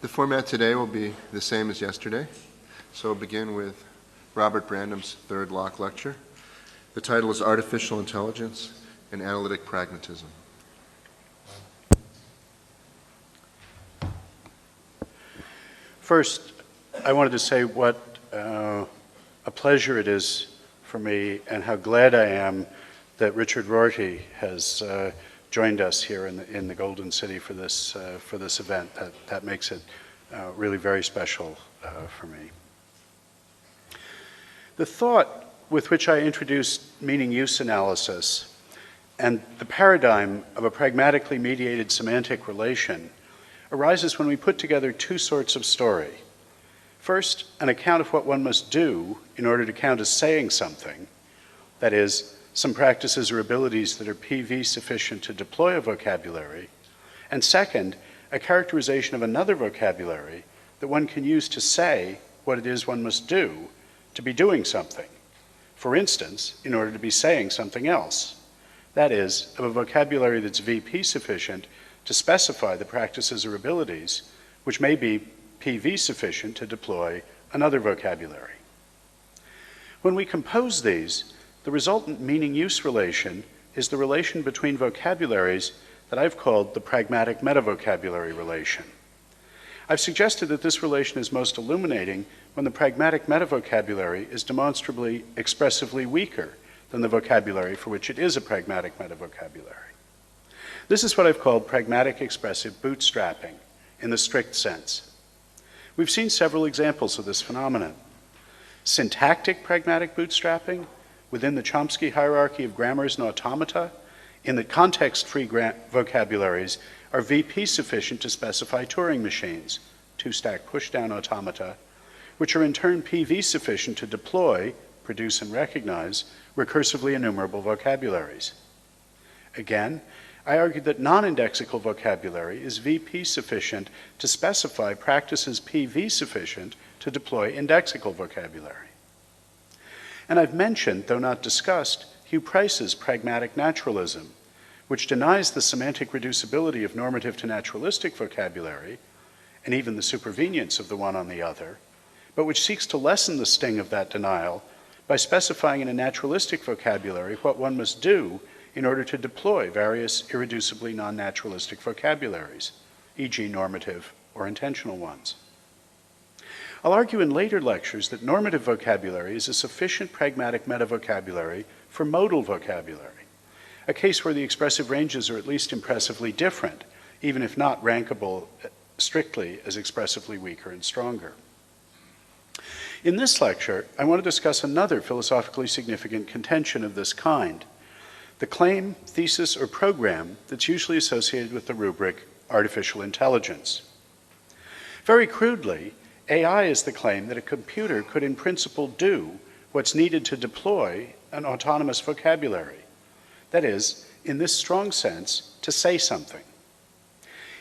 The format today will be the same as yesterday. So we'll begin with Robert Brandam's third Locke lecture. The title is Artificial Intelligence and Analytic Pragmatism. First, I wanted to say what a pleasure it is for me and how glad I am that Richard Rorty has joined us here in the Golden City for this event. That makes it really very special for me. The thought with which I introduced meaning-use analysis and the paradigm of a pragmatically mediated semantic relation arises when we put together two sorts of story. First, an account of what one must do in order to count as saying something, that is, some practices or abilities that are PV sufficient to deploy a vocabulary, and second, a characterization of another vocabulary that one can use to say what it is one must do to be doing something. For instance, in order to be saying something else. That is, of a vocabulary that's VP sufficient to specify the practices or abilities which may be PV sufficient to deploy another vocabulary. When we compose these, the resultant meaning-use relation is the relation between vocabularies that I've called the pragmatic metavocabulary relation. I've suggested that this relation is most illuminating when the pragmatic metavocabulary is demonstrably expressively weaker than the vocabulary for which it is a pragmatic metavocabulary. This is what I've called pragmatic expressive bootstrapping in the strict sense. We've seen several examples of this phenomenon. Syntactic pragmatic bootstrapping within the Chomsky hierarchy of grammars and automata, in that context-free vocabularies are VP sufficient to specify Turing machines, two-stack push-down automata, which are in turn PV sufficient to deploy, produce, and recognize recursively enumerable vocabularies. Again, I argued that non-indexical vocabulary is VP sufficient to specify practices PV sufficient to deploy indexical vocabulary. And I've mentioned, though not discussed, Hugh Price's pragmatic naturalism, which denies the semantic reducibility of normative to naturalistic vocabulary, and even the supervenience of the one on the other, but which seeks to lessen the sting of that denial by specifying in a naturalistic vocabulary what one must do in order to deploy various irreducibly non-naturalistic vocabularies, e.g. normative or intentional ones. I'll argue in later lectures that normative vocabulary is a sufficient pragmatic metavocabulary for modal vocabulary, a case where the expressive ranges are at least impressively different, even if not rankable strictly as expressively weaker and stronger. In this lecture, I want to discuss another philosophically significant contention of this kind, the claim, thesis, or program that's usually associated with the rubric artificial intelligence. Very crudely, AI is the claim that a computer could in principle do what's needed to deploy an autonomous vocabulary. That is, in this strong sense, to say something.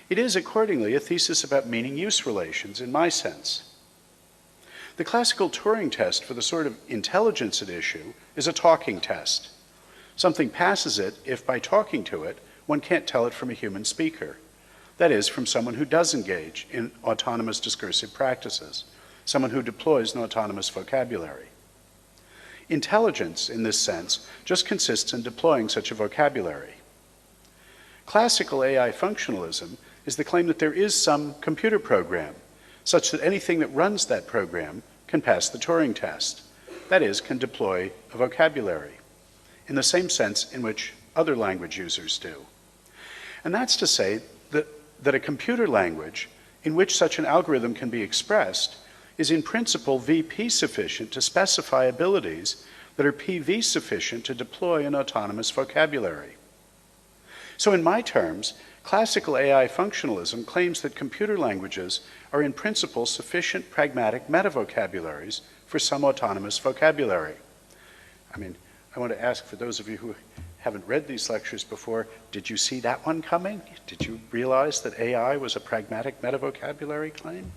It is accordingly a thesis about meaning-use relations in my sense. The classical Turing test for the sort of intelligence at issue is a talking test. Something passes it if by talking to it, one can't tell it from a human speaker. That is, from someone who does engage in autonomous discursive practices, someone who deploys an autonomous vocabulary. Intelligence, in this sense, just consists in deploying such a vocabulary. Classical AI functionalism is the claim that there is some computer program, such that anything that runs that program can pass the Turing test, that is, can deploy a vocabulary, in the same sense in which other language users do. And that's to say that a computer language in which such an algorithm can be expressed is in principle VP sufficient to specify abilities that are PV sufficient to deploy an autonomous vocabulary. So in my terms, classical AI functionalism claims that computer languages are in principle sufficient pragmatic metavocabularies for some autonomous vocabulary. I want to ask, for those of you who haven't read these lectures before, did you see that one coming? Did you realize that AI was a pragmatic metavocabulary claim?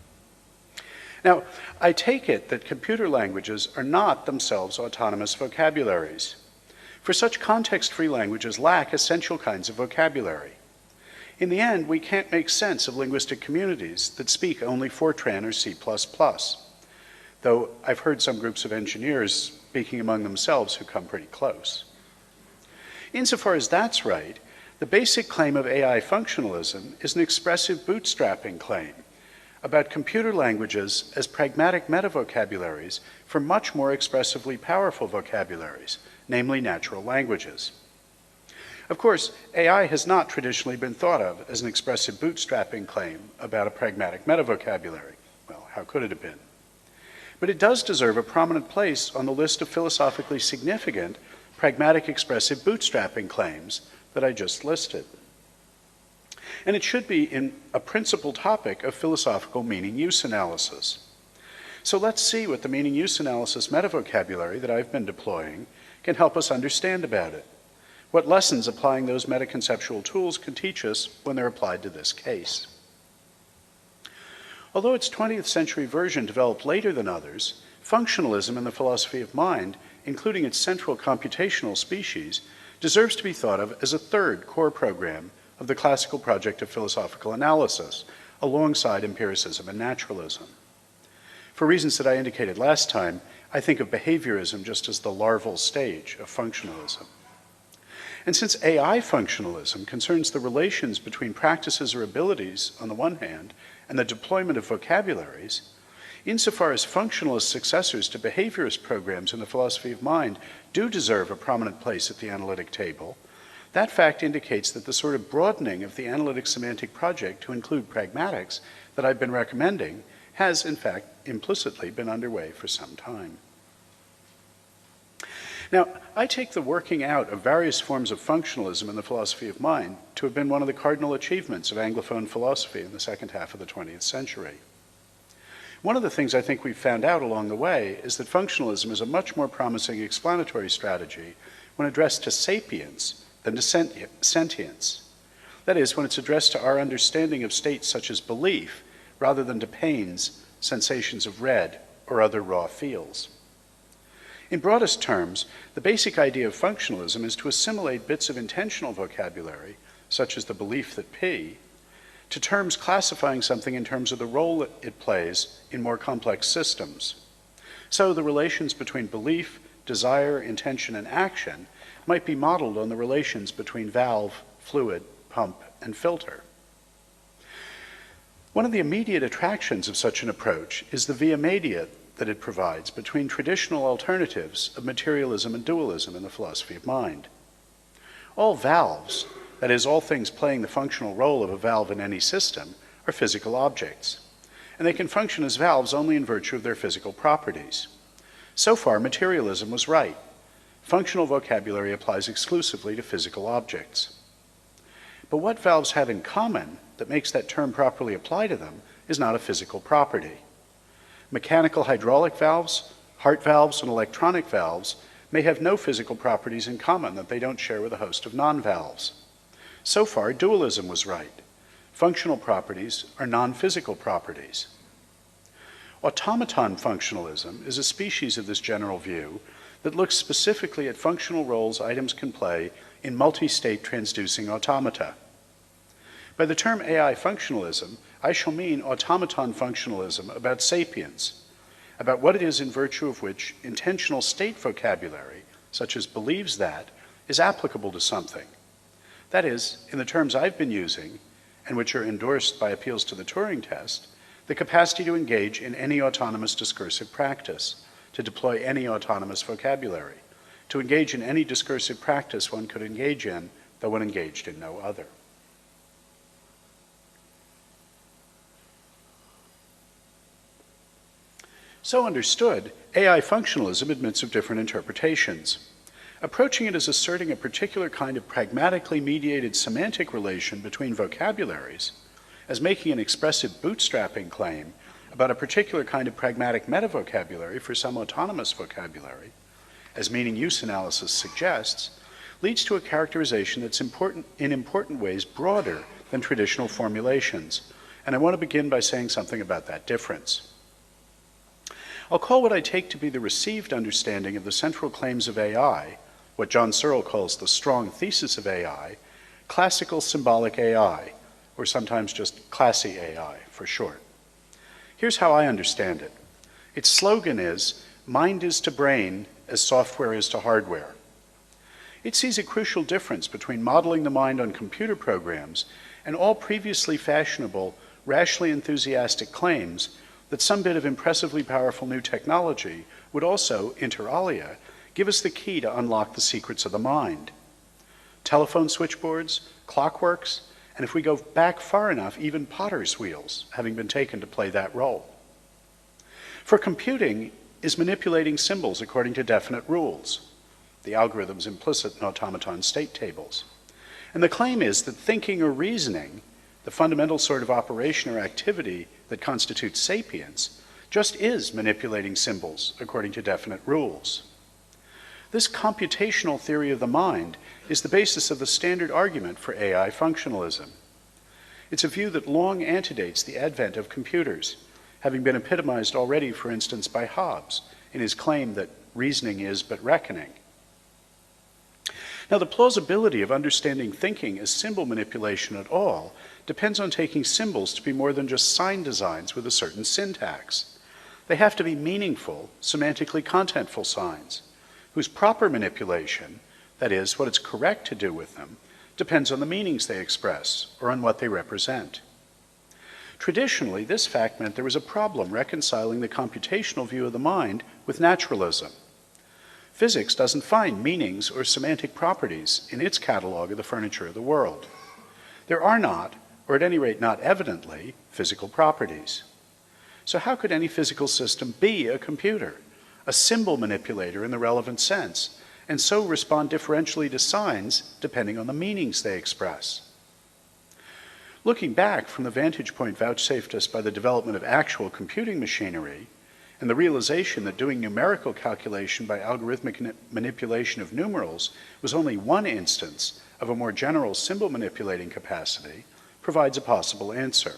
Now, I take it that computer languages are not themselves autonomous vocabularies, for such context-free languages lack essential kinds of vocabulary. In the end, we can't make sense of linguistic communities that speak only Fortran or C++, though I've heard some groups of engineers speaking among themselves who come pretty close. Insofar as that's right, the basic claim of AI functionalism is an expressive bootstrapping claim about computer languages as pragmatic metavocabularies for much more expressively powerful vocabularies, namely natural languages. Of course, AI has not traditionally been thought of as an expressive bootstrapping claim about a pragmatic metavocabulary. Well, how could it have been? But it does deserve a prominent place on the list of philosophically significant pragmatic expressive bootstrapping claims that I just listed. And it should be in a principal topic of philosophical meaning-use analysis. So let's see what the meaning-use analysis metavocabulary that I've been deploying can help us understand about it. What lessons applying those metaconceptual tools can teach us when they're applied to this case. Although its 20th century version developed later than others, functionalism in the philosophy of mind, including its central computational species, deserves to be thought of as a third core program of the classical project of philosophical analysis, alongside empiricism and naturalism. For reasons that I indicated last time, I think of behaviorism just as the larval stage of functionalism. And since AI functionalism concerns the relations between practices or abilities on the one hand and the deployment of vocabularies, insofar as functionalist successors to behaviorist programs in the philosophy of mind do deserve a prominent place at the analytic table, that fact indicates that the sort of broadening of the analytic semantic project to include pragmatics that I've been recommending has, in fact, implicitly been underway for some time. Now, I take the working out of various forms of functionalism in the philosophy of mind to have been one of the cardinal achievements of Anglophone philosophy in the second half of the 20th century. One of the things I think we've found out along the way is that functionalism is a much more promising explanatory strategy when addressed to sapience than to sentience. That is, when it's addressed to our understanding of states such as belief, rather than to pains, sensations of red, or other raw feels. In broadest terms, the basic idea of functionalism is to assimilate bits of intentional vocabulary, such as the belief that P, to terms classifying something in terms of the role it plays in more complex systems. So the relations between belief, desire, intention, and action might be modeled on the relations between valve, fluid, pump, and filter. One of the immediate attractions of such an approach is the via media that it provides between traditional alternatives of materialism and dualism in the philosophy of mind. All valves, that is, all things playing the functional role of a valve in any system, are physical objects, and they can function as valves only in virtue of their physical properties. So far, materialism was right. Functional vocabulary applies exclusively to physical objects. But what valves have in common that makes that term properly apply to them is not a physical property. Mechanical hydraulic valves, heart valves, and electronic valves may have no physical properties in common that they don't share with a host of non-valves. So far, dualism was right. Functional properties are non-physical properties. Automaton functionalism is a species of this general view that looks specifically at functional roles items can play in multi-state transducing automata. By the term AI functionalism, I shall mean automaton functionalism about sapience, about what it is in virtue of which intentional state vocabulary, such as believes that, is applicable to something. That is, in the terms I've been using, and which are endorsed by appeals to the Turing Test, the capacity to engage in any autonomous discursive practice, to deploy any autonomous vocabulary, to engage in any discursive practice one could engage in, though one engaged in no other. So understood, AI functionalism admits of different interpretations. Approaching it as asserting a particular kind of pragmatically mediated semantic relation between vocabularies, as making an expressive bootstrapping claim about a particular kind of pragmatic metavocabulary for some autonomous vocabulary, as meaning-use analysis suggests, leads to a characterization that's in important ways broader than traditional formulations, and I want to begin by saying something about that difference. I'll call what I take to be the received understanding of the central claims of AI, what John Searle calls the strong thesis of AI, classical symbolic AI, or sometimes just classy AI for short. Here's how I understand it. Its slogan is, "Mind is to brain as software is to hardware." It sees a crucial difference between modeling the mind on computer programs and all previously fashionable, rashly enthusiastic claims that some bit of impressively powerful new technology would also, inter alia, give us the key to unlock the secrets of the mind. Telephone switchboards, clockworks, and if we go back far enough, even potter's wheels, having been taken to play that role. For computing is manipulating symbols according to definite rules, the algorithms implicit in automaton state tables. And the claim is that thinking or reasoning, the fundamental sort of operation or activity that constitutes sapience, just is manipulating symbols according to definite rules. This computational theory of the mind is the basis of the standard argument for Ai functionalism. It's a view that long antedates the advent of computers, having been epitomized already, for instance, by Hobbes in his claim that reasoning is but reckoning. Now, the plausibility of understanding thinking as symbol manipulation at all depends on taking symbols to be more than just sign designs with a certain syntax. They have to be meaningful, semantically contentful signs, whose proper manipulation, that is, what it's correct to do with them, depends on the meanings they express or on what they represent. Traditionally, this fact meant there was a problem reconciling the computational view of the mind with naturalism. Physics doesn't find meanings or semantic properties in its catalog of the furniture of the world. There are not, or at any rate not evidently, physical properties. So how could any physical system be a computer, a symbol manipulator in the relevant sense, and so respond differentially to signs depending on the meanings they express? Looking back from the vantage point vouchsafed us by the development of actual computing machinery, and the realization that doing numerical calculation by algorithmic manipulation of numerals was only one instance of a more general symbol manipulating capacity, provides a possible answer.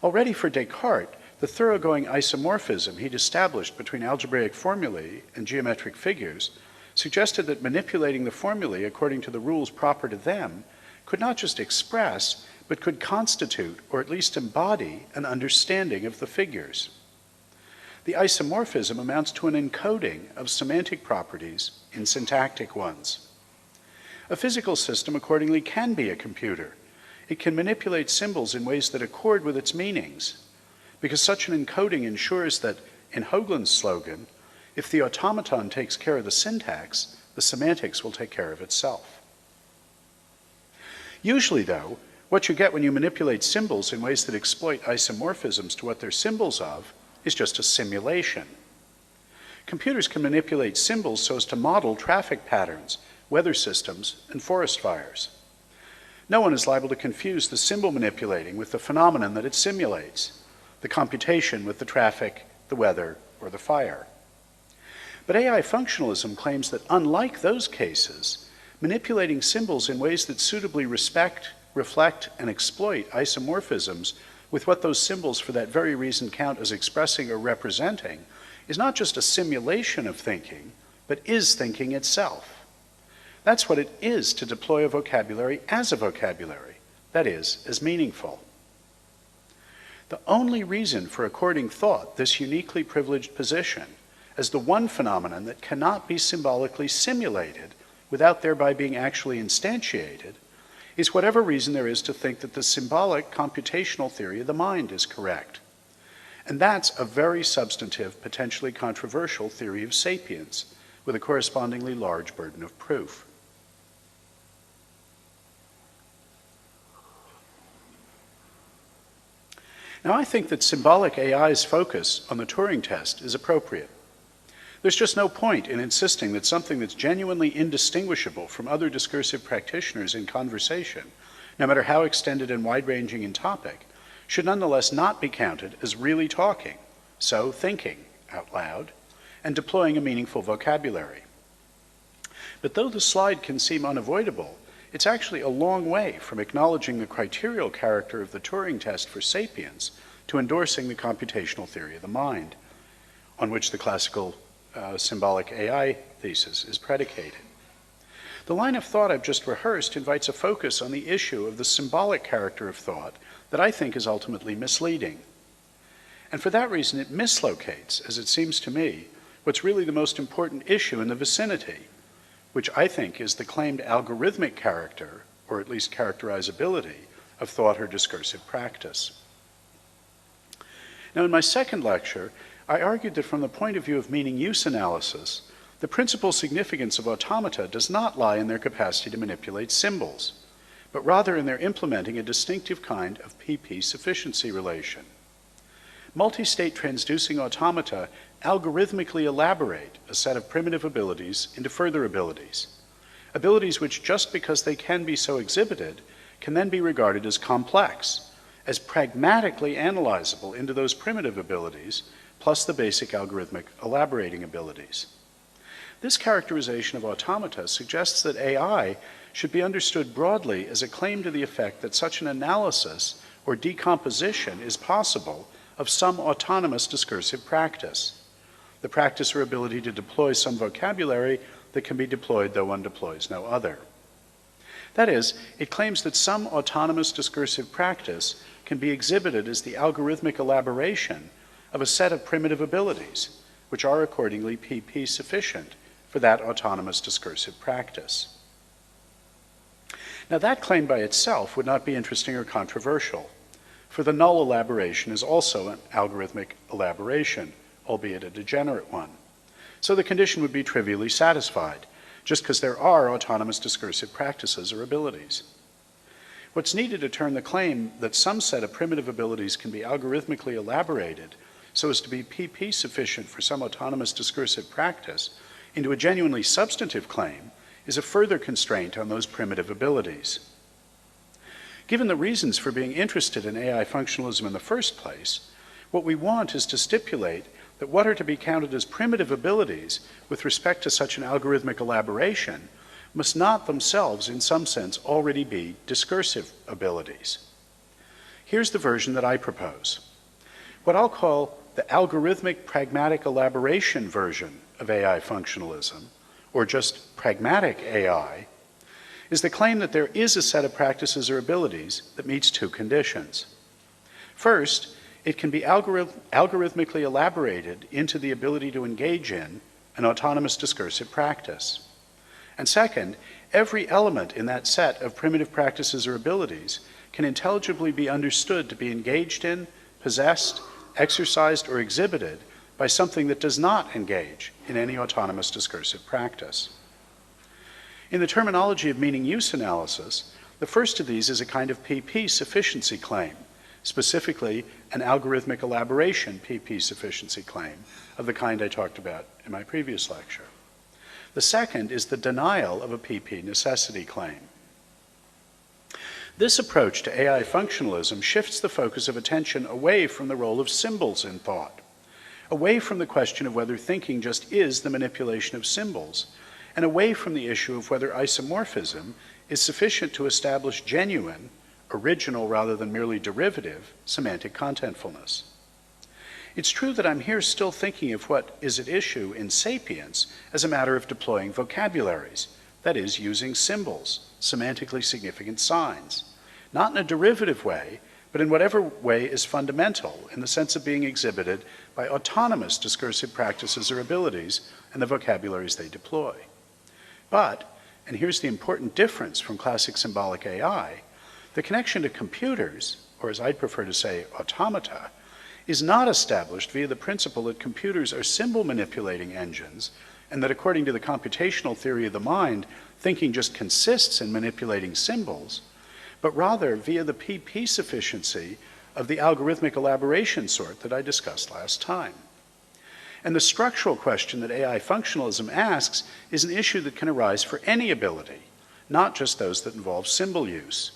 Already for Descartes, the thoroughgoing isomorphism he'd established between algebraic formulae and geometric figures suggested that manipulating the formulae according to the rules proper to them could not just express, but could constitute, or at least embody, an understanding of the figures. The isomorphism amounts to an encoding of semantic properties in syntactic ones. A physical system accordingly can be a computer. It can manipulate symbols in ways that accord with its meanings, because such an encoding ensures that, in Hoagland's slogan, if the automaton takes care of the syntax, the semantics will take care of itself. Usually, though, what you get when you manipulate symbols in ways that exploit isomorphisms to what they're symbols of is just a simulation. Computers can manipulate symbols so as to model traffic patterns, weather systems, and forest fires. No one is liable to confuse the symbol manipulating with the phenomenon that it simulates, the computation with the traffic, the weather, or the fire. But Ai functionalism claims that unlike those cases, manipulating symbols in ways that suitably respect, reflect, and exploit isomorphisms with what those symbols for that very reason count as expressing or representing is not just a simulation of thinking, but is thinking itself. That's what it is to deploy a vocabulary as a vocabulary, that is, as meaningful. The only reason for according thought this uniquely privileged position as the one phenomenon that cannot be symbolically simulated without thereby being actually instantiated is whatever reason there is to think that the symbolic computational theory of the mind is correct. And that's a very substantive, potentially controversial theory of sapience with a correspondingly large burden of proof. Now, I think that symbolic AI's focus on the Turing test is appropriate. There's just no point in insisting that something that's genuinely indistinguishable from other discursive practitioners in conversation, no matter how extended and wide-ranging in topic, should nonetheless not be counted as really talking, so thinking out loud, and deploying a meaningful vocabulary. But though the slide can seem unavoidable, it's actually a long way from acknowledging the criterial character of the Turing test for sapience to endorsing the computational theory of the mind, on which the classical symbolic AI thesis is predicated. the line of thought I've just rehearsed invites a focus on the issue of the symbolic character of thought that I think is ultimately misleading. And for that reason, it mislocates, as it seems to me, what's really the most important issue in the vicinity, which I think is the claimed algorithmic character, or at least characterizability, of thought or discursive practice. Now, in my second lecture, I argued that from the point of view of meaning-use analysis, the principal significance of automata does not lie in their capacity to manipulate symbols, but rather in their implementing a distinctive kind of PP sufficiency relation. Multi-state transducing automata algorithmically elaborate a set of primitive abilities into further abilities, abilities which, just because they can be so exhibited, can then be regarded as complex, as pragmatically analyzable into those primitive abilities, plus the basic algorithmic elaborating abilities. This characterization of automata suggests that AI should be understood broadly as a claim to the effect that such an analysis or decomposition is possible of some autonomous discursive practice, the practice or ability to deploy some vocabulary that can be deployed though one deploys no other. That is, it claims that some autonomous discursive practice can be exhibited as the algorithmic elaboration of a set of primitive abilities, which are accordingly PP sufficient for that autonomous discursive practice. Now, that claim by itself would not be interesting or controversial, for the null elaboration is also an algorithmic elaboration, albeit a degenerate one. So the condition would be trivially satisfied, just because there are autonomous discursive practices or abilities. What's needed to turn the claim that some set of primitive abilities can be algorithmically elaborated so as to be PP sufficient for some autonomous discursive practice into a genuinely substantive claim is a further constraint on those primitive abilities. Given the reasons for being interested in AI functionalism in the first place, what we want is to stipulate that what are to be counted as primitive abilities with respect to such an algorithmic elaboration must not themselves, in some sense, already be discursive abilities. Here's the version that I propose. What I'll call the algorithmic pragmatic elaboration version of AI functionalism, or just pragmatic AI, is the claim that there is a set of practices or abilities that meets two conditions. First, it can be algorithmically elaborated into the ability to engage in an autonomous discursive practice. And second, every element in that set of primitive practices or abilities can intelligibly be understood to be engaged in, possessed, exercised, or exhibited by something that does not engage in any autonomous discursive practice. In the terminology of meaning-use analysis, the first of these is a kind of PP sufficiency claim, specifically an algorithmic elaboration PP sufficiency claim of the kind I talked about in my previous lecture. The second is the denial of a PP necessity claim. This approach to AI functionalism shifts the focus of attention away from the role of symbols in thought, away from the question of whether thinking just is the manipulation of symbols, and away from the issue of whether isomorphism is sufficient to establish genuine, original rather than merely derivative, semantic contentfulness. It's true that I'm here still thinking of what is at issue in sapience as a matter of deploying vocabularies, that is, using symbols, semantically significant signs, not in a derivative way, but in whatever way is fundamental in the sense of being exhibited by autonomous discursive practices or abilities and the vocabularies they deploy. But, and here's the important difference from classic symbolic AI, the connection to computers, or as I'd prefer to say, automata, is not established via the principle that computers are symbol manipulating engines and that according to the computational theory of the mind, thinking just consists in manipulating symbols, but rather via the PP sufficiency of the algorithmic elaboration sort that I discussed last time. And the structural question that AI functionalism asks is an issue that can arise for any ability, not just those that involve symbol use.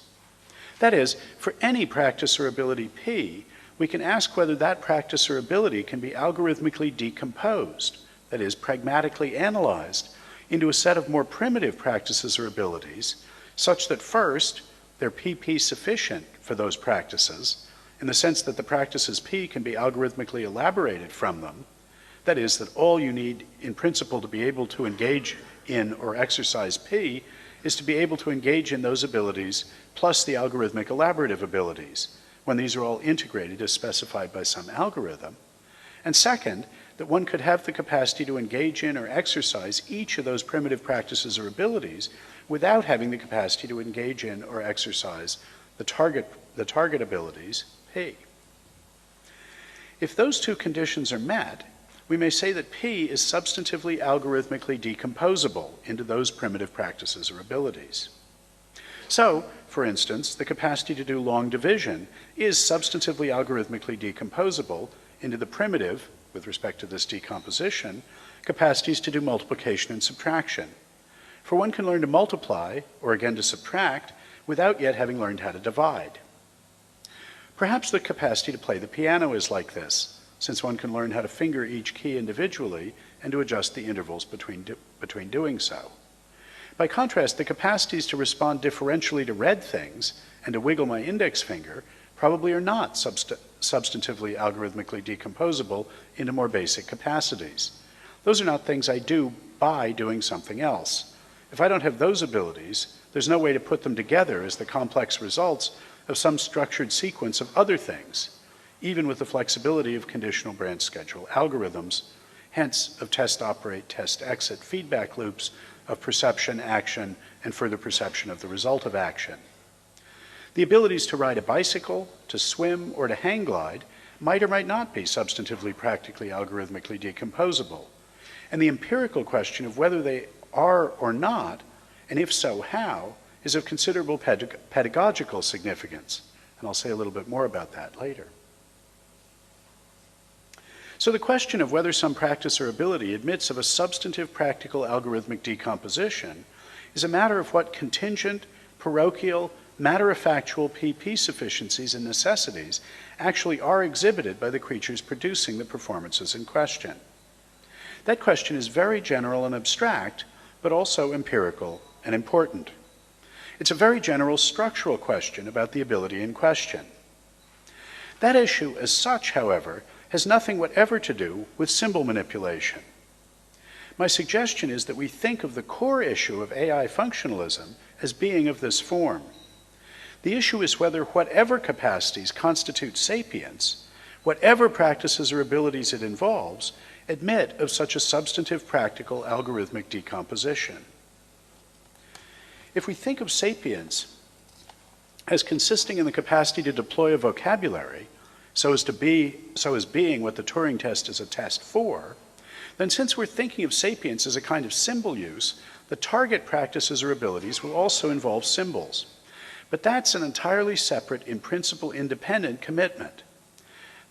That is, for any practice or ability P, we can ask whether that practice or ability can be algorithmically decomposed, that is, pragmatically analyzed, into a set of more primitive practices or abilities, such that first, they're PP sufficient for those practices, in the sense that the practices P can be algorithmically elaborated from them, that is, that all you need in principle to be able to engage in or exercise P is to be able to engage in those abilities plus the algorithmic elaborative abilities, when these are all integrated as specified by some algorithm. And second, that one could have the capacity to engage in or exercise each of those primitive practices or abilities without having the capacity to engage in or exercise the target abilities, P. If those two conditions are met, we may say that P is substantively algorithmically decomposable into those primitive practices or abilities. So, for instance, the capacity to do long division is substantively algorithmically decomposable into the primitive, with respect to this decomposition, capacities to do multiplication and subtraction. For one can learn to multiply, or again to subtract, without yet having learned how to divide. Perhaps the capacity to play the piano is like this, since one can learn how to finger each key individually and to adjust the intervals between doing so. By contrast, the capacities to respond differentially to red things and to wiggle my index finger probably are not substantively algorithmically decomposable into more basic capacities. Those are not things I do by doing something else. If I don't have those abilities, there's no way to put them together as the complex results of some structured sequence of other things, even with the flexibility of conditional branch schedule algorithms, hence of test operate, test exit feedback loops of perception, action, and further perception of the result of action. The abilities to ride a bicycle, to swim, or to hang glide might or might not be substantively practically algorithmically decomposable, and the empirical question of whether they are or not, and if so, how, is of considerable pedagogical significance, and I'll say a little bit more about that later. So the question of whether some practice or ability admits of a substantive practical algorithmic decomposition is a matter of what contingent, parochial, matter-of-factual PP sufficiencies and necessities actually are exhibited by the creatures producing the performances in question. That question is very general and abstract, but also empirical and important. It's a very general structural question about the ability in question. That issue as such, however, has nothing whatever to do with symbol manipulation. My suggestion is that we think of the core issue of AI functionalism as being of this form. The issue is whether whatever capacities constitute sapience, whatever practices or abilities it involves, admit of such a substantive practical algorithmic decomposition. If we think of sapience as consisting in the capacity to deploy a vocabulary, so as being what the Turing Test is a test for, then since we're thinking of sapience as a kind of symbol use, the target practices or abilities will also involve symbols. But that's an entirely separate, in principle independent commitment.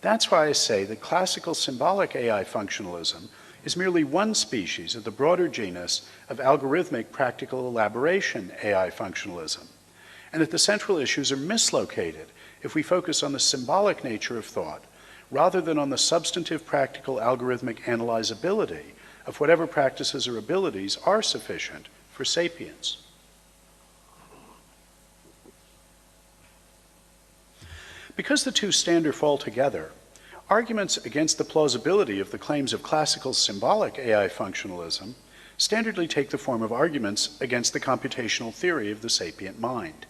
That's why I say that classical symbolic AI functionalism is merely one species of the broader genus of algorithmic practical elaboration AI functionalism, and that the central issues are mislocated if we focus on the symbolic nature of thought rather than on the substantive practical algorithmic analyzability of whatever practices or abilities are sufficient for sapience. Because the two stand or fall together, arguments against the plausibility of the claims of classical symbolic AI functionalism standardly take the form of arguments against the computational theory of the sapient mind.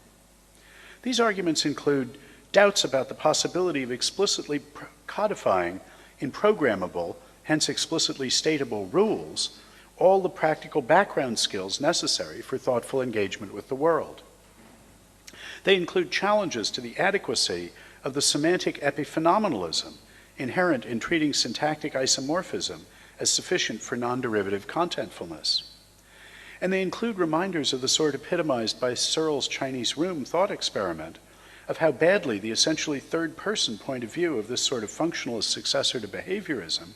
These arguments include doubts about the possibility of explicitly codifying in programmable, hence explicitly statable rules, all the practical background skills necessary for thoughtful engagement with the world. They include challenges to the adequacy of the semantic epiphenomenalism inherent in treating syntactic isomorphism as sufficient for non-derivative contentfulness. And they include reminders of the sort epitomized by Searle's Chinese room thought experiment of how badly the essentially third-person point of view of this sort of functionalist successor to behaviorism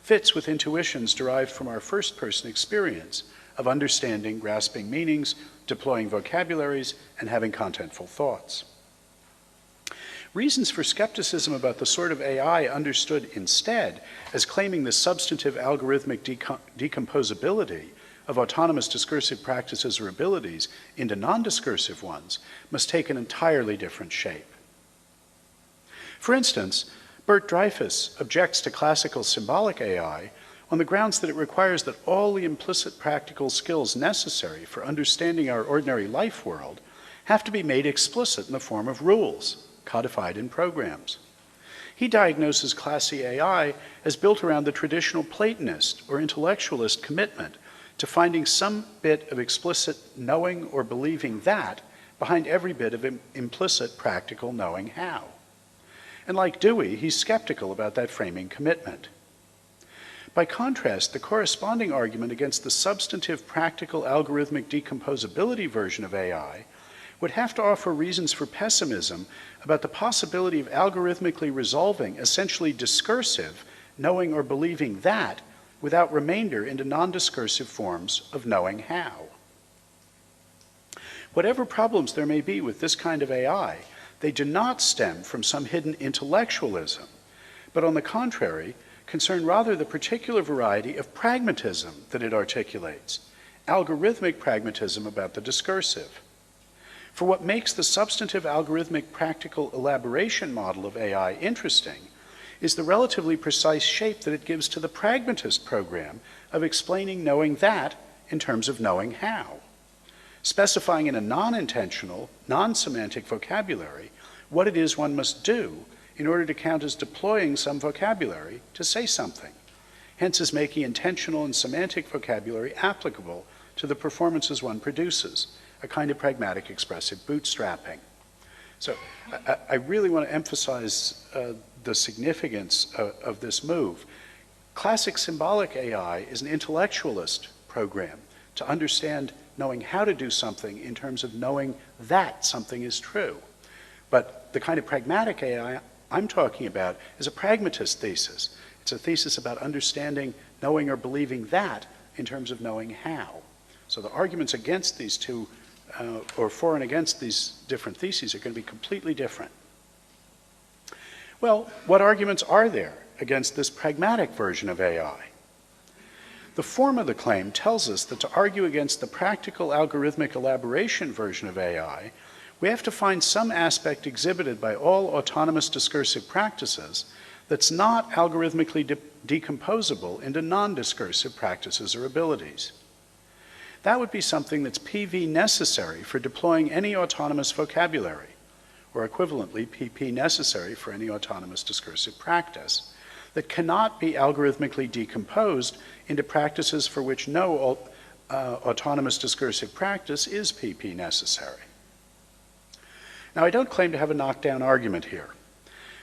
fits with intuitions derived from our first-person experience of understanding, grasping meanings, deploying vocabularies, and having contentful thoughts. Reasons for skepticism about the sort of AI understood instead as claiming the substantive algorithmic decomposability of autonomous discursive practices or abilities into non-discursive ones must take an entirely different shape. For instance, Bert Dreyfus objects to classical symbolic AI on the grounds that it requires that all the implicit practical skills necessary for understanding our ordinary life world have to be made explicit in the form of rules, codified in programs. He diagnoses classy AI as built around the traditional Platonist or intellectualist commitment to finding some bit of explicit knowing or believing that behind every bit of implicit practical knowing how. And like Dewey, he's skeptical about that framing commitment. By contrast, the corresponding argument against the substantive practical algorithmic decomposability version of AI would have to offer reasons for pessimism about the possibility of algorithmically resolving essentially discursive knowing or believing that without remainder into non-discursive forms of knowing how. Whatever problems there may be with this kind of AI, they do not stem from some hidden intellectualism, but on the contrary, concern rather the particular variety of pragmatism that it articulates, algorithmic pragmatism about the discursive. For what makes the substantive algorithmic practical elaboration model of AI interesting is the relatively precise shape that it gives to the pragmatist program of explaining knowing that in terms of knowing how, specifying in a non-intentional, non-semantic vocabulary what it is one must do in order to count as deploying some vocabulary to say something, hence as making intentional and semantic vocabulary applicable to the performances one produces, a kind of pragmatic expressive bootstrapping. So I really want to emphasize the significance of this move. Classic symbolic AI is an intellectualist program to understand knowing how to do something in terms of knowing that something is true. But the kind of pragmatic AI I'm talking about is a pragmatist thesis. It's a thesis about understanding, knowing, or believing that in terms of knowing how. So the arguments against these two, or for and against these different theses, are going to be completely different. Well, what arguments are there against this pragmatic version of AI? The form of the claim tells us that to argue against the practical algorithmic elaboration version of AI, we have to find some aspect exhibited by all autonomous discursive practices that's not algorithmically decomposable into non-discursive practices or abilities. That would be something that's PV necessary for deploying any autonomous vocabulary, or equivalently PP necessary for any autonomous discursive practice, that cannot be algorithmically decomposed into practices for which no autonomous discursive practice is PP necessary. Now, I don't claim to have a knockdown argument here,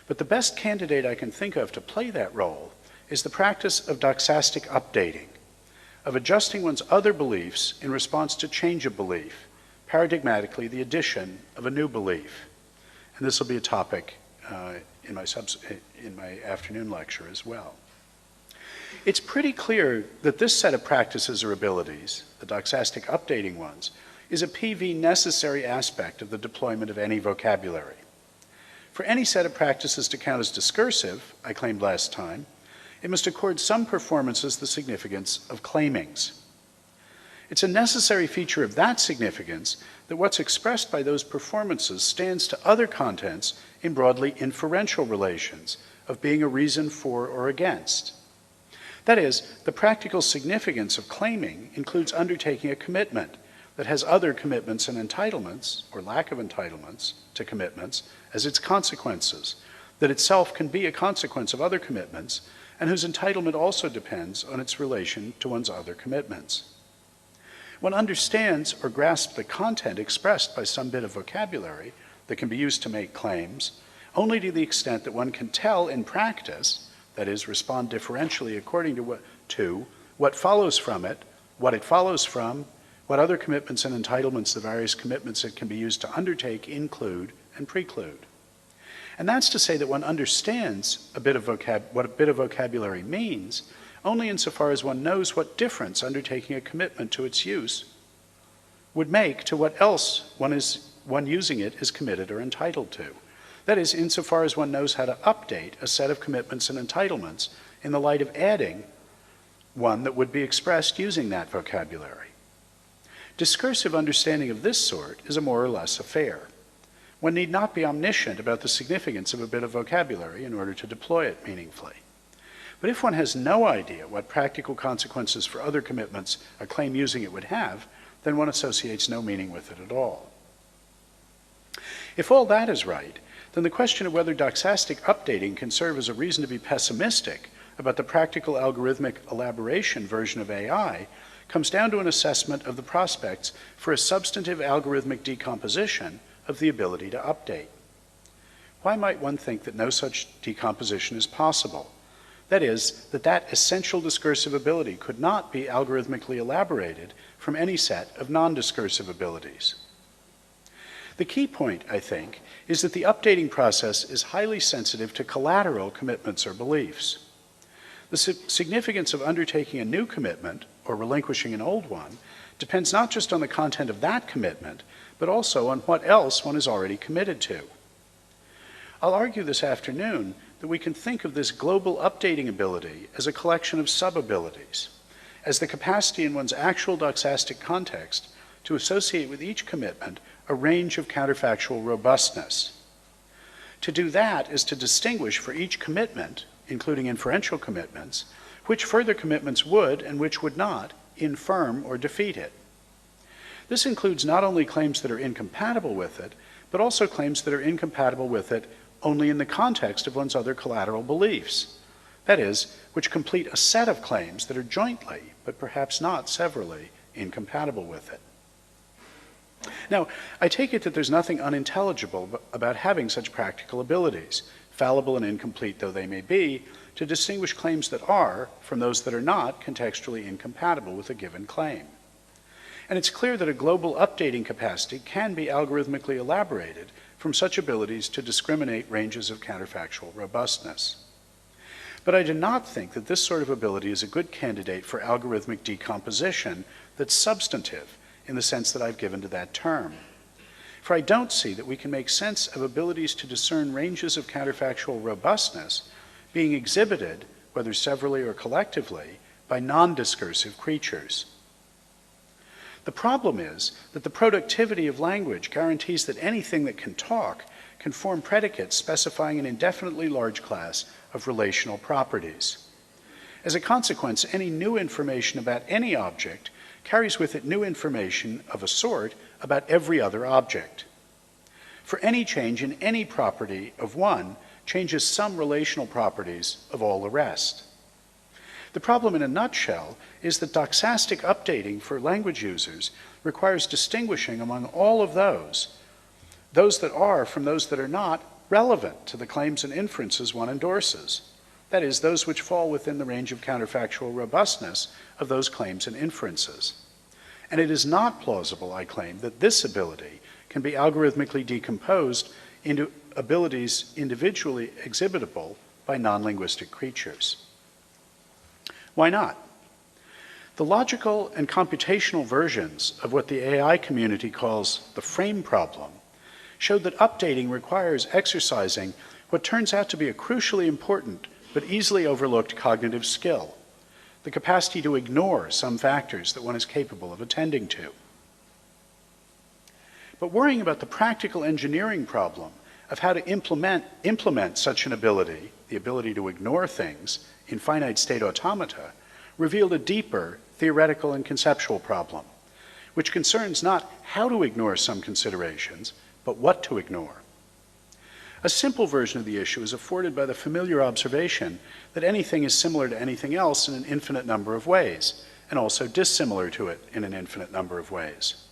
but the best candidate I can think of to play that role is the practice of doxastic updating, of adjusting one's other beliefs in response to change of belief, paradigmatically the addition of a new belief. And this will be a topic in my afternoon lecture as well. It's pretty clear that this set of practices or abilities, the doxastic updating ones, is a PV necessary aspect of the deployment of any vocabulary. For any set of practices to count as discursive, I claimed last time, it must accord some performances the significance of claimings. It's a necessary feature of that significance that what's expressed by those performances stands to other contents in broadly inferential relations of being a reason for or against. That is, the practical significance of claiming includes undertaking a commitment that has other commitments and entitlements, or lack of entitlements to commitments, as its consequences, that itself can be a consequence of other commitments, and whose entitlement also depends on its relation to one's other commitments. One understands or grasps the content expressed by some bit of vocabulary that can be used to make claims only to the extent that one can tell in practice, that is, respond differentially according to what follows from it, what it follows from, what other commitments and entitlements the various commitments that can be used to undertake include and preclude. And that's to say that one understands what a bit of vocabulary means only insofar as one knows what difference undertaking a commitment to its use would make to what else one using it is committed or entitled to. That is, insofar as one knows how to update a set of commitments and entitlements in the light of adding one that would be expressed using that vocabulary. Discursive understanding of this sort is a more or less affair. One need not be omniscient about the significance of a bit of vocabulary in order to deploy it meaningfully. But if one has no idea what practical consequences for other commitments a claim using it would have, then one associates no meaning with it at all. If all that is right, then the question of whether doxastic updating can serve as a reason to be pessimistic about the practical algorithmic elaboration version of AI comes down to an assessment of the prospects for a substantive algorithmic decomposition of the ability to update. Why might one think that no such decomposition is possible? That is, that essential discursive ability could not be algorithmically elaborated from any set of non-discursive abilities. The key point, I think, is that the updating process is highly sensitive to collateral commitments or beliefs. The significance of undertaking a new commitment or relinquishing an old one depends not just on the content of that commitment, but also on what else one is already committed to. I'll argue this afternoon that we can think of this global updating ability as a collection of sub-abilities, as the capacity in one's actual doxastic context to associate with each commitment a range of counterfactual robustness. To do that is to distinguish for each commitment, including inferential commitments, which further commitments would and which would not infirm or defeat it. This includes not only claims that are incompatible with it, but also claims that are incompatible with it only in the context of one's other collateral beliefs. That is, which complete a set of claims that are jointly, but perhaps not severally, incompatible with it. Now, I take it that there's nothing unintelligible about having such practical abilities, fallible and incomplete though they may be, to distinguish claims that are from those that are not contextually incompatible with a given claim. And it's clear that a global updating capacity can be algorithmically elaborated from such abilities to discriminate ranges of counterfactual robustness. But I do not think that this sort of ability is a good candidate for algorithmic decomposition that's substantive in the sense that I've given to that term. For I don't see that we can make sense of abilities to discern ranges of counterfactual robustness being exhibited, whether severally or collectively, by non-discursive creatures. The problem is that the productivity of language guarantees that anything that can talk can form predicates specifying an indefinitely large class of relational properties. As a consequence, any new information about any object carries with it new information of a sort about every other object. For any change in any property of one changes some relational properties of all the rest. The problem in a nutshell is that doxastic updating for language users requires distinguishing among all of those that are from those that are not relevant to the claims and inferences one endorses. That is, those which fall within the range of counterfactual robustness of those claims and inferences. And it is not plausible, I claim, that this ability can be algorithmically decomposed into abilities individually exhibitable by non-linguistic creatures. Why not? The logical and computational versions of what the AI community calls the frame problem showed that updating requires exercising what turns out to be a crucially important but easily overlooked cognitive skill, the capacity to ignore some factors that one is capable of attending to. But worrying about the practical engineering problem of how to implement such an ability, the ability to ignore things, in finite state automata, revealed a deeper theoretical and conceptual problem, which concerns not how to ignore some considerations, but what to ignore. A simple version of the issue is afforded by the familiar observation that anything is similar to anything else in an infinite number of ways, and also dissimilar to it in an infinite number of ways.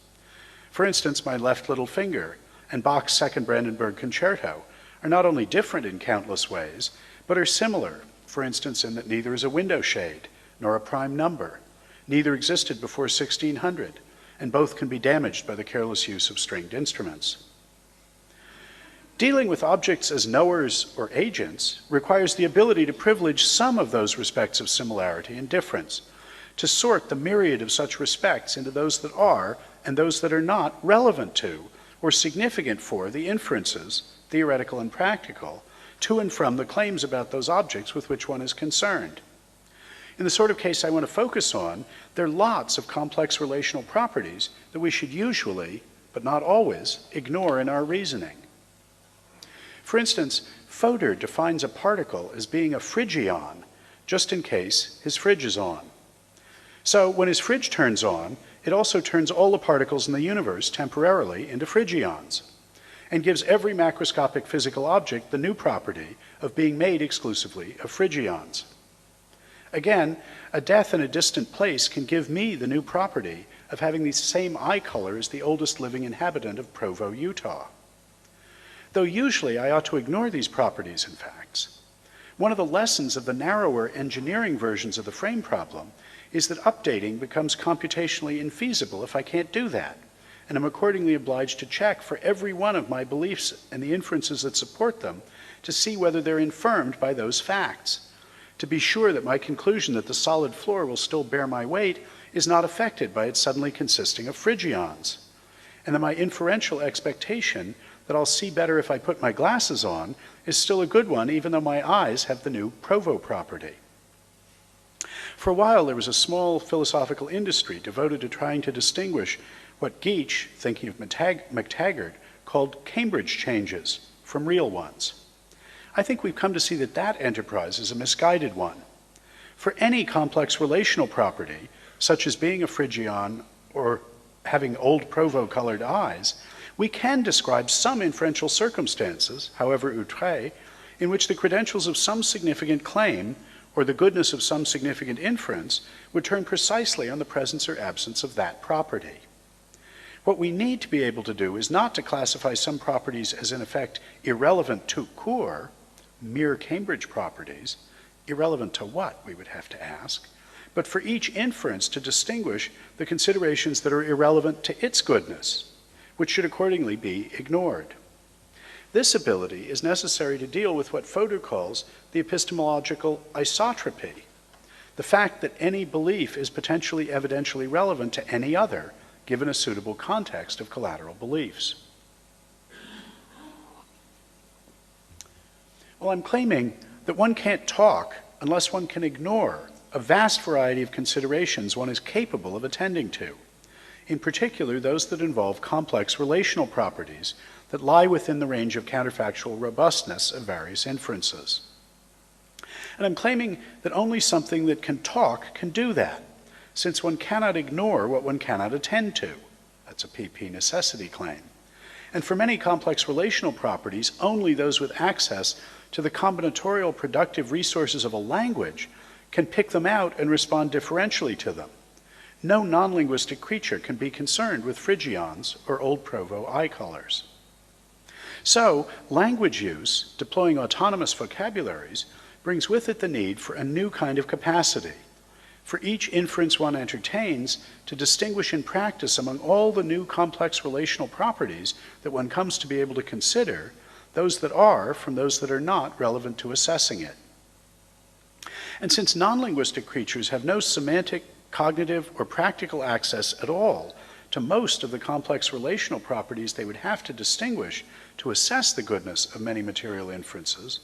For instance, my left little finger and Bach's Second Brandenburg Concerto are not only different in countless ways, but are similar, for instance, in that neither is a window shade nor a prime number. Neither existed before 1600, and both can be damaged by the careless use of stringed instruments. Dealing with objects as knowers or agents requires the ability to privilege some of those respects of similarity and difference, to sort the myriad of such respects into those that are and those that are not relevant to or significant for the inferences, theoretical and practical, to and from the claims about those objects with which one is concerned. In the sort of case I want to focus on, there are lots of complex relational properties that we should usually, but not always, ignore in our reasoning. For instance, Fodor defines a particle as being a phrygion, just in case his fridge is on. So when his fridge turns on, it also turns all the particles in the universe temporarily into phrygions, and gives every macroscopic physical object the new property of being made exclusively of phrygions. Again, a death in a distant place can give me the new property of having the same eye color as the oldest living inhabitant of Provo, Utah. Though usually I ought to ignore these properties and facts, one of the lessons of the narrower engineering versions of the frame problem is that updating becomes computationally infeasible if I can't do that, and I'm accordingly obliged to check for every one of my beliefs and the inferences that support them to see whether they're infirmed by those facts, to be sure that my conclusion that the solid floor will still bear my weight is not affected by it suddenly consisting of phrygions, and that my inferential expectation that I'll see better if I put my glasses on is still a good one, even though my eyes have the new Provo property. For a while, there was a small philosophical industry devoted to trying to distinguish what Geach, thinking of McTaggart, called Cambridge changes from real ones. I think we've come to see that that enterprise is a misguided one. For any complex relational property, such as being a phrygion or having old Provo-colored eyes, we can describe some inferential circumstances, however outré, in which the credentials of some significant claim or the goodness of some significant inference would turn precisely on the presence or absence of that property. What we need to be able to do is not to classify some properties as in effect irrelevant tout court, mere Cambridge properties, irrelevant to what, we would have to ask, but for each inference to distinguish the considerations that are irrelevant to its goodness, which should accordingly be ignored. This ability is necessary to deal with what Fodor calls the epistemological isotropy, the fact that any belief is potentially evidentially relevant to any other, given a suitable context of collateral beliefs. Well, I'm claiming that one can't talk unless one can ignore a vast variety of considerations one is capable of attending to, in particular those that involve complex relational properties that lie within the range of counterfactual robustness of various inferences. And I'm claiming that only something that can talk can do that, since one cannot ignore what one cannot attend to. That's a PP necessity claim. And for many complex relational properties, only those with access to the combinatorial productive resources of a language can pick them out and respond differentially to them. No non-linguistic creature can be concerned with phrygions or old Provo eye colors. So, language use, deploying autonomous vocabularies, brings with it the need for a new kind of capacity, for each inference one entertains to distinguish in practice among all the new complex relational properties that one comes to be able to consider, those that are from those that are not relevant to assessing it. And since non-linguistic creatures have no semantic, cognitive, or practical access at all to most of the complex relational properties they would have to distinguish to assess the goodness of many material inferences,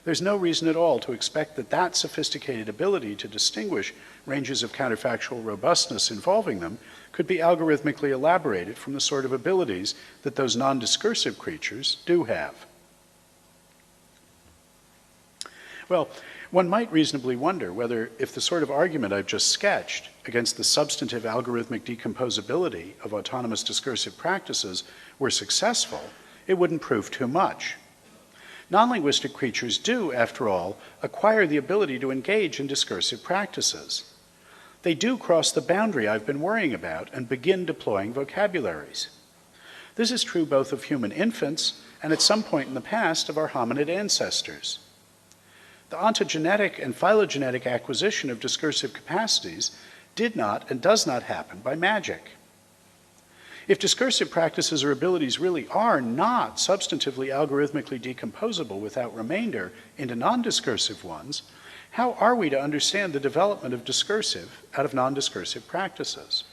there's no reason at all to expect that that sophisticated ability to distinguish ranges of counterfactual robustness involving them could be algorithmically elaborated from the sort of abilities that those non-discursive creatures do have. Well, one might reasonably wonder whether, if the sort of argument I've just sketched against the substantive algorithmic decomposability of autonomous discursive practices were successful, it wouldn't prove too much. Non-linguistic creatures do, after all, acquire the ability to engage in discursive practices. They do cross the boundary I've been worrying about and begin deploying vocabularies. This is true both of human infants and at some point in the past of our hominid ancestors. The ontogenetic and phylogenetic acquisition of discursive capacities did not and does not happen by magic. If discursive practices or abilities really are not substantively algorithmically decomposable without remainder into non-discursive ones, how are we to understand the development of discursive out of non-discursive practices?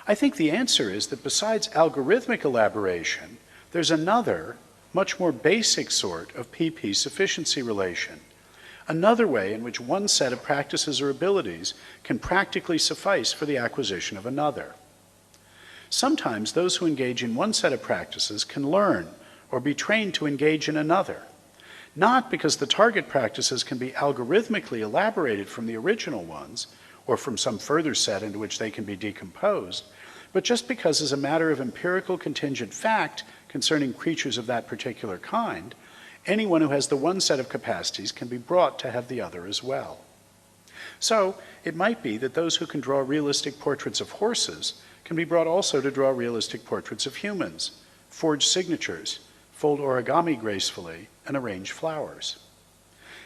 I think the answer is that besides algorithmic elaboration, there's another, much more basic sort of PP sufficiency relation, another way in which one set of practices or abilities can practically suffice for the acquisition of another. Sometimes those who engage in one set of practices can learn or be trained to engage in another, not because the target practices can be algorithmically elaborated from the original ones, or from some further set into which they can be decomposed, but just because as a matter of empirical contingent fact concerning creatures of that particular kind, anyone who has the one set of capacities can be brought to have the other as well. So it might be that those who can draw realistic portraits of horses can be brought also to draw realistic portraits of humans, forge signatures, fold origami gracefully, and arrange flowers.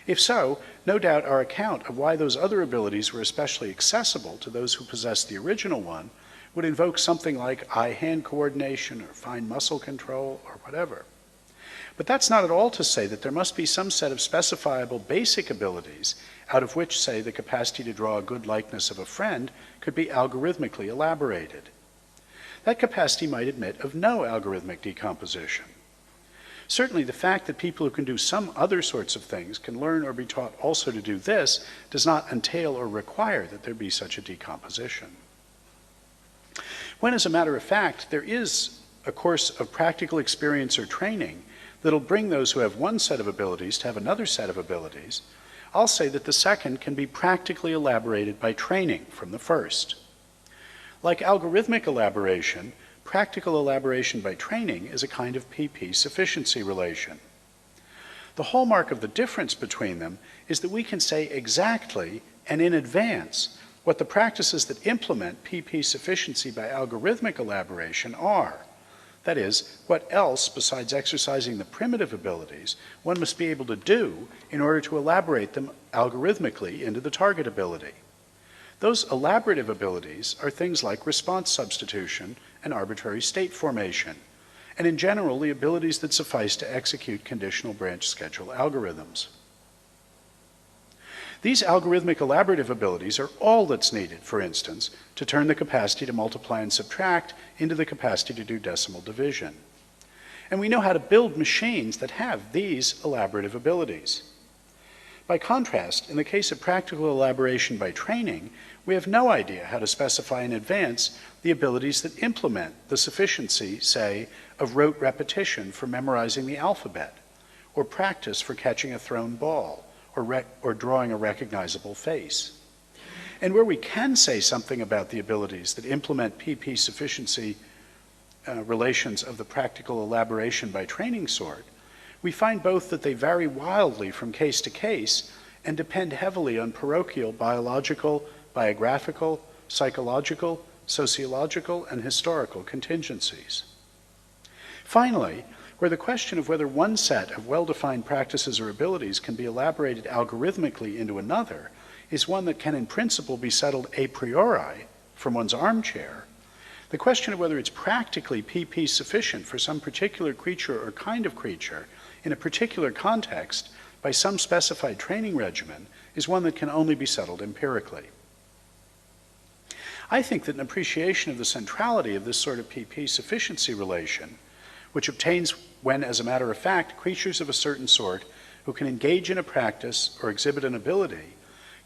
If so, no doubt our account of why those other abilities were especially accessible to those who possessed the original one would invoke something like eye-hand coordination or fine muscle control or whatever. But that's not at all to say that there must be some set of specifiable basic abilities out of which, say, the capacity to draw a good likeness of a friend could be algorithmically elaborated. That capacity might admit of no algorithmic decomposition. Certainly the fact that people who can do some other sorts of things can learn or be taught also to do this does not entail or require that there be such a decomposition. When, as a matter of fact, there is a course of practical experience or training that'll bring those who have one set of abilities to have another set of abilities, I'll say that the second can be practically elaborated by training from the first. Like algorithmic elaboration, practical elaboration by training is a kind of PP sufficiency relation. The hallmark of the difference between them is that we can say exactly and in advance what the practices that implement PP sufficiency by algorithmic elaboration are. That is, what else, besides exercising the primitive abilities, one must be able to do in order to elaborate them algorithmically into the target ability. Those elaborative abilities are things like response substitution and arbitrary state formation, and in general, the abilities that suffice to execute conditional branch schedule algorithms. These algorithmic elaborative abilities are all that's needed, for instance, to turn the capacity to multiply and subtract into the capacity to do decimal division. And we know how to build machines that have these elaborative abilities. By contrast, in the case of practical elaboration by training, we have no idea how to specify in advance the abilities that implement the sufficiency, say, of rote repetition for memorizing the alphabet, or practice for catching a thrown ball, or drawing a recognizable face. And where we can say something about the abilities that implement PP sufficiency relations of the practical elaboration by training sort, we find both that they vary wildly from case to case and depend heavily on parochial biological, biographical, psychological, sociological, and historical contingencies. Finally, where the question of whether one set of well-defined practices or abilities can be elaborated algorithmically into another is one that can in principle be settled a priori from one's armchair, the question of whether it's practically PP sufficient for some particular creature or kind of creature in a particular context by some specified training regimen is one that can only be settled empirically. I think that an appreciation of the centrality of this sort of PP sufficiency relation, which obtains when, as a matter of fact, creatures of a certain sort who can engage in a practice or exhibit an ability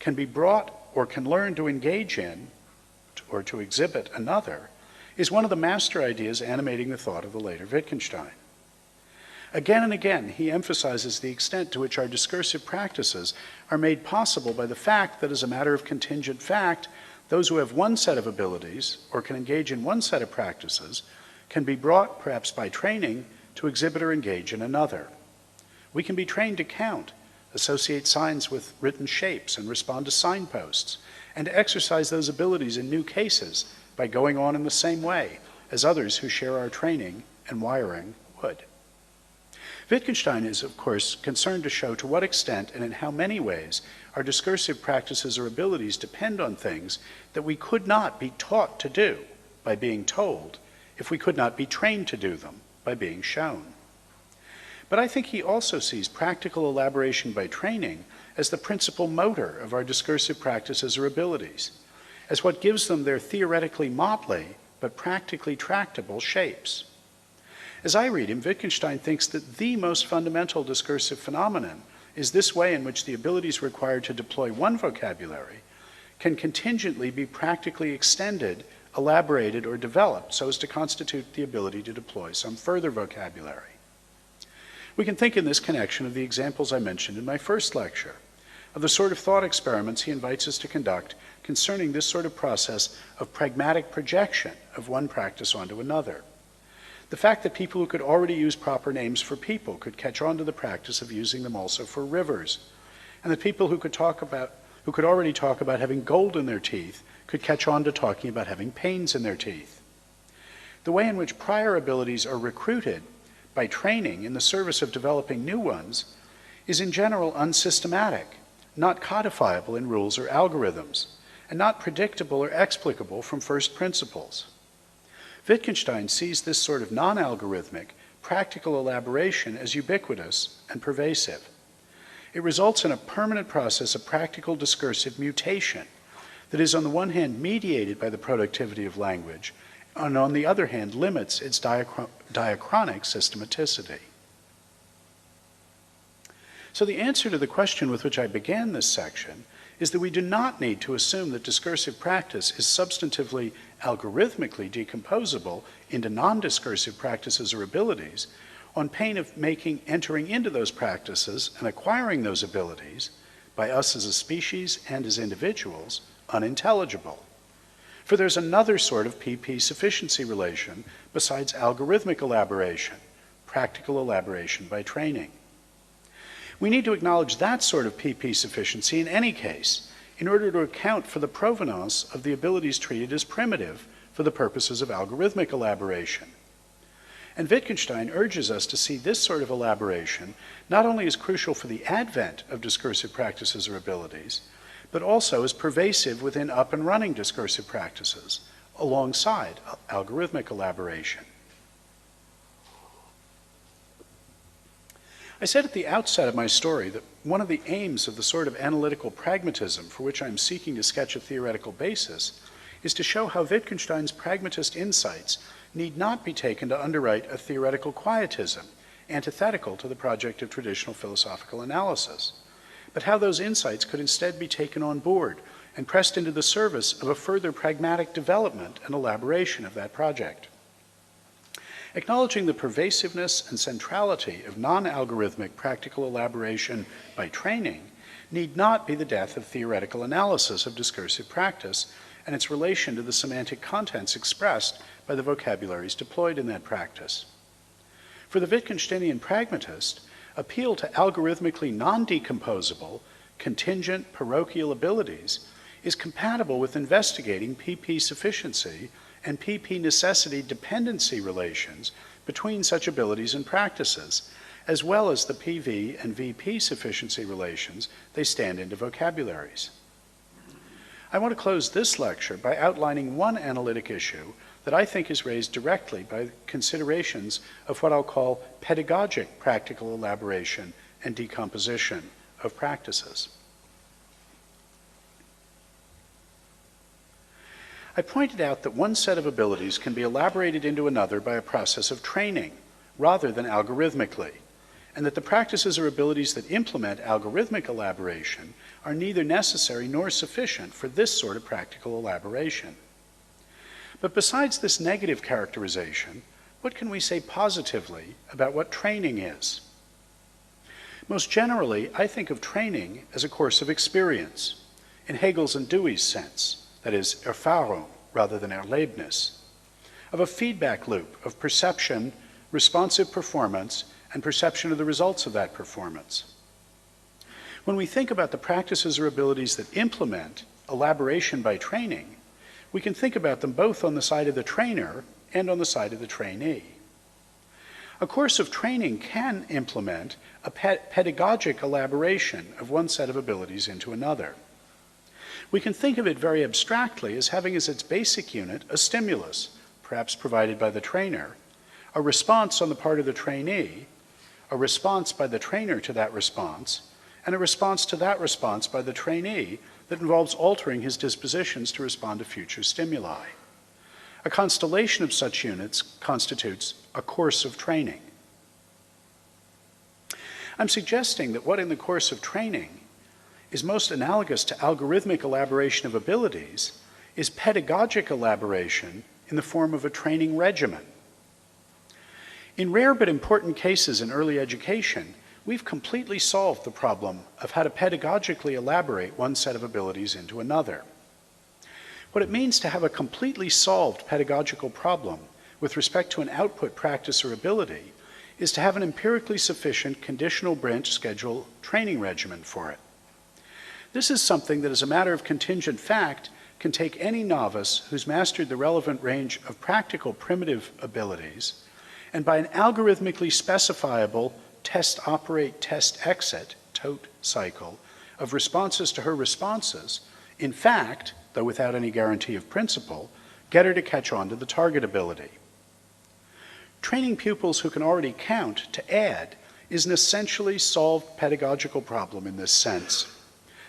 can be brought or can learn to engage in or to exhibit another, is one of the master ideas animating the thought of the later Wittgenstein. Again and again, he emphasizes the extent to which our discursive practices are made possible by the fact that, as a matter of contingent fact, those who have one set of abilities or can engage in one set of practices can be brought, perhaps by training, to exhibit or engage in another. We can be trained to count, associate signs with written shapes, and respond to signposts, and to exercise those abilities in new cases by going on in the same way as others who share our training and wiring would. Wittgenstein is, of course, concerned to show to what extent and in how many ways our discursive practices or abilities depend on things that we could not be taught to do by being told, if we could not be trained to do them by being shown. But I think he also sees practical elaboration by training as the principal motor of our discursive practices or abilities, as what gives them their theoretically motley but practically tractable shapes. As I read him, Wittgenstein thinks that the most fundamental discursive phenomenon is this way in which the abilities required to deploy one vocabulary can contingently be practically extended, elaborated, or developed so as to constitute the ability to deploy some further vocabulary. We can think in this connection of the examples I mentioned in my first lecture, of the sort of thought experiments he invites us to conduct concerning this sort of process of pragmatic projection of one practice onto another. The fact that people who could already use proper names for people could catch on to the practice of using them also for rivers, and that people who could already talk about having gold in their teeth could catch on to talking about having pains in their teeth. The way in which prior abilities are recruited by training in the service of developing new ones is in general unsystematic, not codifiable in rules or algorithms, and not predictable or explicable from first principles. Wittgenstein sees this sort of non-algorithmic, practical elaboration as ubiquitous and pervasive. It results in a permanent process of practical discursive mutation that is on the one hand mediated by the productivity of language, and on the other hand limits its diachronic systematicity. So the answer to the question with which I began this section is that we do not need to assume that discursive practice is substantively algorithmically decomposable into non-discursive practices or abilities on pain of entering into those practices and acquiring those abilities by us as a species and as individuals unintelligible. For there's another sort of PP sufficiency relation besides algorithmic elaboration, practical elaboration by training. We need to acknowledge that sort of PP sufficiency in any case in order to account for the provenance of the abilities treated as primitive for the purposes of algorithmic elaboration. And Wittgenstein urges us to see this sort of elaboration not only as crucial for the advent of discursive practices or abilities, but also as pervasive within up and running discursive practices, alongside algorithmic elaboration. I said at the outset of my story that one of the aims of the sort of analytical pragmatism for which I'm seeking to sketch a theoretical basis is to show how Wittgenstein's pragmatist insights need not be taken to underwrite a theoretical quietism, antithetical to the project of traditional philosophical analysis, but how those insights could instead be taken on board and pressed into the service of a further pragmatic development and elaboration of that project. Acknowledging the pervasiveness and centrality of non-algorithmic practical elaboration by training need not be the death of theoretical analysis of discursive practice and its relation to the semantic contents expressed by the vocabularies deployed in that practice. For the Wittgensteinian pragmatist, appeal to algorithmically non-decomposable, contingent, parochial abilities is compatible with investigating PP sufficiency and PP necessity dependency relations between such abilities and practices, as well as the PV and VP sufficiency relations they stand into vocabularies. I want to close this lecture by outlining one analytic issue that I think is raised directly by considerations of what I'll call pedagogic practical elaboration and decomposition of practices. I pointed out that one set of abilities can be elaborated into another by a process of training rather than algorithmically, and that the practices or abilities that implement algorithmic elaboration are neither necessary nor sufficient for this sort of practical elaboration. But besides this negative characterization, what can we say positively about what training is? Most generally, I think of training as a course of experience, in Hegel's and Dewey's sense, that is, Erfahrung rather than Erlebnis, of a feedback loop of perception, responsive performance, and perception of the results of that performance. When we think about the practices or abilities that implement elaboration by training, we can think about them both on the side of the trainer and on the side of the trainee. A course of training can implement a pedagogic elaboration of one set of abilities into another. We can think of it very abstractly as having as its basic unit a stimulus, perhaps provided by the trainer, a response on the part of the trainee, a response by the trainer to that response, and a response to that response by the trainee that involves altering his dispositions to respond to future stimuli. A constellation of such units constitutes a course of training. I'm suggesting that what in the course of training is most analogous to algorithmic elaboration of abilities is pedagogic elaboration in the form of a training regimen. In rare but important cases in early education, we've completely solved the problem of how to pedagogically elaborate one set of abilities into another. What it means to have a completely solved pedagogical problem with respect to an output, practice, or ability is to have an empirically sufficient conditional branch schedule training regimen for it. This is something that, as a matter of contingent fact, can take any novice who's mastered the relevant range of practical primitive abilities, and by an algorithmically specifiable test operate, test exit, TOTE cycle, of responses to her responses, in fact, though without any guarantee of principle, get her to catch on to the target ability. Training pupils who can already count to add is an essentially solved pedagogical problem in this sense.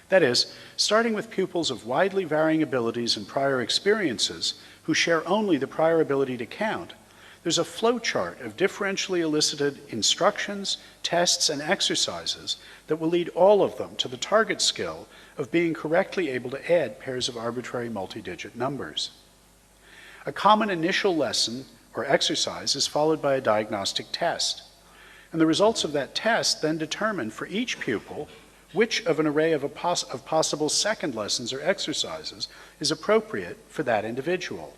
That is, starting with pupils of widely varying abilities and prior experiences who share only the prior ability to count, there's a flow chart of differentially elicited instructions, tests, and exercises that will lead all of them to the target skill of being correctly able to add pairs of arbitrary multi-digit numbers. A common initial lesson or exercise is followed by a diagnostic test, and the results of that test then determine for each pupil which of an array of possible second lessons or exercises is appropriate for that individual,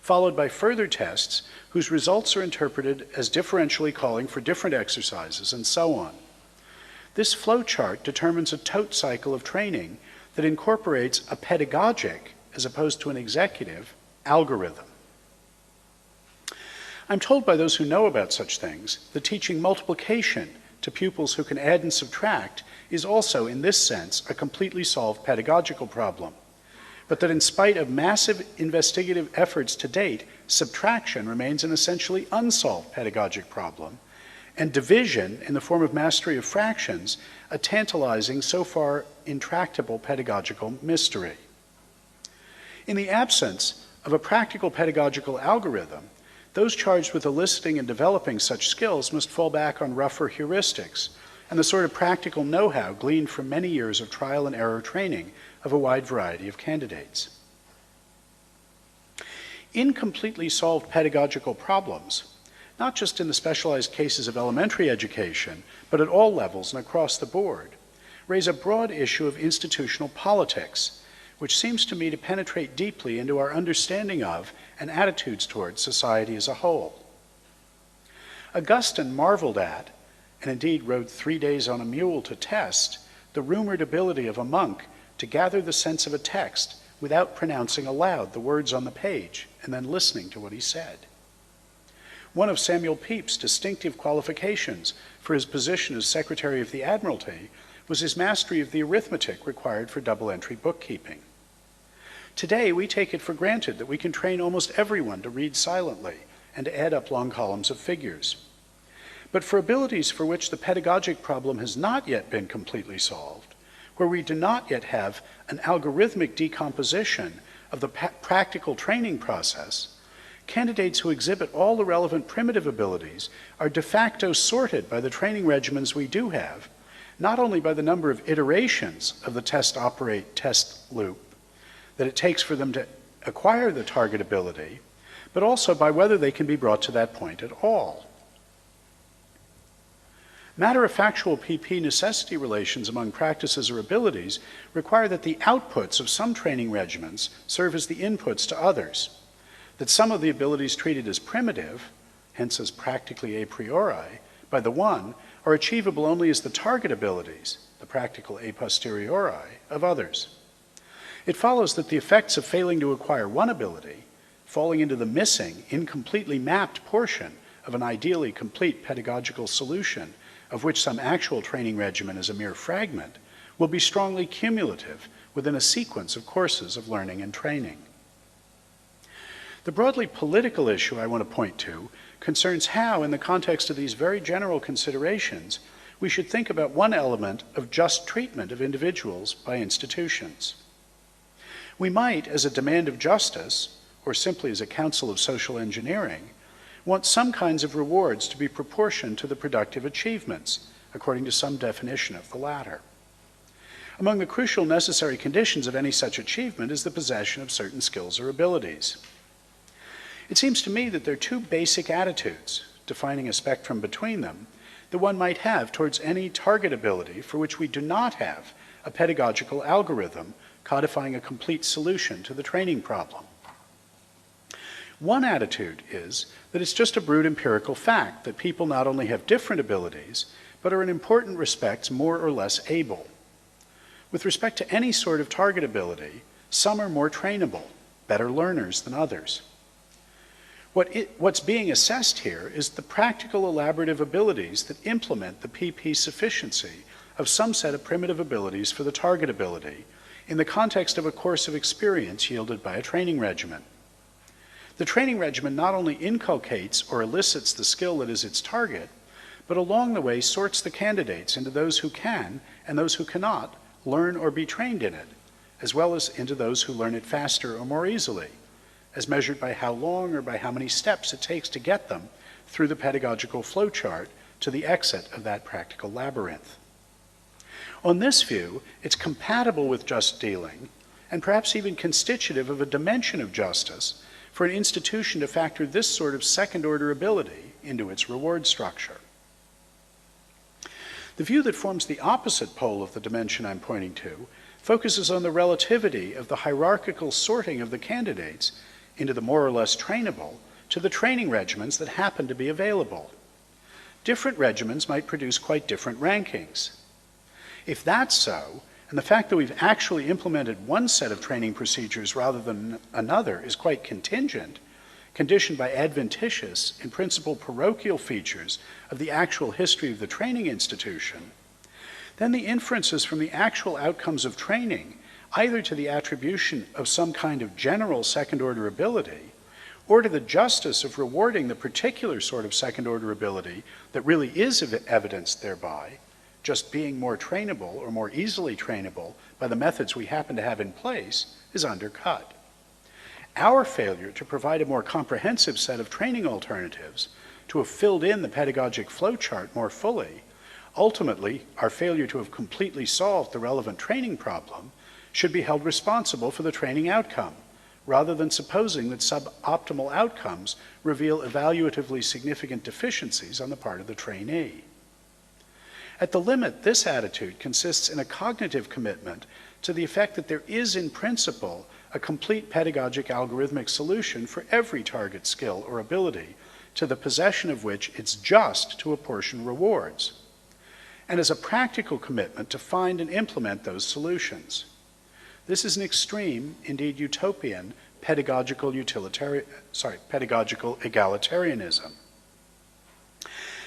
followed by further tests whose results are interpreted as differentially calling for different exercises, and so on. This flow chart determines a TOTE cycle of training that incorporates a pedagogic, as opposed to an executive, algorithm. I'm told by those who know about such things that teaching multiplication to pupils who can add and subtract is also, in this sense, a completely solved pedagogical problem, but that in spite of massive investigative efforts to date, subtraction remains an essentially unsolved pedagogic problem, and division, in the form of mastery of fractions, a tantalizing, so far intractable pedagogical mystery. In the absence of a practical pedagogical algorithm, those charged with eliciting and developing such skills must fall back on rougher heuristics and the sort of practical know-how gleaned from many years of trial and error training of a wide variety of candidates. Incompletely solved pedagogical problems, not just in the specialized cases of elementary education, but at all levels and across the board, raise a broad issue of institutional politics, which seems to me to penetrate deeply into our understanding of and attitudes towards society as a whole. Augustine marveled at, and indeed rode 3 days on a mule to test, the rumored ability of a monk to gather the sense of a text without pronouncing aloud the words on the page and then listening to what he said. One of Samuel Pepys' distinctive qualifications for his position as Secretary of the Admiralty was his mastery of the arithmetic required for double-entry bookkeeping. Today, we take it for granted that we can train almost everyone to read silently and to add up long columns of figures. But for abilities for which the pedagogic problem has not yet been completely solved, where we do not yet have an algorithmic decomposition of the practical training process, candidates who exhibit all the relevant primitive abilities are de facto sorted by the training regimens we do have, not only by the number of iterations of the test operate test loop that it takes for them to acquire the target ability, but also by whether they can be brought to that point at all. Matter-of-factual PP necessity relations among practices or abilities require that the outputs of some training regimens serve as the inputs to others, that some of the abilities treated as primitive, hence as practically a priori, by the one, are achievable only as the target abilities, the practical a posteriori, of others. It follows that the effects of failing to acquire one ability, falling into the missing, incompletely mapped portion of an ideally complete pedagogical solution of which some actual training regimen is a mere fragment, will be strongly cumulative within a sequence of courses of learning and training. The broadly political issue I want to point to concerns how, in the context of these very general considerations, we should think about one element of just treatment of individuals by institutions. We might, as a demand of justice, or simply as a counsel of social engineering, want some kinds of rewards to be proportioned to the productive achievements, according to some definition of the latter. Among the crucial necessary conditions of any such achievement is the possession of certain skills or abilities. It seems to me that there are two basic attitudes defining a spectrum between them, that one might have towards any target ability for which we do not have a pedagogical algorithm codifying a complete solution to the training problem. One attitude is that it's just a brute empirical fact that people not only have different abilities, but are in important respects more or less able. With respect to any sort of target ability, some are more trainable, better learners than others. What's being assessed here is the practical elaborative abilities that implement the PP sufficiency of some set of primitive abilities for the target ability in the context of a course of experience yielded by a training regimen. The training regimen not only inculcates or elicits the skill that is its target, but along the way sorts the candidates into those who can and those who cannot learn or be trained in it, as well as into those who learn it faster or more easily, as measured by how long or by how many steps it takes to get them through the pedagogical flowchart to the exit of that practical labyrinth. On this view, it's compatible with just dealing, and perhaps even constitutive of a dimension of justice, for an institution to factor this sort of second-order ability into its reward structure. The view that forms the opposite pole of the dimension I'm pointing to focuses on the relativity of the hierarchical sorting of the candidates into the more or less trainable to the training regimens that happen to be available. Different regimens might produce quite different rankings. If that's so, and the fact that we've actually implemented one set of training procedures rather than another is quite contingent, conditioned by adventitious, in principle parochial features of the actual history of the training institution, then the inferences from the actual outcomes of training, either to the attribution of some kind of general second-order ability, or to the justice of rewarding the particular sort of second-order ability that really is evidenced thereby, just being more trainable or more easily trainable by the methods we happen to have in place, is undercut. Our failure to provide a more comprehensive set of training alternatives, to have filled in the pedagogic flowchart more fully, ultimately our failure to have completely solved the relevant training problem, should be held responsible for the training outcome, rather than supposing that suboptimal outcomes reveal evaluatively significant deficiencies on the part of the trainee. At the limit, this attitude consists in a cognitive commitment to the effect that there is in principle a complete pedagogic algorithmic solution for every target skill or ability, to the possession of which it's just to apportion rewards, and as a practical commitment to find and implement those solutions. This is an extreme, indeed utopian, pedagogical egalitarianism.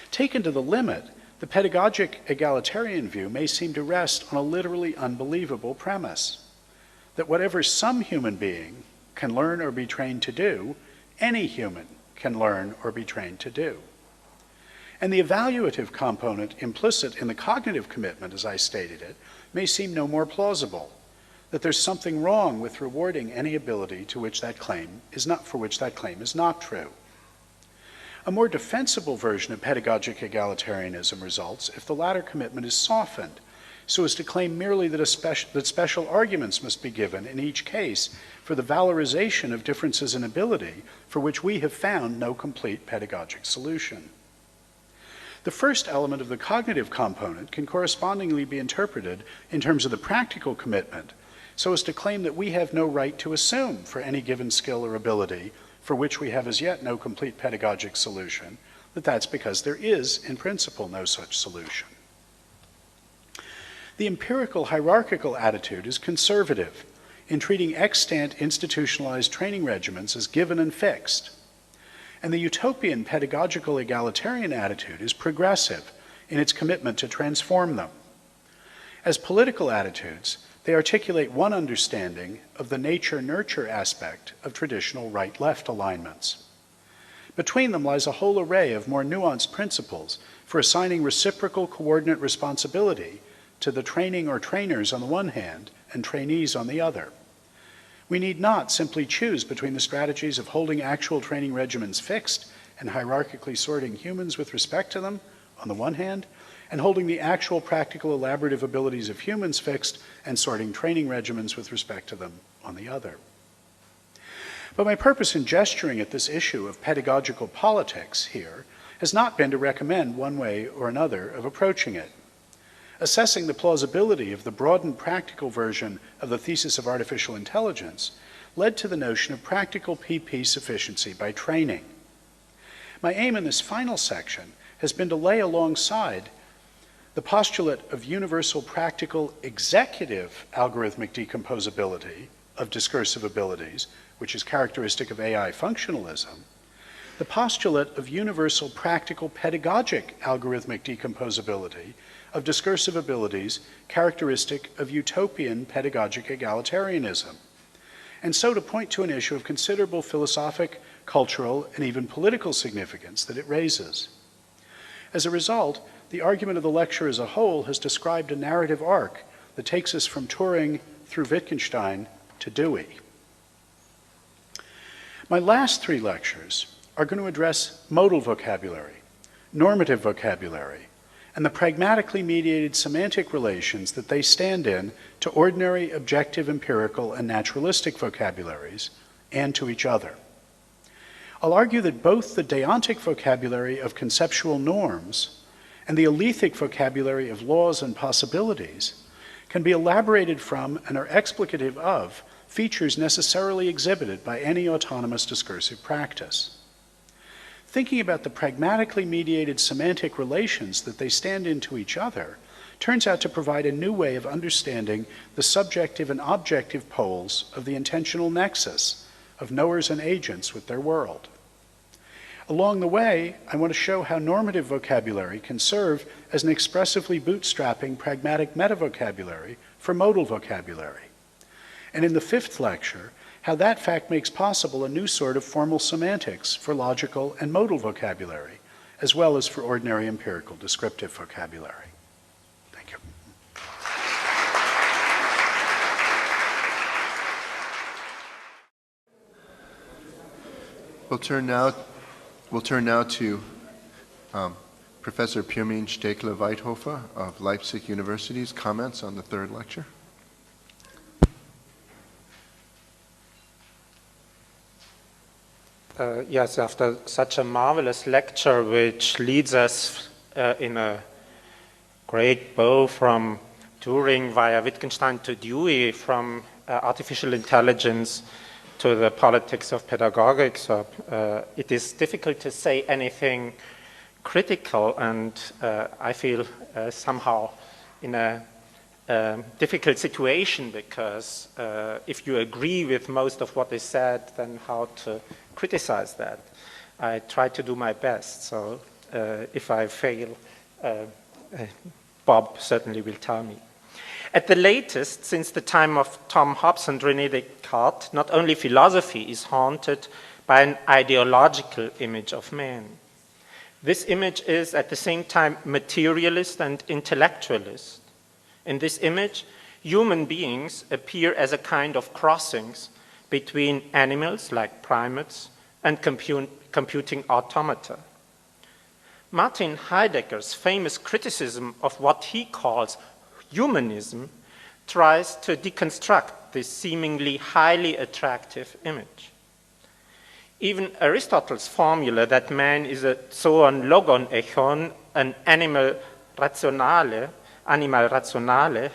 Taken to the limit, the pedagogic egalitarian view may seem to rest on a literally unbelievable premise, that whatever some human being can learn or be trained to do, any human can learn or be trained to do. And the evaluative component implicit in the cognitive commitment, as I stated it, may seem no more plausible, that there's something wrong with rewarding any ability to which that claim is not, for which that claim is not true. A more defensible version of pedagogic egalitarianism results if the latter commitment is softened, so as to claim merely that special arguments must be given in each case for the valorization of differences in ability for which we have found no complete pedagogic solution. The first element of the cognitive component can correspondingly be interpreted in terms of the practical commitment, so as to claim that we have no right to assume for any given skill or ability for which we have as yet no complete pedagogic solution, that that's because there is, in principle, no such solution. The empirical hierarchical attitude is conservative in treating extant institutionalized training regimens as given and fixed. And the utopian pedagogical egalitarian attitude is progressive in its commitment to transform them. As political attitudes, they articulate one understanding of the nature-nurture aspect of traditional right-left alignments. Between them lies a whole array of more nuanced principles for assigning reciprocal coordinate responsibility to the training or trainers on the one hand and trainees on the other. We need not simply choose between the strategies of holding actual training regimens fixed and hierarchically sorting humans with respect to them on the one hand, and holding the actual practical elaborative abilities of humans fixed and sorting training regimens with respect to them on the other. But my purpose in gesturing at this issue of pedagogical politics here has not been to recommend one way or another of approaching it. Assessing the plausibility of the broadened practical version of the thesis of artificial intelligence led to the notion of practical PP sufficiency by training. My aim in this final section has been to lay alongside the postulate of universal practical executive algorithmic decomposability of discursive abilities, which is characteristic of Ai functionalism, the postulate of universal practical pedagogic algorithmic decomposability of discursive abilities characteristic of utopian pedagogic egalitarianism, and so to point to an issue of considerable philosophic, cultural, and even political significance that it raises. As a result, the argument of the lecture as a whole has described a narrative arc that takes us from Turing through Wittgenstein to Dewey. My last three lectures are going to address modal vocabulary, normative vocabulary, and the pragmatically mediated semantic relations that they stand in to ordinary, objective, empirical, and naturalistic vocabularies, and to each other. I'll argue that both the deontic vocabulary of conceptual norms and the alethic vocabulary of laws and possibilities can be elaborated from and are explicative of features necessarily exhibited by any autonomous discursive practice. Thinking about the pragmatically mediated semantic relations that they stand into each other turns out to provide a new way of understanding the subjective and objective poles of the intentional nexus of knowers and agents with their world. Along the way, I want to show how normative vocabulary can serve as an expressively bootstrapping pragmatic metavocabulary for modal vocabulary. And in the fifth lecture, how that fact makes possible a new sort of formal semantics for logical and modal vocabulary, as well as for ordinary empirical descriptive vocabulary. Thank you. We'll turn now to Professor Pirmin Stekle-Weithofer of Leipzig University's comments on the third lecture. Yes, after such a marvelous lecture, which leads us in a great bow from Turing via Wittgenstein to Dewey, from artificial intelligence to the politics of pedagogics, it is difficult to say anything critical, and I feel somehow in a difficult situation, because if you agree with most of what is said, then how to criticize that? I try to do my best, so if I fail, Bob certainly will tell me. At the latest, since the time of Tom Hobbes and René Descartes, not only philosophy is haunted by an ideological image of man. This image is at the same time materialist and intellectualist. In this image, human beings appear as a kind of crossings between animals like primates and computing automata. Martin Heidegger's famous criticism of what he calls humanism tries to deconstruct this seemingly highly attractive image. Even Aristotle's formula that man is a zoon logon echon, an animal rationale,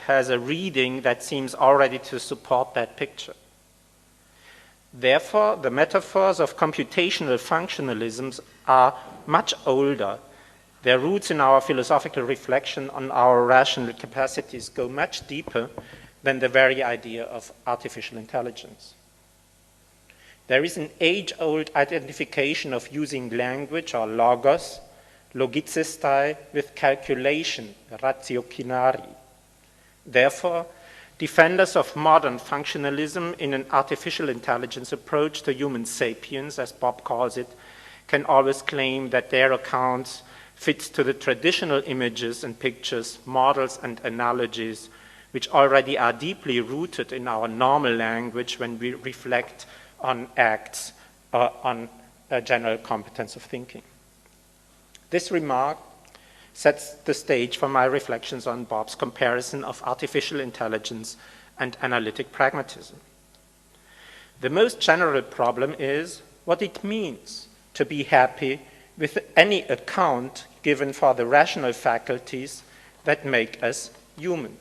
has a reading that seems already to support that picture. Therefore, the metaphors of computational functionalisms are much older. Their roots in our philosophical reflection on our rational capacities go much deeper than the very idea of artificial intelligence. There is an age-old identification of using language or logos, logicestai, with calculation, ratiocinari. Therefore, defenders of modern functionalism in an artificial intelligence approach to human sapiens, as Bob calls it, can always claim that their accounts fits to the traditional images and pictures, models and analogies, which already are deeply rooted in our normal language when we reflect on acts or on a general competence of thinking. This remark sets the stage for my reflections on Bob's comparison of artificial intelligence and analytic pragmatism. The most general problem is what it means to be happy with any account given for the rational faculties that make us human.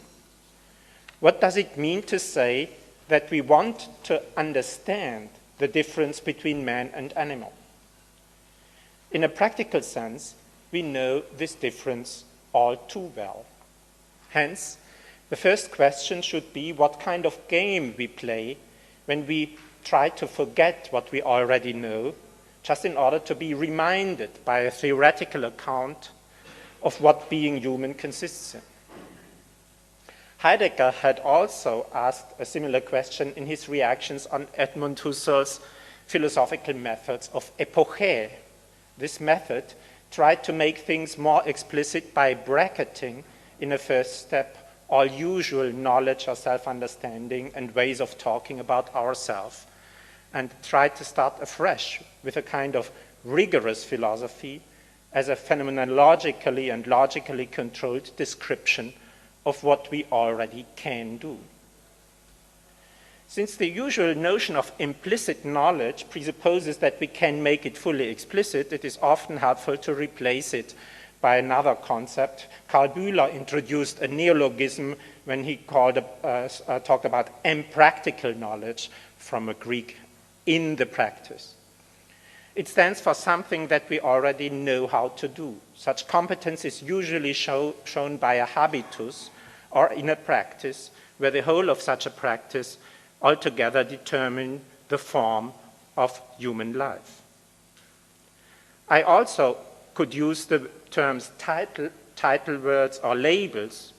What does it mean to say that we want to understand the difference between man and animal? In a practical sense, we know this difference all too well. Hence, the first question should be what kind of game we play when we try to forget what we already know, just in order to be reminded by a theoretical account of what being human consists in. Heidegger had also asked a similar question in his reactions on Edmund Husserl's philosophical methods of epoché. This method tried to make things more explicit by bracketing in a first step all usual knowledge or self-understanding and ways of talking about ourselves, and tried to start afresh with a kind of rigorous philosophy as a phenomenologically and logically controlled description of what we already can do. Since the usual notion of implicit knowledge presupposes that we can make it fully explicit, it is often helpful to replace it by another concept. Karl Bühler introduced a neologism when he talked about impractical knowledge, from a Greek, in the practice. It stands for something that we already know how to do. Such competence is usually shown by a habitus or in a practice where the whole of such a practice altogether determine the form of human life. I also could use the terms title words or labels.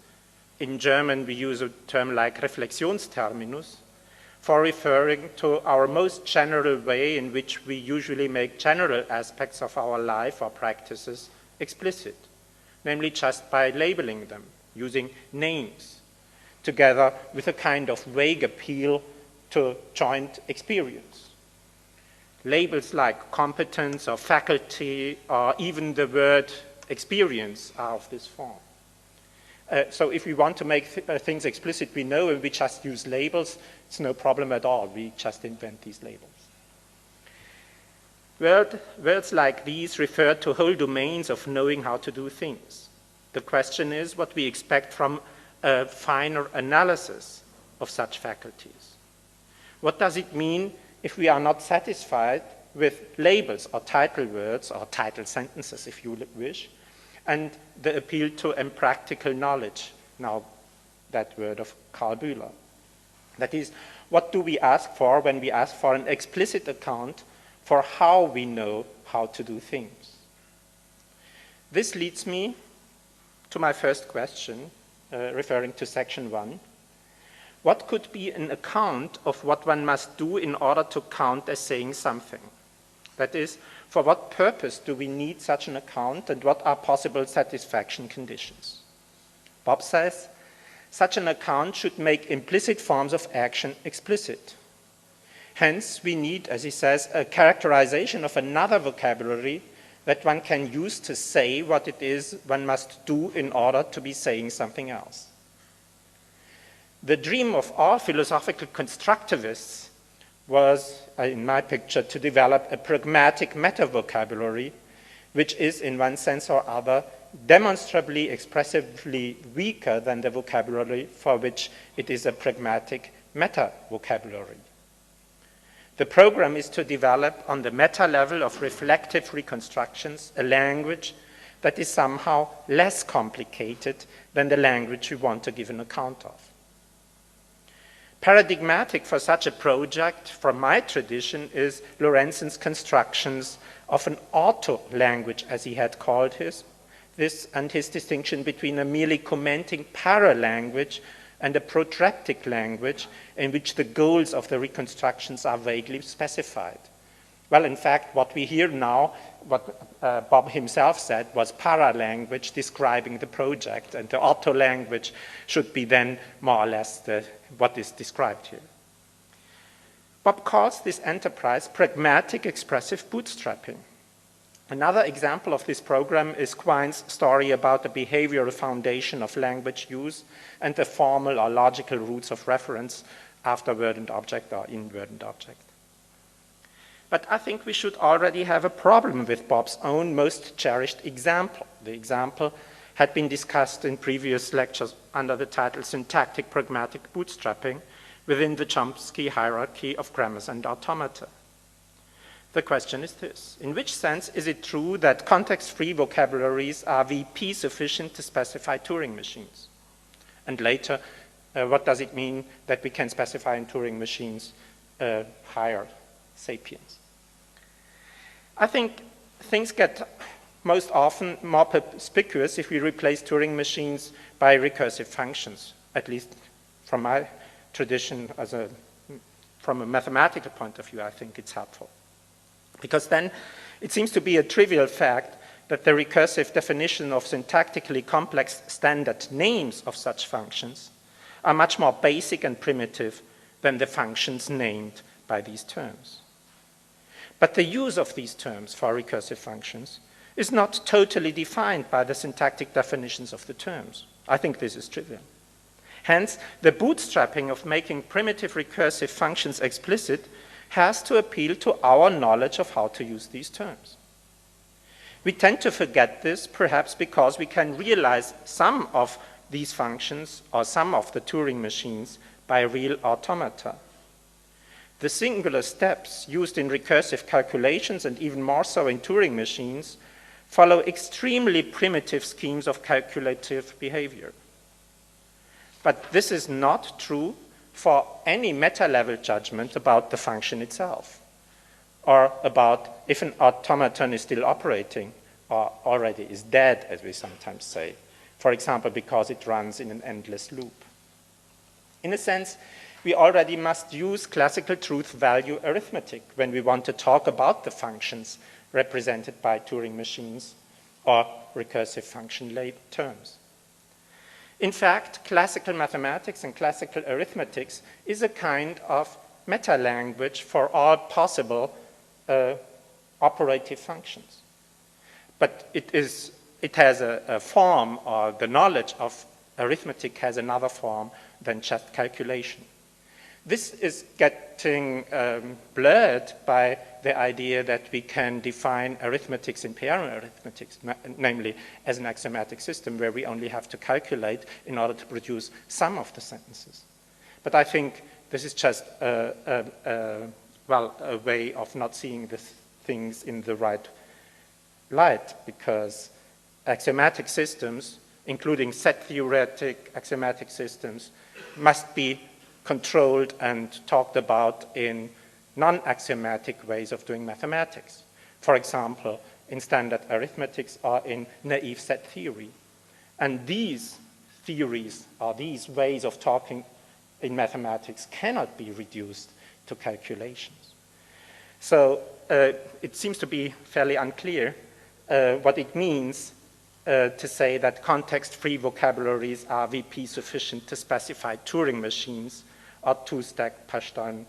In German, we use a term like Reflexionsterminus for referring to our most general way in which we usually make general aspects of our life or practices explicit, namely just by labeling them, using names, together with a kind of vague appeal to joint experience. Labels like competence or faculty or even the word experience are of this form. So if we want to make things explicit, we know, and we just use labels, it's no problem at all. We just invent these labels. Words like these refer to whole domains of knowing how to do things. The question is what we expect from a finer analysis of such faculties. What does it mean if we are not satisfied with labels or title words or title sentences, if you wish, and the appeal to impractical knowledge, now that word of Karl Bühler? That is, what do we ask for when we ask for an explicit account for how we know how to do things? This leads me to my first question, referring to section 1. What could be an account of what one must do in order to count as saying something? That is, for what purpose do we need such an account, and what are possible satisfaction conditions? Bob says, such an account should make implicit forms of action explicit. Hence, we need, as he says, a characterization of another vocabulary that one can use to say what it is one must do in order to be saying something else. The dream of all philosophical constructivists was, in my picture, to develop a pragmatic metavocabulary, which is, in one sense or other, demonstrably expressively weaker than the vocabulary for which it is a pragmatic metavocabulary. The program is to develop, on the meta level of reflective reconstructions, a language that is somehow less complicated than the language we want to give an account of. Paradigmatic for such a project, from my tradition, is Lorenzon's constructions of an auto-language, as he had called this, and his distinction between a merely commenting para-language and a protractic language in which the goals of the reconstructions are vaguely specified. Well, in fact, what we hear now, what Bob himself said, was para-language describing the project, and the auto-language should be then more or less what is described here. Bob calls this enterprise pragmatic expressive bootstrapping. Another example of this program is Quine's story about the behavioral foundation of language use and the formal or logical roots of reference after word and object or in word and object. But I think we should already have a problem with Bob's own most cherished example. The example had been discussed in previous lectures under the title Syntactic Pragmatic Bootstrapping within the Chomsky hierarchy of grammars and automata. The question is this: in which sense is it true that context-free vocabularies are VP sufficient to specify Turing machines? And later, what does it mean that we can specify in Turing machines higher sapiens? I think things get most often more perspicuous if we replace Turing machines by recursive functions, at least from my tradition from a mathematical point of view. I think it's helpful. Because then it seems to be a trivial fact that the recursive definition of syntactically complex standard names of such functions are much more basic and primitive than the functions named by these terms. But the use of these terms for recursive functions is not totally defined by the syntactic definitions of the terms. I think this is trivial. Hence, the bootstrapping of making primitive recursive functions explicit has to appeal to our knowledge of how to use these terms. We tend to forget this, perhaps because we can realize some of these functions or some of the Turing machines by real automata. The singular steps used in recursive calculations, and even more so in Turing machines, follow extremely primitive schemes of calculative behavior. But this is not true for any meta-level judgment about the function itself, or about if an automaton is still operating or already is dead, as we sometimes say, for example, because it runs in an endless loop. In a sense, we already must use classical truth-value arithmetic when we want to talk about the functions represented by Turing machines or recursive function terms. In fact, classical mathematics and classical arithmetics is a kind of meta-language for all possible operative functions. But it has a form, or the knowledge of arithmetic has another form than just calculation. This is getting blurred by the idea that we can define arithmetics in pair arithmetics, namely as an axiomatic system where we only have to calculate in order to produce some of the sentences. But I think this is just a way of not seeing the things in the right light, because axiomatic systems, including set-theoretic axiomatic systems, must be controlled and talked about in non-axiomatic ways of doing mathematics. For example, in standard arithmetics or in naive set theory. And these theories, or these ways of talking in mathematics, cannot be reduced to calculations. So it seems to be fairly unclear what it means to say that context-free vocabularies are VP sufficient to specify Turing machines or two-stack Pashtan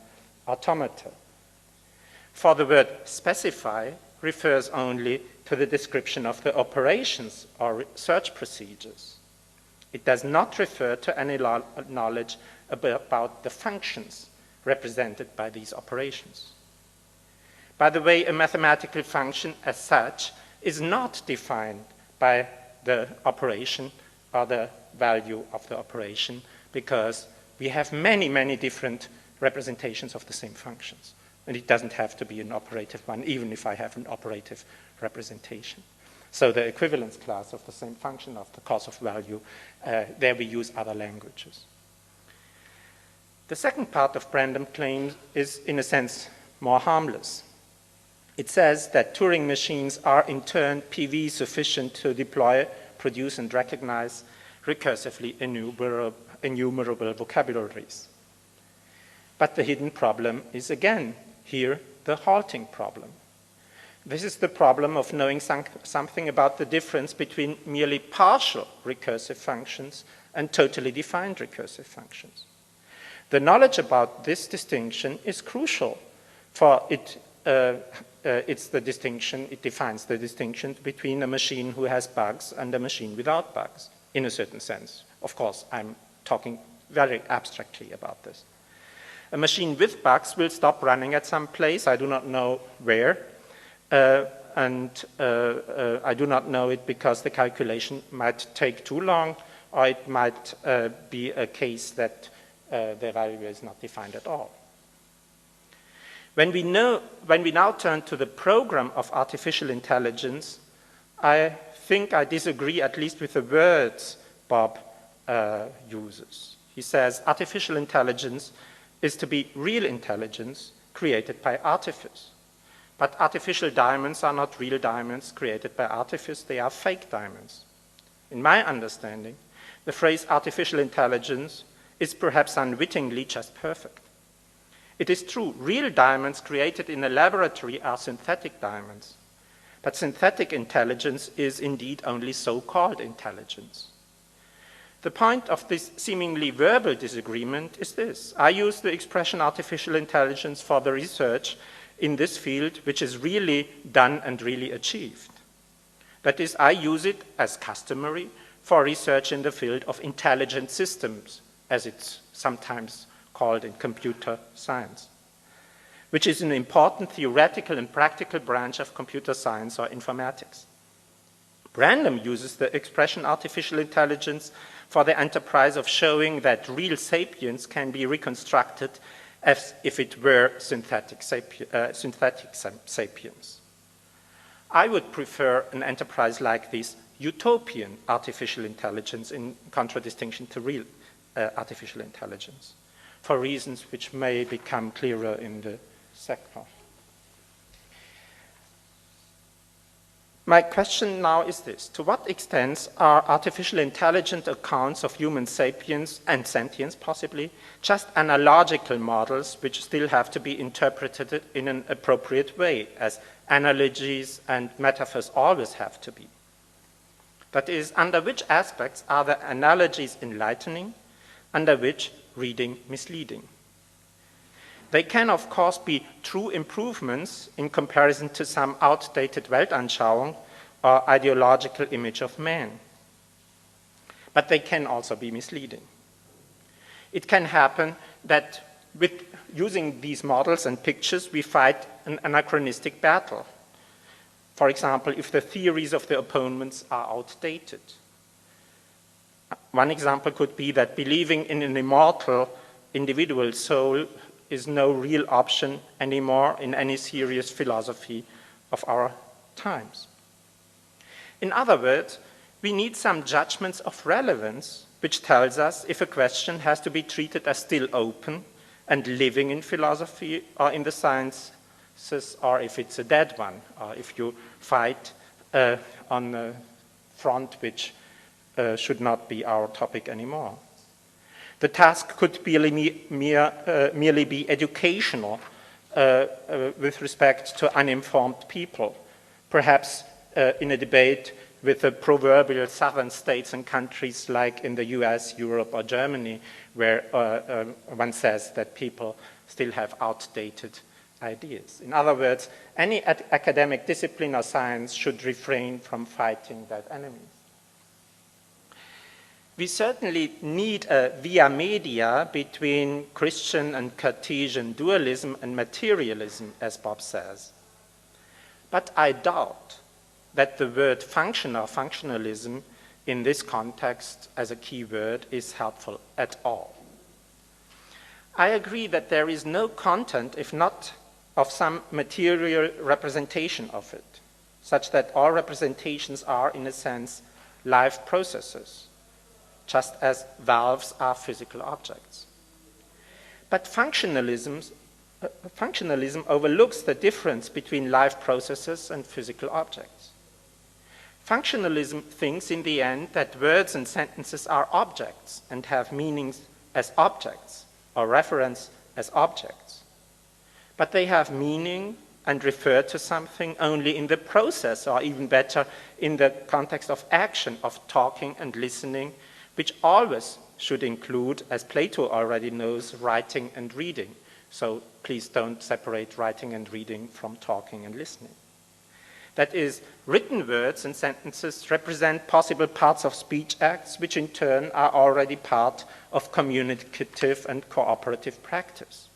automata. For the word specify refers only to the description of the operations or search procedures. It does not refer to any knowledge about the functions represented by these operations. By the way, a mathematical function as such is not defined by the operation or the value of the operation, because we have many, many different representations of the same functions. And it doesn't have to be an operative one, even if I have an operative representation. So the equivalence class of the same function of the cause of value, there we use other languages. The second part of Brandam's claim is, in a sense, more harmless. It says that Turing machines are in turn PV sufficient to deploy, produce, and recognize recursively enumerable vocabularies. But the hidden problem is, again, here, the halting problem. This is the problem of knowing something about the difference between merely partial recursive functions and totally defined recursive functions. The knowledge about this distinction is crucial, for it defines the distinction between a machine who has bugs and a machine without bugs, in a certain sense. Of course, I'm talking very abstractly about this. A machine with bugs will stop running at some place. I do not know where. And I do not know it because the calculation might take too long, or it might be a case that the value is not defined at all. When we now turn to the program of artificial intelligence, I think I disagree at least with the words Bob uses. He says artificial intelligence is to be real intelligence created by artifice. But artificial diamonds are not real diamonds created by artifice, they are fake diamonds. In my understanding, the phrase artificial intelligence is perhaps unwittingly just perfect. It is true, real diamonds created in a laboratory are synthetic diamonds. But synthetic intelligence is indeed only so-called intelligence. The point of this seemingly verbal disagreement is this. I use the expression artificial intelligence for the research in this field which is really done and really achieved. That is, I use it as customary for research in the field of intelligent systems, as it's sometimes called in computer science, which is an important theoretical and practical branch of computer science or informatics. Brandom uses the expression artificial intelligence for the enterprise of showing that real sapiens can be reconstructed as if it were synthetic sapiens. I would prefer an enterprise like this utopian artificial intelligence in contradistinction to real artificial intelligence, for reasons which may become clearer in the second half. My question now is this. To what extent are artificial intelligent accounts of human sapiens and sentience possibly just analogical models which still have to be interpreted in an appropriate way, as analogies and metaphors always have to be? That is, under which aspects are the analogies enlightening, under which reading misleading? They can, of course, be true improvements in comparison to some outdated Weltanschauung or ideological image of man. But they can also be misleading. It can happen that with using these models and pictures, we fight an anachronistic battle. For example, if the theories of the opponents are outdated. One example could be that believing in an immortal individual soul is no real option anymore in any serious philosophy of our times. In other words, we need some judgments of relevance which tells us if a question has to be treated as still open and living in philosophy or in the sciences, or if it's a dead one, or if you fight on a front which should not be our topic anymore. The task could be merely be educational with respect to uninformed people, perhaps in a debate with the proverbial southern states and countries like in the US, Europe, or Germany, where one says that people still have outdated ideas. In other words, any academic discipline or science should refrain from fighting that enemy. We certainly need a via media between Christian and Cartesian dualism and materialism, as Bob says. But I doubt that the word function or functionalism in this context as a key word is helpful at all. I agree that there is no content, if not of some material representation of it, such that all representations are, in a sense, live processes, just as valves are physical objects. But functionalism overlooks the difference between live processes and physical objects. Functionalism thinks in the end that words and sentences are objects and have meanings as objects or reference as objects. But they have meaning and refer to something only in the process, or even better, in the context of action, of talking and listening, which always should include, as Plato already knows, writing and reading. So please don't separate writing and reading from talking and listening. That is, written words and sentences represent possible parts of speech acts, which in turn are already part of communicative and cooperative practice.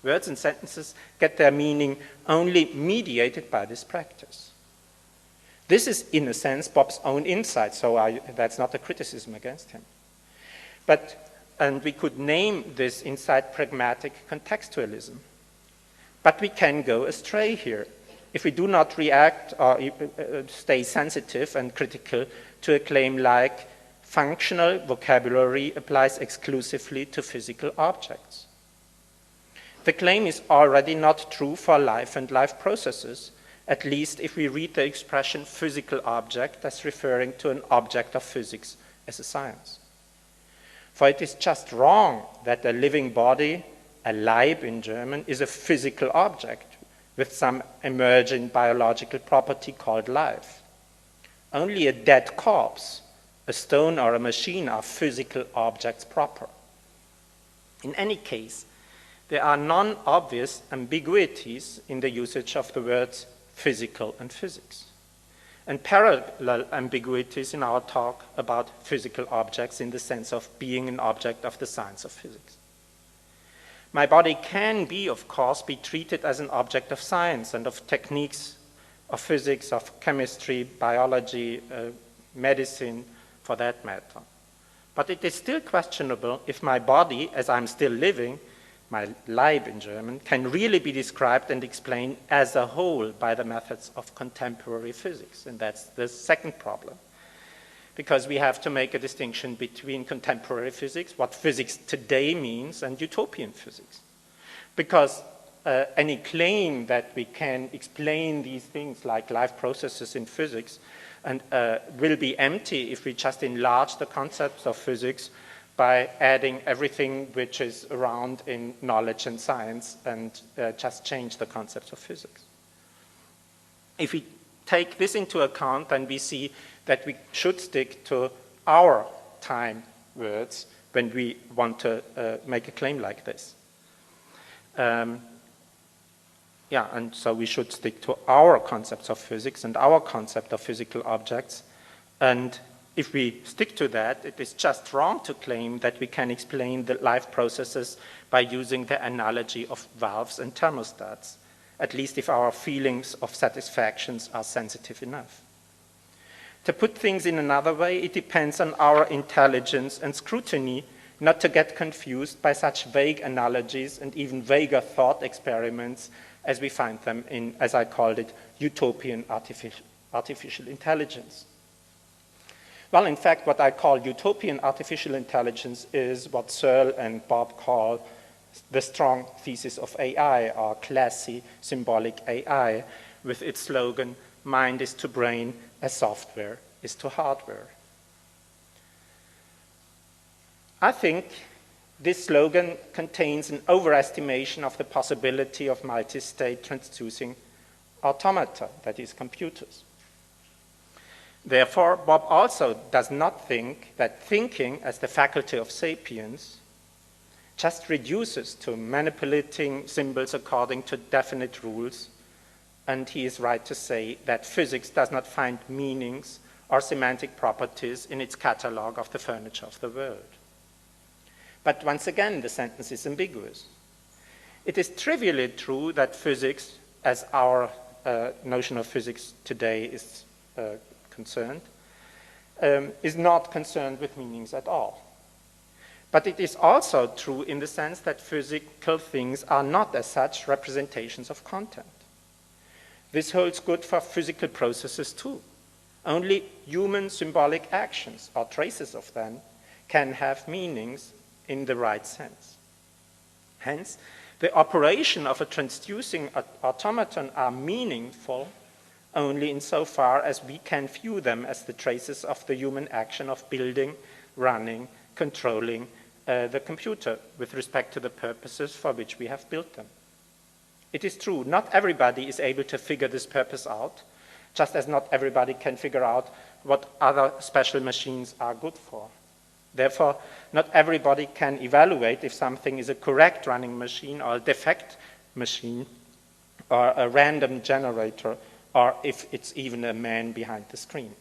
Words and sentences get their meaning only mediated by this practice. This is, in a sense, Bob's own insight, so that's not a criticism against him. And we could name this insight pragmatic contextualism. But we can go astray here if we do not react or stay sensitive and critical to a claim like functional vocabulary applies exclusively to physical objects. The claim is already not true for life and life processes, at least if we read the expression physical object as referring to an object of physics as a science. For it is just wrong that a living body, a Leib in German, is a physical object with some emergent biological property called life. Only a dead corpse, a stone or a machine are physical objects proper. In any case, there are non-obvious ambiguities in the usage of the words physical and physics, and parallel ambiguities in our talk about physical objects in the sense of being an object of the science of physics. My body can be, of course, be treated as an object of science and of techniques of physics, of chemistry, biology, medicine, for that matter. But it is still questionable if my body, as I'm still living, my Leib in German, can really be described and explained as a whole by the methods of contemporary physics. And that's the second problem. Because we have to make a distinction between contemporary physics, what physics today means, and utopian physics. Because any claim that we can explain these things like life processes in physics and will be empty if we just enlarge the concepts of physics by adding everything which is around in knowledge and science and just change the concepts of physics. If we take this into account, then we see that we should stick to our time words when we want to make a claim like this. And so we should stick to our concepts of physics and our concept of physical objects. And if we stick to that, it is just wrong to claim that we can explain the life processes by using the analogy of valves and thermostats, at least if our feelings of satisfactions are sensitive enough. To put things in another way, it depends on our intelligence and scrutiny not to get confused by such vague analogies and even vaguer thought experiments as we find them in, as I called it, utopian artificial intelligence. Well, in fact, what I call utopian artificial intelligence is what Searle and Bob call the strong thesis of AI, or classy symbolic AI, with its slogan, mind is to brain as software is to hardware. I think this slogan contains an overestimation of the possibility of multi-state transducing automata, that is, computers. Therefore, Bob also does not think that thinking as the faculty of sapiens just reduces to manipulating symbols according to definite rules, and he is right to say that physics does not find meanings or semantic properties in its catalog of the furniture of the world. But once again, the sentence is ambiguous. It is trivially true that physics, as our notion of physics today is concerned, is not concerned with meanings at all. But it is also true in the sense that physical things are not as such representations of content. This holds good for physical processes too. Only human symbolic actions, or traces of them, can have meanings in the right sense. Hence, the operation of a transducing automaton are meaningful only insofar as we can view them as the traces of the human action of building, running, controlling the computer with respect to the purposes for which we have built them. It is true, not everybody is able to figure this purpose out, just as not everybody can figure out what other special machines are good for. Therefore, not everybody can evaluate if something is a correct running machine or a defect machine or a random generator, or if it's even a man behind the screen.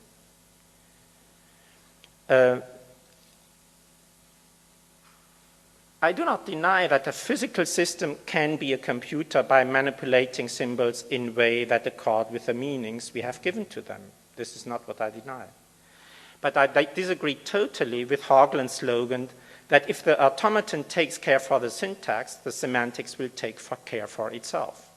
I do not deny that a physical system can be a computer by manipulating symbols in a way that accord with the meanings we have given to them. This is not what I deny. But I disagree totally with Haugland's slogan that if the automaton takes care for the syntax, the semantics will take care for itself.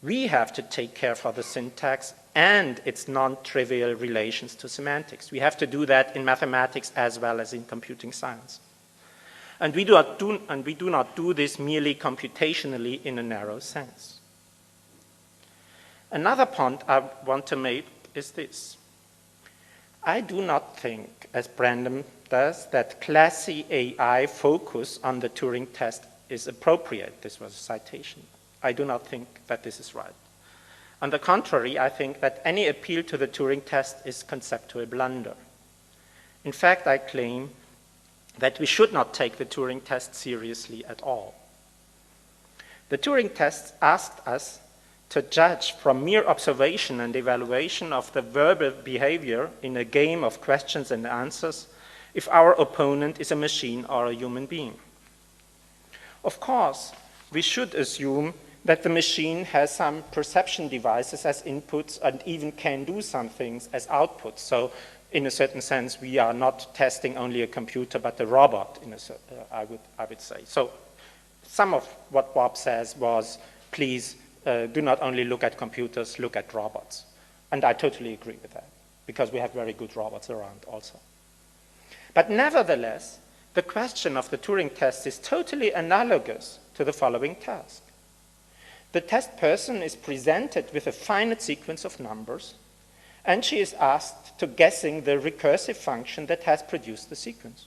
We have to take care for the syntax and its non-trivial relations to semantics. We have to do that in mathematics as well as in computing science. And we do not do this merely computationally in a narrow sense. Another point I want to make is this. I do not think, as Brandom does, that classy AI focus on the Turing test is appropriate. This was a citation. I do not think that this is right. On the contrary, I think that any appeal to the Turing test is conceptual blunder. In fact, I claim that we should not take the Turing test seriously at all. The Turing test asked us to judge from mere observation and evaluation of the verbal behavior in a game of questions and answers if our opponent is a machine or a human being. Of course, we should assume that the machine has some perception devices as inputs and even can do some things as outputs. So in a certain sense, we are not testing only a computer, but a robot, I would say. So some of what Bob says was, please do not only look at computers, look at robots. And I totally agree with that, because we have very good robots around also. But nevertheless, the question of the Turing test is totally analogous to the following task. The test person is presented with a finite sequence of numbers, and she is asked to guessing the recursive function that has produced the sequence.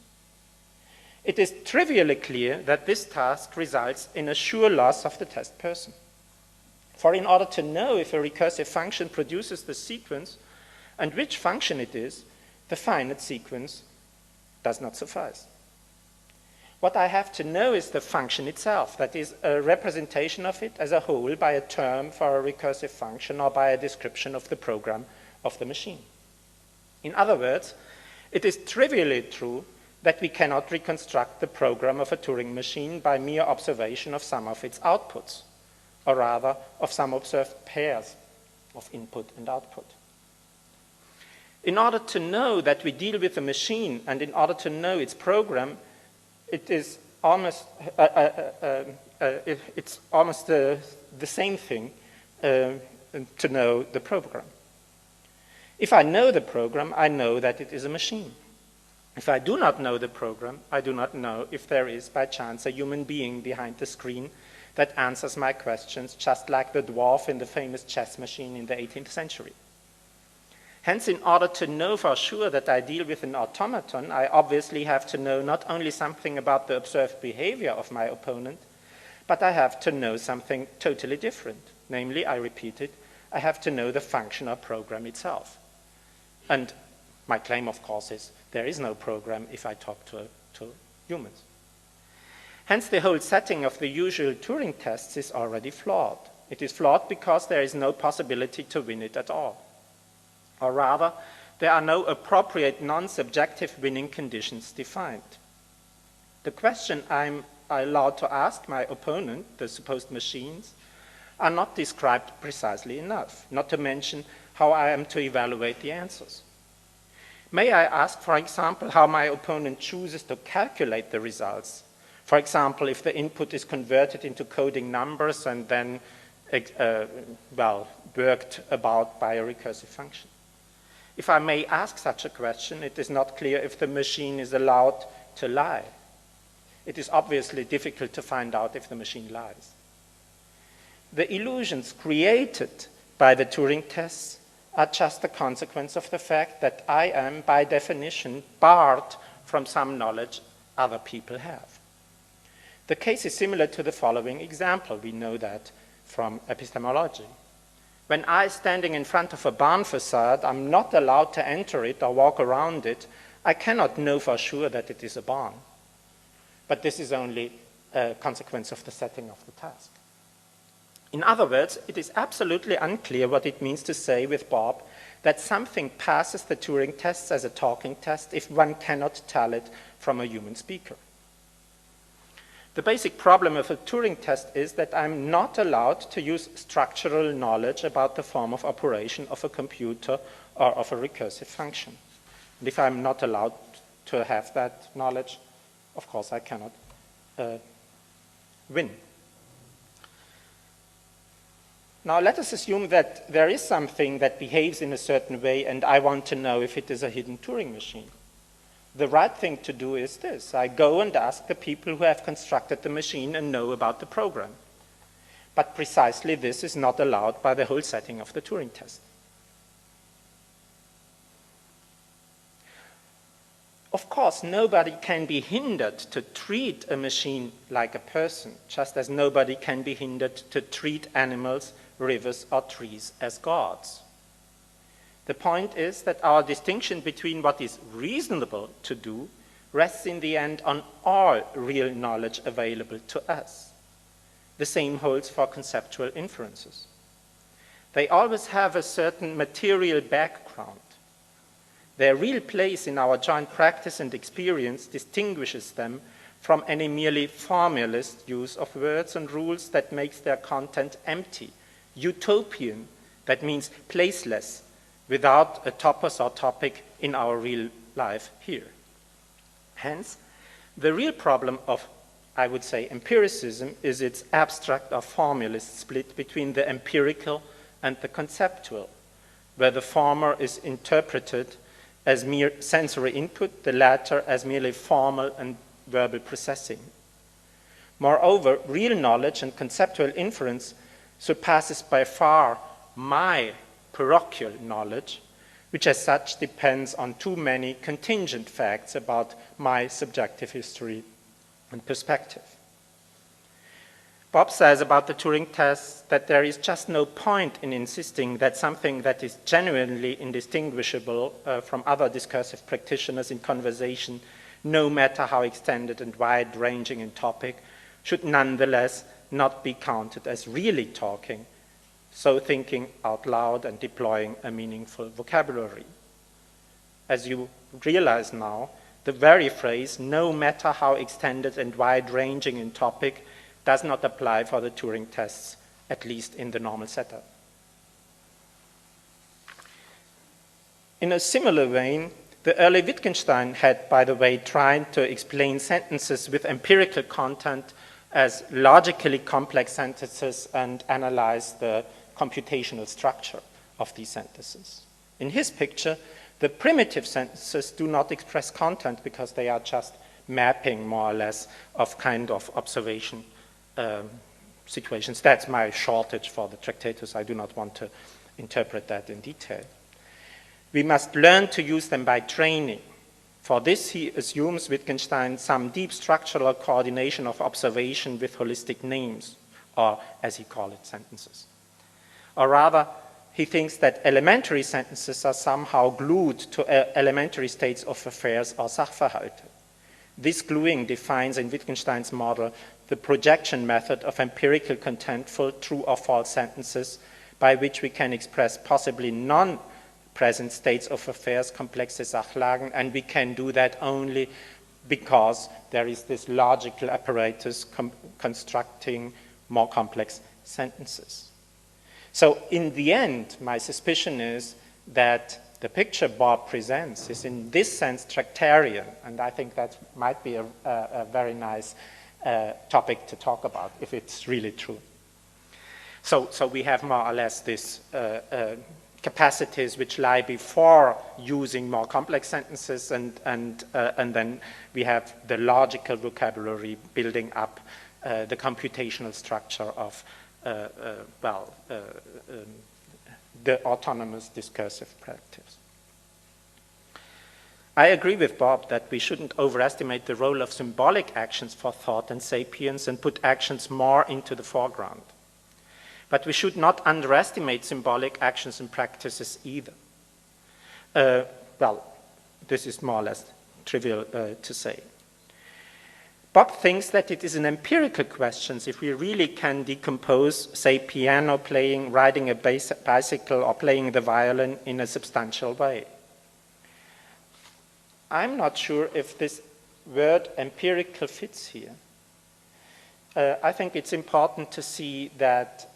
It is trivially clear that this task results in a sure loss of the test person. For in order to know if a recursive function produces the sequence and which function it is, the finite sequence does not suffice. What I have to know is the function itself, that is, a representation of it as a whole by a term for a recursive function or by a description of the program of the machine. In other words, it is trivially true that we cannot reconstruct the program of a Turing machine by mere observation of some of its outputs, or rather of some observed pairs of input and output. In order to know that we deal with a machine and in order to know its program, it's almost the same thing to know the program. If I know the program, I know that it is a machine. If I do not know the program, I do not know if there is, by chance, a human being behind the screen that answers my questions, just like the dwarf in the famous chess machine in the 18th century. Hence, in order to know for sure that I deal with an automaton, I obviously have to know not only something about the observed behavior of my opponent, but I have to know something totally different. Namely, I repeat it, I have to know the function or program itself. And my claim, of course, is there is no program if I talk to humans. Hence, the whole setting of the usual Turing tests is already flawed. It is flawed because there is no possibility to win it at all. Or rather, there are no appropriate non-subjective winning conditions defined. The question I'm allowed to ask my opponent, the supposed machines, are not described precisely enough, not to mention how I am to evaluate the answers. May I ask, for example, how my opponent chooses to calculate the results? For example, if the input is converted into coding numbers and then, worked about by a recursive function. If I may ask such a question, it is not clear if the machine is allowed to lie. It is obviously difficult to find out if the machine lies. The illusions created by the Turing tests are just a consequence of the fact that I am, by definition, barred from some knowledge other people have. The case is similar to the following example. We know that from epistemology. When I, standing in front of a barn facade, I'm not allowed to enter it or walk around it, I cannot know for sure that it is a barn. But this is only a consequence of the setting of the task. In other words, it is absolutely unclear what it means to say with Bob that something passes the Turing tests as a talking test if one cannot tell it from a human speaker. The basic problem of a Turing test is that I'm not allowed to use structural knowledge about the form of operation of a computer or of a recursive function. And if I'm not allowed to have that knowledge, of course I cannot win. Now let us assume that there is something that behaves in a certain way and I want to know if it is a hidden Turing machine. The right thing to do is this. I go and ask the people who have constructed the machine and know about the program. But precisely this is not allowed by the whole setting of the Turing test. Of course, nobody can be hindered to treat a machine like a person, just as nobody can be hindered to treat animals, rivers, or trees as gods. The point is that our distinction between what is reasonable to do rests in the end on all real knowledge available to us. The same holds for conceptual inferences. They always have a certain material background. Their real place in our joint practice and experience distinguishes them from any merely formalist use of words and rules that makes their content empty, utopian, that means placeless, without a topos or topic in our real life here. Hence, the real problem of, I would say, empiricism is its abstract or formalist split between the empirical and the conceptual, where the former is interpreted as mere sensory input, the latter as merely formal and verbal processing. Moreover, real knowledge and conceptual inference surpasses by far my parochial knowledge, which as such depends on too many contingent facts about my subjective history and perspective. Bob says about the Turing test that there is just no point in insisting that something that is genuinely indistinguishable from other discursive practitioners in conversation, no matter how extended and wide-ranging in topic, should nonetheless not be counted as really talking, so thinking out loud and deploying a meaningful vocabulary. As you realize now, the very phrase, no matter how extended and wide-ranging in topic, does not apply for the Turing tests, at least in the normal setup. In a similar vein, the early Wittgenstein had, by the way, tried to explain sentences with empirical content as logically complex sentences and analyze the computational structure of these sentences. In his picture, the primitive sentences do not express content because they are just mapping, more or less, of kind of observation situations. That's my shortage for the Tractatus. I do not want to interpret that in detail. We must learn to use them by training. For this, he assumes, Wittgenstein, some deep structural coordination of observation with holistic names, or as he calls it, sentences. Or rather, he thinks that elementary sentences are somehow glued to elementary states of affairs or Sachverhalte. This gluing defines in Wittgenstein's model the projection method of empirical contentful true or false sentences by which we can express possibly non-present states of affairs, komplexe Sachlagen, and we can do that only because there is this logical apparatus constructing more complex sentences. So in the end, my suspicion is that the picture Bob presents is in this sense tractarian, and I think that might be a very nice topic to talk about if it's really true. So we have more or less this capacities which lie before using more complex sentences, and then we have the logical vocabulary building up the computational structure of the autonomous discursive practice. I agree with Bob that we shouldn't overestimate the role of symbolic actions for thought and sapience and put actions more into the foreground. But we should not underestimate symbolic actions and practices either. This is more or less trivial to say. Bob thinks that it is an empirical question if we really can decompose, say, piano playing, riding a bicycle, or playing the violin in a substantial way. I'm not sure if this word empirical fits here. I think it's important to see that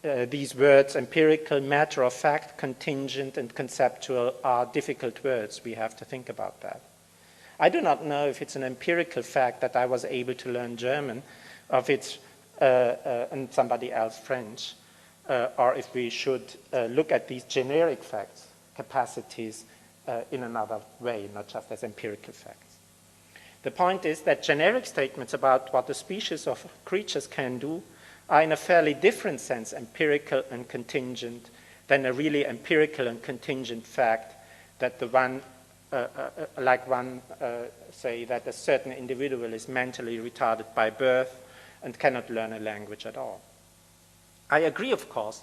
these words, empirical, matter of fact, contingent, and conceptual, are difficult words. We have to think about that. I do not know if it's an empirical fact that I was able to learn German, or if it's and somebody else French, or if we should look at these generic facts, capacities, in another way, not just as empirical facts. The point is that generic statements about what a species of creatures can do are in a fairly different sense empirical and contingent than a really empirical and contingent fact that the one, say that a certain individual is mentally retarded by birth and cannot learn a language at all. I agree, of course,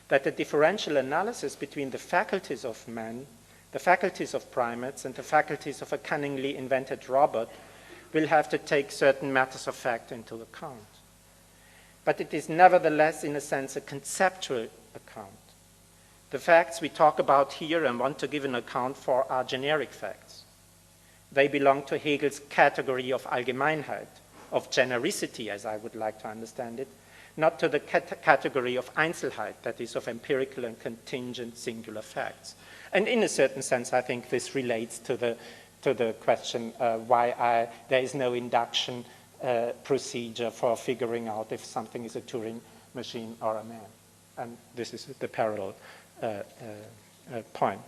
that the differential analysis between the faculties of man, the faculties of primates, and the faculties of a cunningly invented robot will have to take certain matters of fact into account. But it is nevertheless, in a sense, a conceptual account. The facts we talk about here and want to give an account for are generic facts. They belong to Hegel's category of Allgemeinheit, of genericity, as I would like to understand it, not to the category of Einzelheit, that is, of empirical and contingent singular facts. And in a certain sense, I think this relates to the question why there is no induction procedure for figuring out if something is a Turing machine or a man. And this is the parallel point.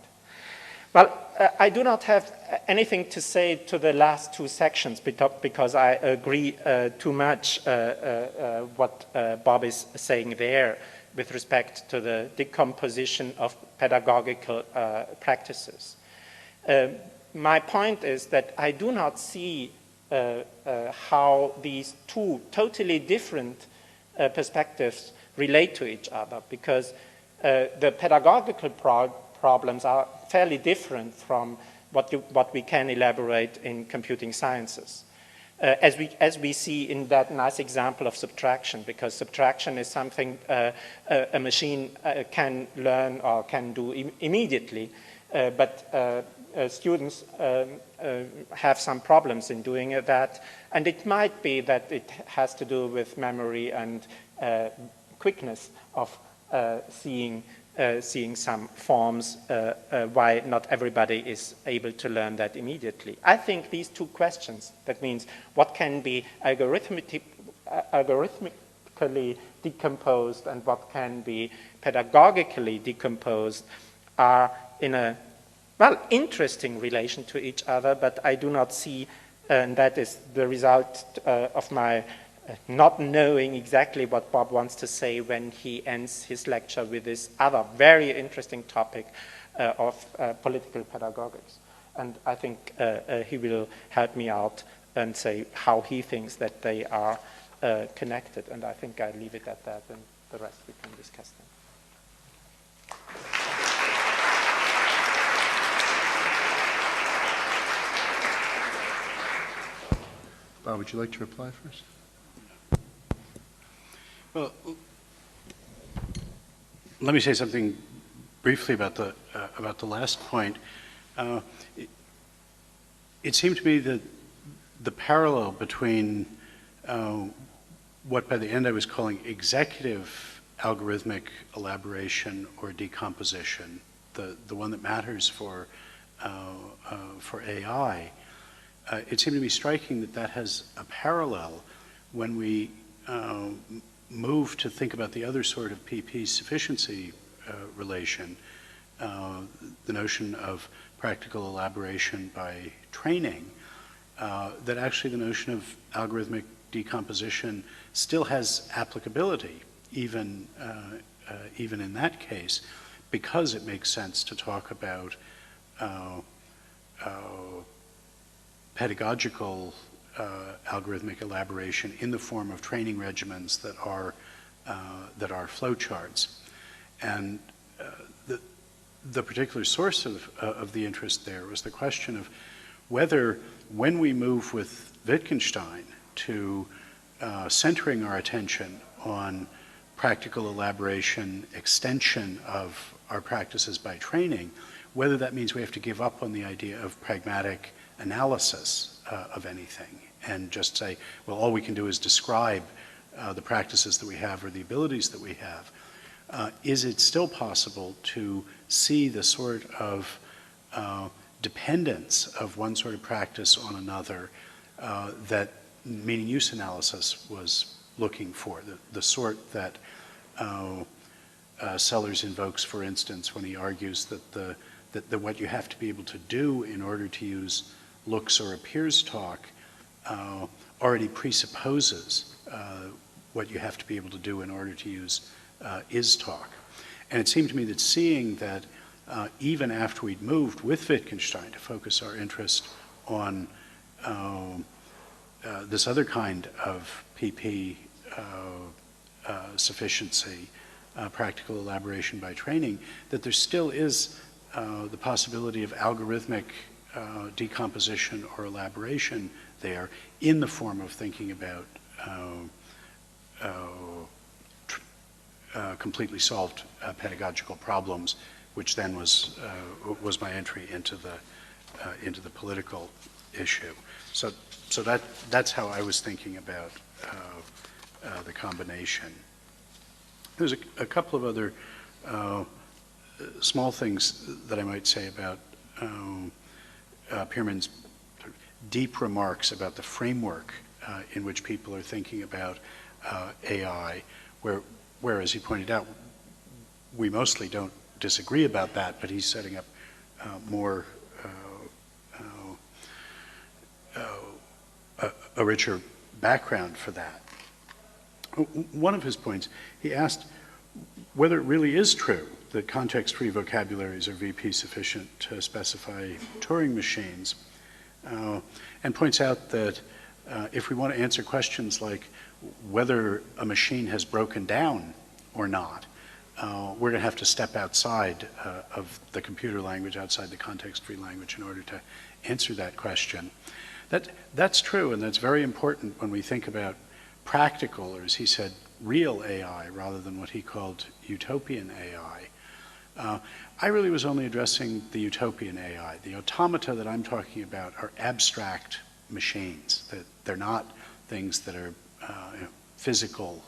Well, I do not have anything to say to the last two sections because I agree too much what Bob is saying there with respect to the decomposition of pedagogical practices. My point is that I do not see how these two totally different perspectives relate to each other, because the pedagogical problems are fairly different from what we can elaborate in computing sciences. As we see in that nice example of subtraction, because subtraction is something a machine can learn or can do immediately, but students have some problems in doing that, and it might be that it has to do with memory and quickness of seeing some forms, why not everybody is able to learn that immediately. I think these two questions, that means what can be algorithmically decomposed and what can be pedagogically decomposed, are in a, well, interesting relation to each other, but I do not see, and that is the result of my not knowing exactly what Bob wants to say when he ends his lecture with this other very interesting topic of political pedagogics. And I think he will help me out and say how he thinks that they are connected. And I think I'll leave it at that, and the rest we can discuss then. Bob, would you like to reply first? Well, let me say something briefly about the last point. It seemed to me that the parallel between what by the end I was calling executive algorithmic elaboration or decomposition, the one that matters for AI, it seemed to be striking that has a parallel when we move to think about the other sort of PP sufficiency relation, the notion of practical elaboration by training, that actually the notion of algorithmic decomposition still has applicability, even in that case, because it makes sense to talk about pedagogical algorithmic elaboration in the form of training regimens that are flowcharts. And the particular source of the interest there was the question of whether, when we move with Wittgenstein to centering our attention on practical elaboration, extension of our practices by training, whether that means we have to give up on the idea of pragmatic analysis of anything. and just say, well, all we can do is describe the practices that we have or the abilities that we have. Is it still possible to see the sort of dependence of one sort of practice on another that meaning use analysis was looking for, the sort that Sellers invokes, for instance, when he argues that what you have to be able to do in order to use looks or appears talk already presupposes what you have to be able to do in order to use is talk. And it seemed to me that seeing that even after we'd moved with Wittgenstein to focus our interest on this other kind of PP sufficiency, practical elaboration by training, that there still is the possibility of algorithmic decomposition or elaboration there in the form of thinking about completely solved pedagogical problems, which then was my entry into the political issue. So that's how I was thinking about the combination. There's a couple of other small things that I might say about Pearman's deep remarks about the framework in which people are thinking about AI, where, as he pointed out, we mostly don't disagree about that, but he's setting up more a richer background for that. One of his points, he asked whether it really is true that context-free vocabularies are VP sufficient to specify Turing machines, and points out that if we want to answer questions like whether a machine has broken down or not, we're going to have to step outside of the computer language, outside the context-free language in order to answer that question. That's true, and that's very important when we think about practical, or as he said, real AI, rather than what he called utopian AI. I really was only addressing the utopian AI. The automata that I'm talking about are abstract machines. They're not things that are physical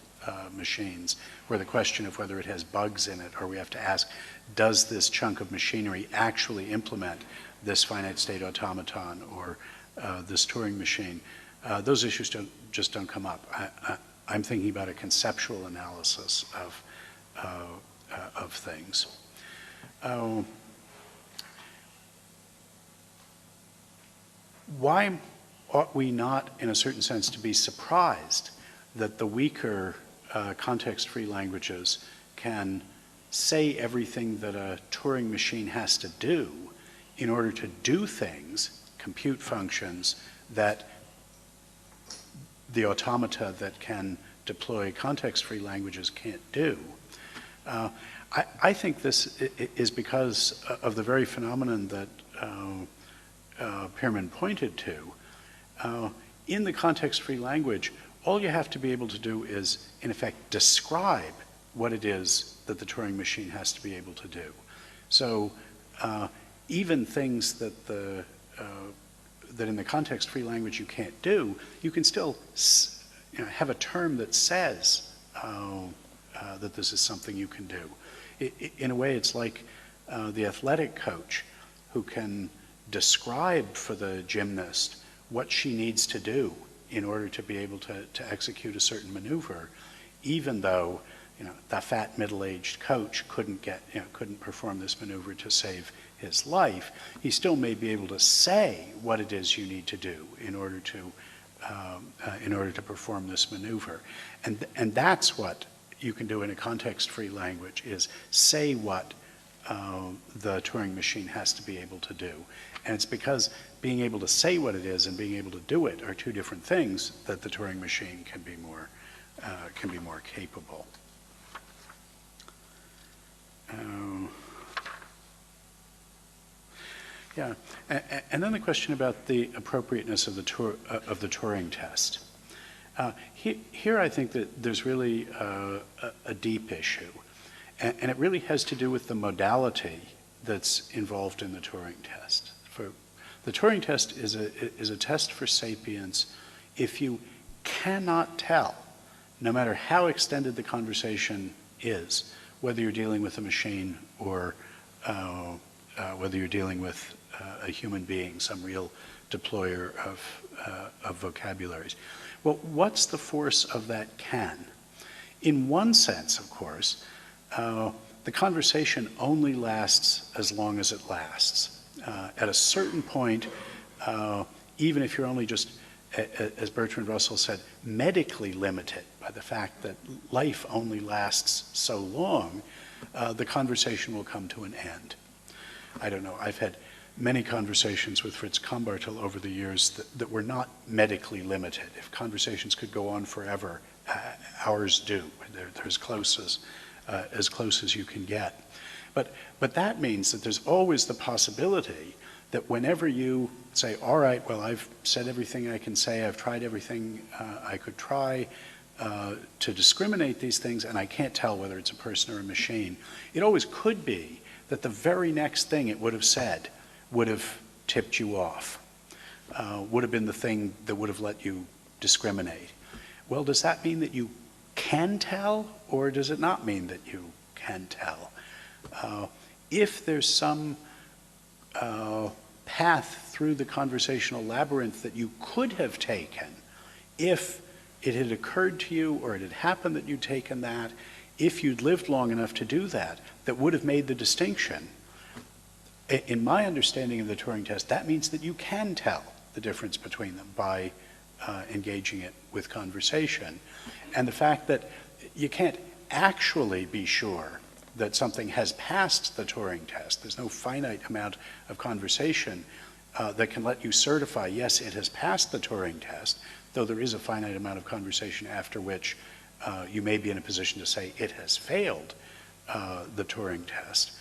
machines, where the question of whether it has bugs in it, or we have to ask, does this chunk of machinery actually implement this finite state automaton or this Turing machine? Those issues just don't come up. I'm thinking about a conceptual analysis of things. Why ought we not, in a certain sense, to be surprised that the weaker context-free languages can say everything that a Turing machine has to do in order to do things, compute functions, that the automata that can deploy context-free languages can't do? I think this is because of the very phenomenon that Pearman pointed to. In the context-free language, all you have to be able to do is, in effect, describe what it is that the Turing machine has to be able to do. So even things that in the context-free language you can't do, you can still have a term that says that this is something you can do. In a way, it's like the athletic coach who can describe for the gymnast what she needs to do in order to be able to execute a certain maneuver, even though the fat middle-aged coach couldn't perform this maneuver to save his life. He still may be able to say what it is you need to do in order to perform this maneuver, and that's what you can do in a context-free language, is say what the Turing machine has to be able to do. And it's because being able to say what it is and being able to do it are two different things that the Turing machine can be more capable. Yeah, and then the question about the appropriateness of the Turing test. Here I think that there's really a deep issue, and it really has to do with the modality that's involved in the Turing test. The Turing test is a test for sapience if you cannot tell, no matter how extended the conversation is, whether you're dealing with a machine or whether you're dealing with a human being, some real deployer of vocabularies. Well, what's the force of that can? In one sense, of course, the conversation only lasts as long as it lasts. At a certain point, even if you're only just, as Bertrand Russell said, medically limited by the fact that life only lasts so long, the conversation will come to an end. I don't know, I've had many conversations with Fritz Kambartel over the years that were not medically limited. If conversations could go on forever, ours do. They're as close as you can get. But that means that there's always the possibility that whenever you say, all right, well, I've said everything I can say, I've tried everything I could try to discriminate these things, and I can't tell whether it's a person or a machine, it always could be that the very next thing it would have said would have tipped you off, would have been the thing that would have let you discriminate. Well, does that mean that you can tell, or does it not mean that you can tell? If there's some path through the conversational labyrinth that you could have taken, if it had occurred to you or it had happened that you'd taken that, if you'd lived long enough to do that, that would have made the distinction. In my understanding of the Turing test, that means that you can tell the difference between them by engaging it with conversation. And the fact that you can't actually be sure that something has passed the Turing test, there's no finite amount of conversation that can let you certify, yes, it has passed the Turing test, though there is a finite amount of conversation after which you may be in a position to say it has failed the Turing test.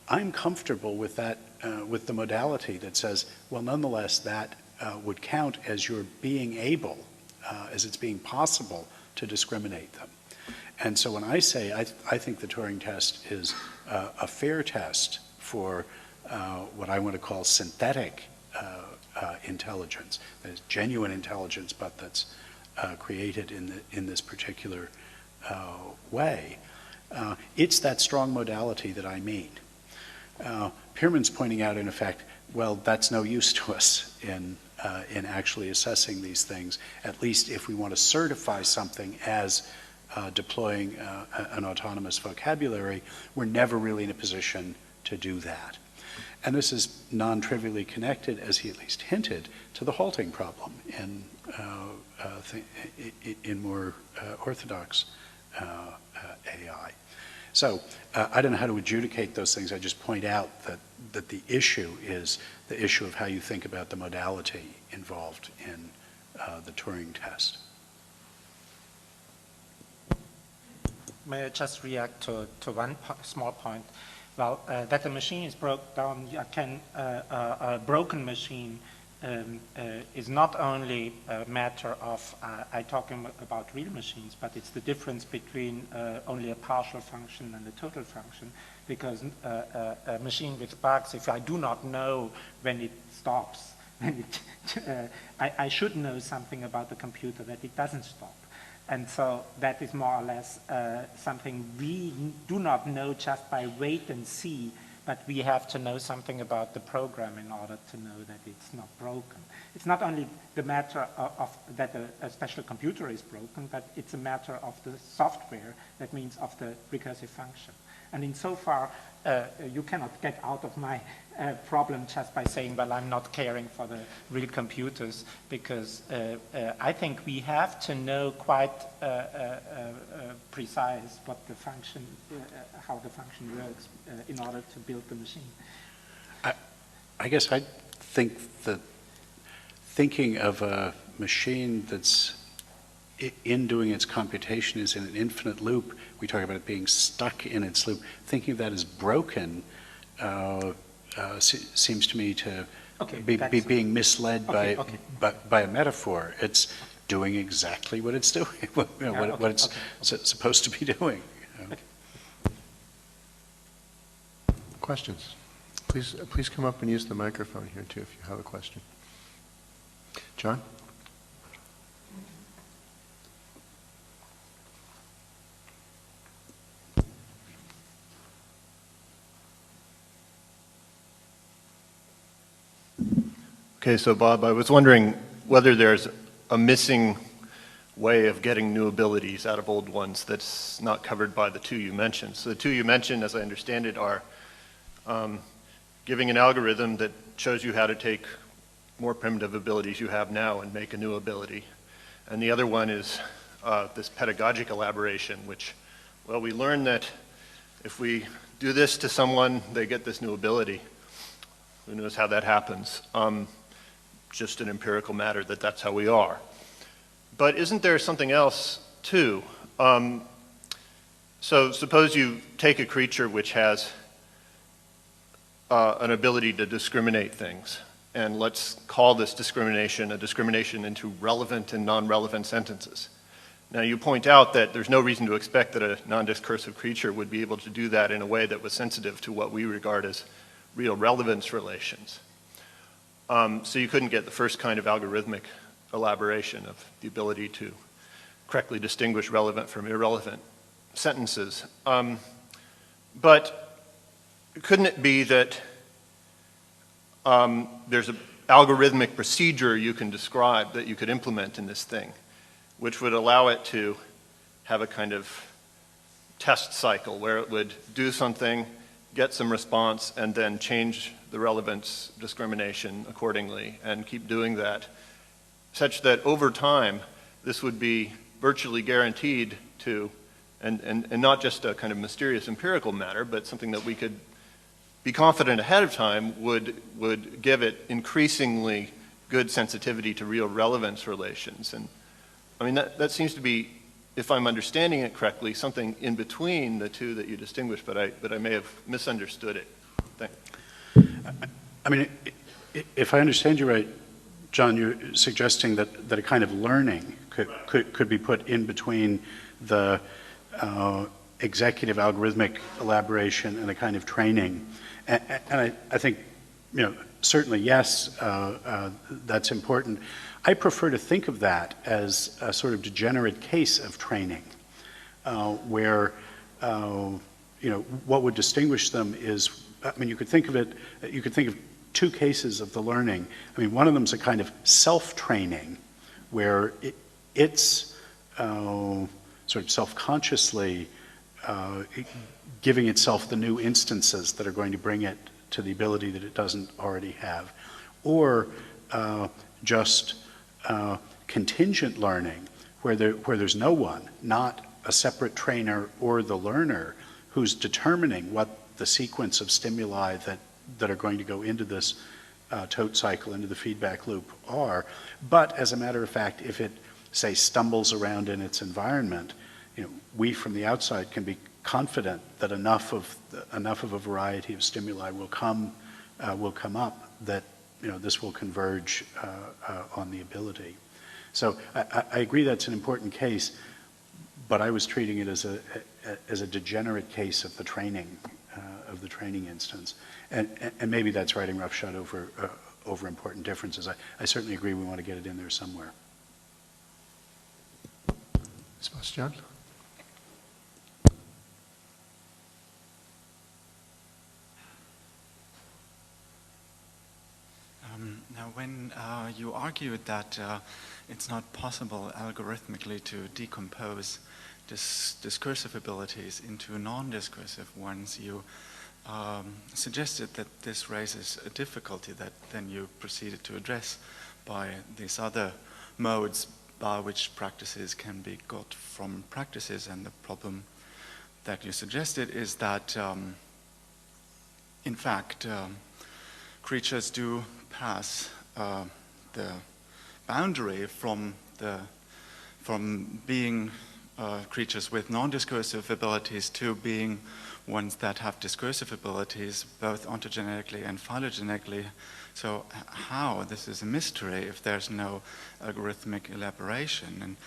I'm comfortable with that, with the modality that says, well, nonetheless, that would count as your being able, as it's being possible to discriminate them. And so when I say I think the Turing test is a fair test for what I want to call synthetic intelligence, that is genuine intelligence, but that's created in this particular way, it's that strong modality that I mean. Pearman's pointing out, in effect, well, that's no use to us in actually assessing these things, at least if we want to certify something as deploying an autonomous vocabulary, we're never really in a position to do that. And this is non-trivially connected, as he at least hinted, to the halting problem in more orthodox AI. So I don't know how to adjudicate those things. I just point out that the issue is the issue of how you think about the modality involved in the Turing test. May I just react to one small point? Well, that the machine is broke down, a broken machine is not only a matter of, I'm talking about real machines, but it's the difference between only a partial function and a total function, because a machine with bugs, if I do not know when it stops, when I should know something about the computer that it doesn't stop. And so that is more or less something we do not know just by wait and see, but we have to know something about the program in order to know that it's not broken. It's not only the matter of that a special computer is broken, but it's a matter of the software, that means of the recursive function. And insofar, you cannot get out of my problem just by saying, well, I'm not caring for the real computers, because I think we have to know quite precise what the function, how the function works in order to build the machine. I guess I think that thinking of a machine that's in doing its computation is in an infinite loop. We talk about it being stuck in its loop. Thinking of that as broken seems to me to be being misled by a metaphor. It's doing exactly what it's doing, what it's supposed to be doing. Questions? Please come up and use the microphone here too if you have a question. John? Okay, so Bob, I was wondering whether there's a missing way of getting new abilities out of old ones that's not covered by the two you mentioned. So the two you mentioned, as I understand it, are giving an algorithm that shows you how to take more primitive abilities you have now and make a new ability. And the other one is this pedagogic elaboration, which, well, we learn that if we do this to someone, they get this new ability. Who knows how that happens? Just an empirical matter that that's how we are. But isn't there something else too? So suppose you take a creature which has an ability to discriminate things, and let's call this discrimination a discrimination into relevant and non-relevant sentences. Now you point out that there's no reason to expect that a non-discursive creature would be able to do that in a way that was sensitive to what we regard as real relevance relations. So you couldn't get the first kind of algorithmic elaboration of the ability to correctly distinguish relevant from irrelevant sentences. But couldn't it be that there's an algorithmic procedure you can describe that you could implement in this thing, which would allow it to have a kind of test cycle where it would do something, get some response, and then change the relevance discrimination accordingly and keep doing that, such that over time this would be virtually guaranteed to, and not just a kind of mysterious empirical matter, but something that we could be confident ahead of time would give it increasingly good sensitivity to real relevance relations. And I mean, that seems to be, if I'm understanding it correctly, something in between the two that you distinguished, but I may have misunderstood it. Thanks. I mean, if I understand you right, John, you're suggesting that a kind of learning could be put in between the executive algorithmic elaboration and a kind of training. And I think, you know, certainly yes, that's important. I prefer to think of that as a sort of degenerate case of training, where, you know, what would distinguish them is, I mean, you could think of two cases of the learning. I mean, one of them is a kind of self-training, where it's sort of self-consciously giving itself the new instances that are going to bring it to the ability that it doesn't already have, or just contingent learning, where there's no one, not a separate trainer or the learner, who's determining what the sequence of stimuli that are going to go into this tote cycle, into the feedback loop are. But as a matter of fact, if it, say, stumbles around in its environment, you know, we from the outside can be confident that enough of a variety of stimuli will come up that, you know, this will converge on the ability. So I agree that's an important case, but I was treating it as a degenerate case of the training instance, and maybe that's writing roughshod over important differences. I certainly agree we want to get it in there somewhere. Sebastian? Now, when you argued that it's not possible algorithmically to decompose discursive abilities into non-discursive ones, you suggested that this raises a difficulty that then you proceeded to address by these other modes by which practices can be got from practices. And the problem that you suggested is that, in fact, creatures do pass the boundary from being creatures with non-discursive abilities to being ones that have discursive abilities, both ontogenetically and phylogenetically. So how? This is a mystery if there's no algorithmic elaboration.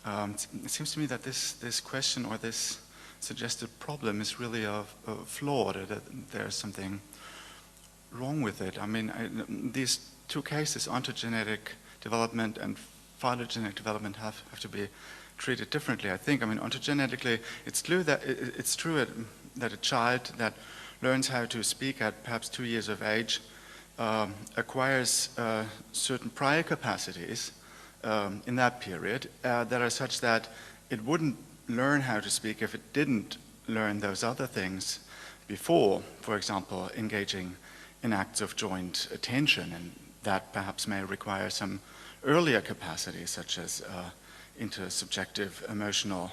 And it seems to me that this question or this suggested problem is really flawed, that there's something wrong with it. I mean, these two cases, ontogenetic development and phylogenetic development, have to be treated differently, I think. I mean, ontogenetically, it's true that a child that learns how to speak at perhaps 2 years of age acquires certain prior capacities in that period that are such that it wouldn't learn how to speak if it didn't learn those other things before, for example, engaging in acts of joint attention, and that perhaps may require some earlier capacities such as intersubjective emotional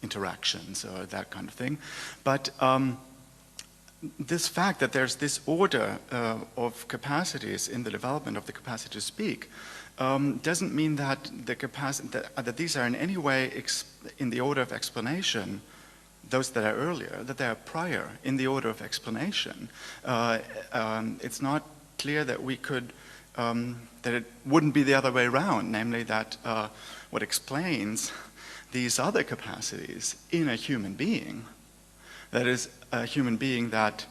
interactions or that kind of thing. But this fact that there's this order of capacities in the development of the capacity to speak doesn't mean that that these are in any way in the order of explanation, those that are earlier, that they are prior in the order of explanation. It's not clear that we could, that it wouldn't be the other way around, namely that what explains these other capacities in a human being, that is, a human being that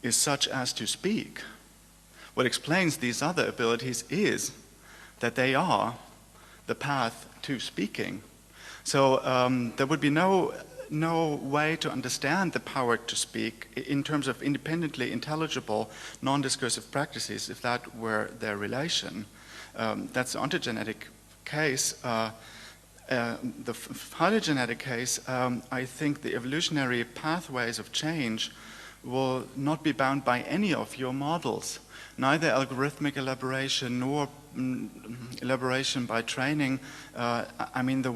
is such as to speak, what explains these other abilities is that they are the path to speaking. So there would be no way to understand the power to speak in terms of independently intelligible non-discursive practices if that were their relation. That's the ontogenetic case. The phylogenetic case, I think the evolutionary pathways of change will not be bound by any of your models, neither algorithmic elaboration nor elaboration by training. I mean, there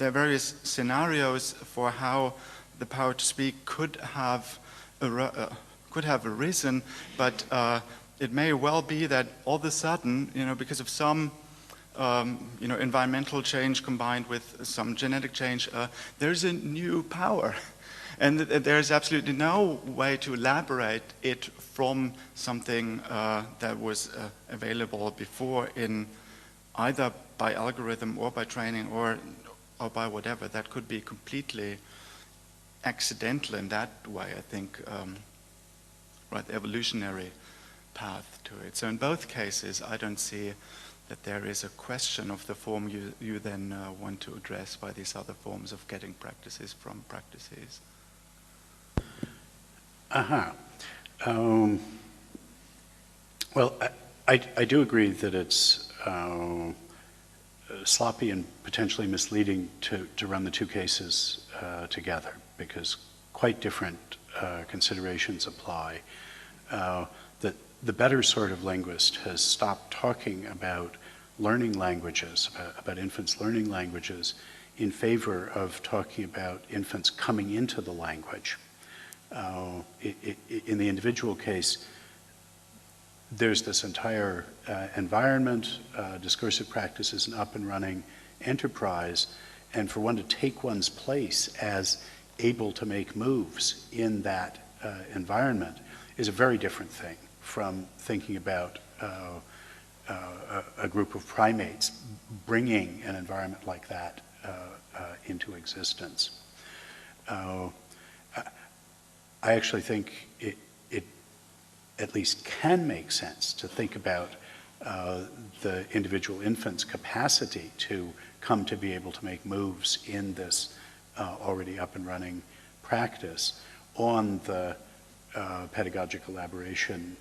are various scenarios for how the power to speak could have arisen, but it may well be that all of a sudden, because of some environmental change combined with some genetic change, there's a new power. And there's absolutely no way to elaborate it from something that was available before in either by algorithm or by training or by whatever. That could be completely accidental in that way, I think, right, the evolutionary path to it. So in both cases, I don't see that there is a question of the form you then want to address by these other forms of getting practices from practices. Well, I do agree that it's sloppy and potentially misleading to run the two cases together, because quite different considerations apply. That the better sort of linguist has stopped talking about learning languages, about infants learning languages, in favor of talking about infants coming into the language. In the individual case, there's this entire environment, discursive practice is an up and running enterprise, and for one to take one's place as able to make moves in that environment is a very different thing from thinking about a group of primates bringing an environment like that into existence. I actually think it at least can make sense to think about the individual infant's capacity to come to be able to make moves in this already up and running practice on the pedagogic elaboration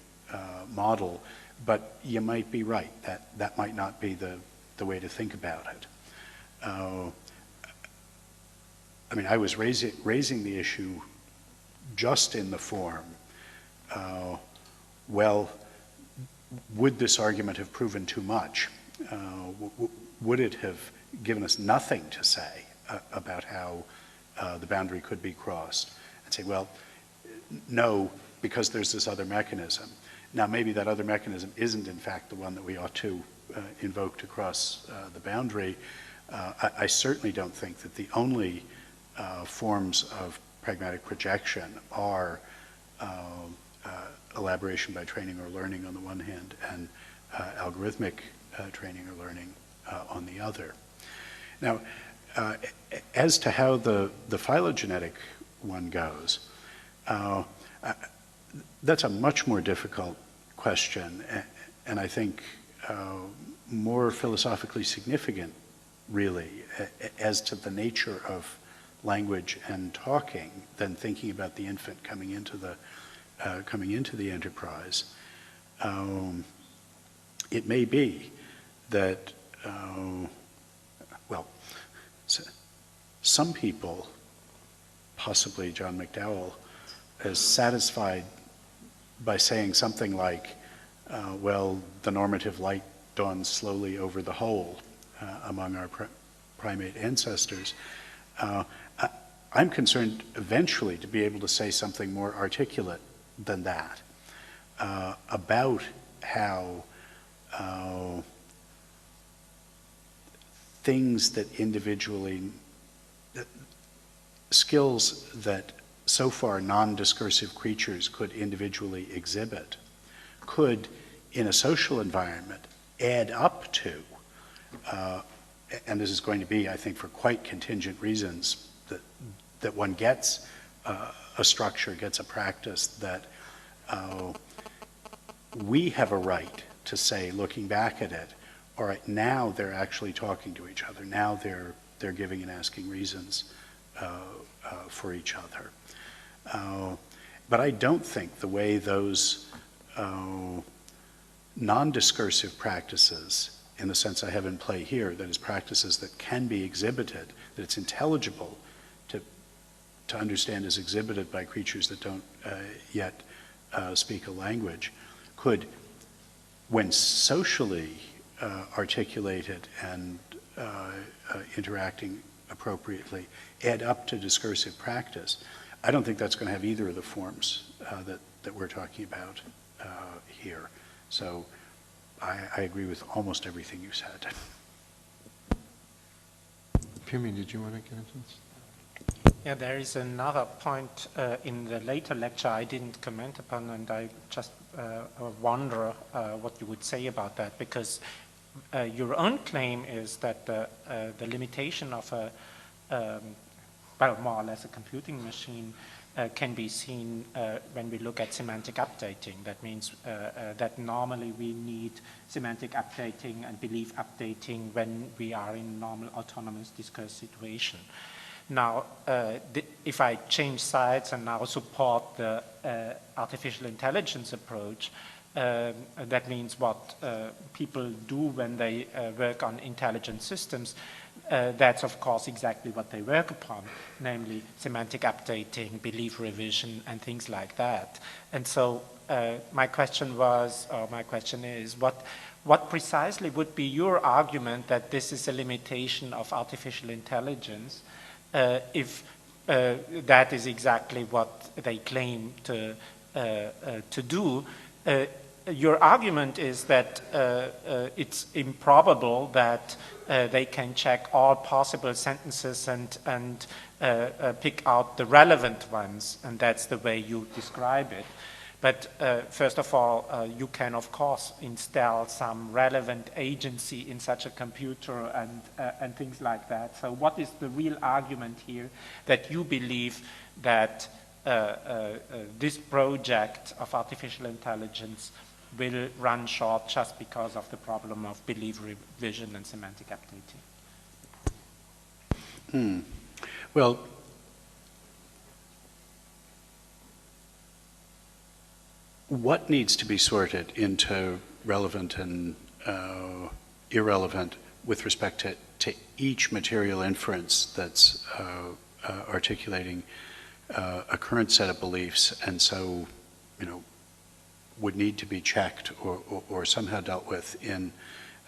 model, but you might be right, that might not be the way to think about it. I mean, I was raising the issue just in the form, well, would this argument have proven too much? Would it have given us nothing to say about how the boundary could be crossed? I'd say, well, no, because there's this other mechanism. Now, maybe that other mechanism isn't, in fact, the one that we ought to invoke to cross the boundary. I certainly don't think that the only forms of pragmatic projection are elaboration by training or learning on the one hand and algorithmic training or learning on the other. Now, as to how the phylogenetic one goes, that's a much more difficult question, and I think more philosophically significant, really, as to the nature of language and talking than thinking about the infant coming into the coming into the enterprise, it may be that, well, some people, possibly John McDowell, is satisfied by saying something like, well, the normative light dawns slowly over the whole among our primate ancestors. I'm concerned eventually to be able to say something more articulate than that about how things that individually, skills that so far non-discursive creatures could individually exhibit, could in a social environment add up to, and this is going to be, I think, for quite contingent reasons, that one gets a structure, gets a practice that we have a right to say, looking back at it, all right, now they're actually talking to each other. Now they're giving and asking reasons for each other. But I don't think the way those non-discursive practices, in the sense I have in play here, that is practices that can be exhibited, that it's intelligible to understand as exhibited by creatures that don't yet speak a language, could, when socially articulated and interacting appropriately, add up to discursive practice. I don't think that's going to have either of the forms that we're talking about here. So I agree with almost everything you said. Pimi, did you want to get into this? Yeah, there is another point in the later lecture I didn't comment upon, and I just wonder what you would say about that, because your own claim is that the limitation of a, well, more or less a computing machine can be seen when we look at semantic updating. That means that normally we need semantic updating and belief updating when we are in normal autonomous discourse situation. Now, if I change sides and now support the artificial intelligence approach, that means what people do when they work on intelligent systems, that's of course exactly what they work upon, namely semantic updating, belief revision, and things like that. And so my question was, or my question is, what precisely would be your argument that this is a limitation of artificial intelligence if that is exactly what they claim to do? Your argument is that it's improbable that they can check all possible sentences and pick out the relevant ones, and that's the way you describe it. But first of all, you can, of course, install some relevant agency in such a computer and things like that. So what is the real argument here that you believe that this project of artificial intelligence will run short just because of the problem of belief revision and semantic updating? Well, what needs to be sorted into relevant and irrelevant with respect to each material inference that's articulating a current set of beliefs, and so, would need to be checked or somehow dealt with in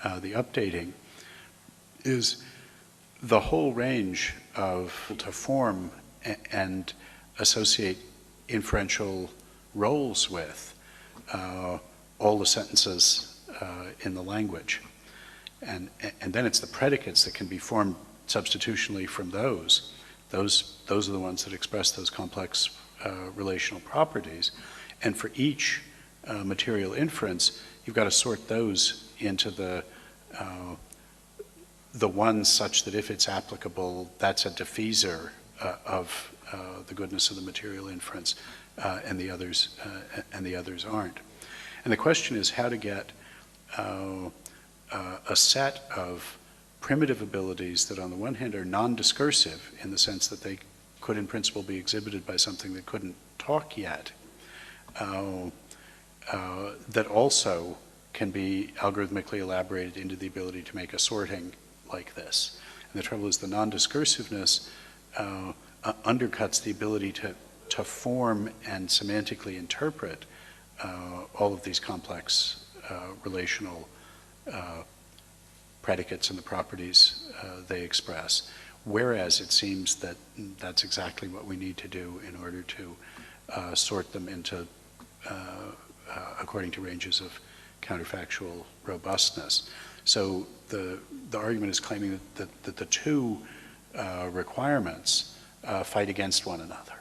the updating, is the whole range of to form and associate inferential roles with all the sentences in the language. And then it's the predicates that can be formed substitutionally from those. Those are the ones that express those complex relational properties. And for each material inference, you've got to sort those into the ones such that if it's applicable, that's a diffeser of the goodness of the material inference, and the others aren't. And the question is how to get a set of primitive abilities that on the one hand are non-discursive in the sense that they could in principle be exhibited by something that couldn't talk yet, that also can be algorithmically elaborated into the ability to make a sorting like this. And the trouble is the non-discursiveness undercuts the ability to form and semantically interpret all of these complex relational predicates and the properties they express. Whereas it seems that that's exactly what we need to do in order to sort them into according to ranges of counterfactual robustness. So the argument is claiming that the two requirements fight against one another.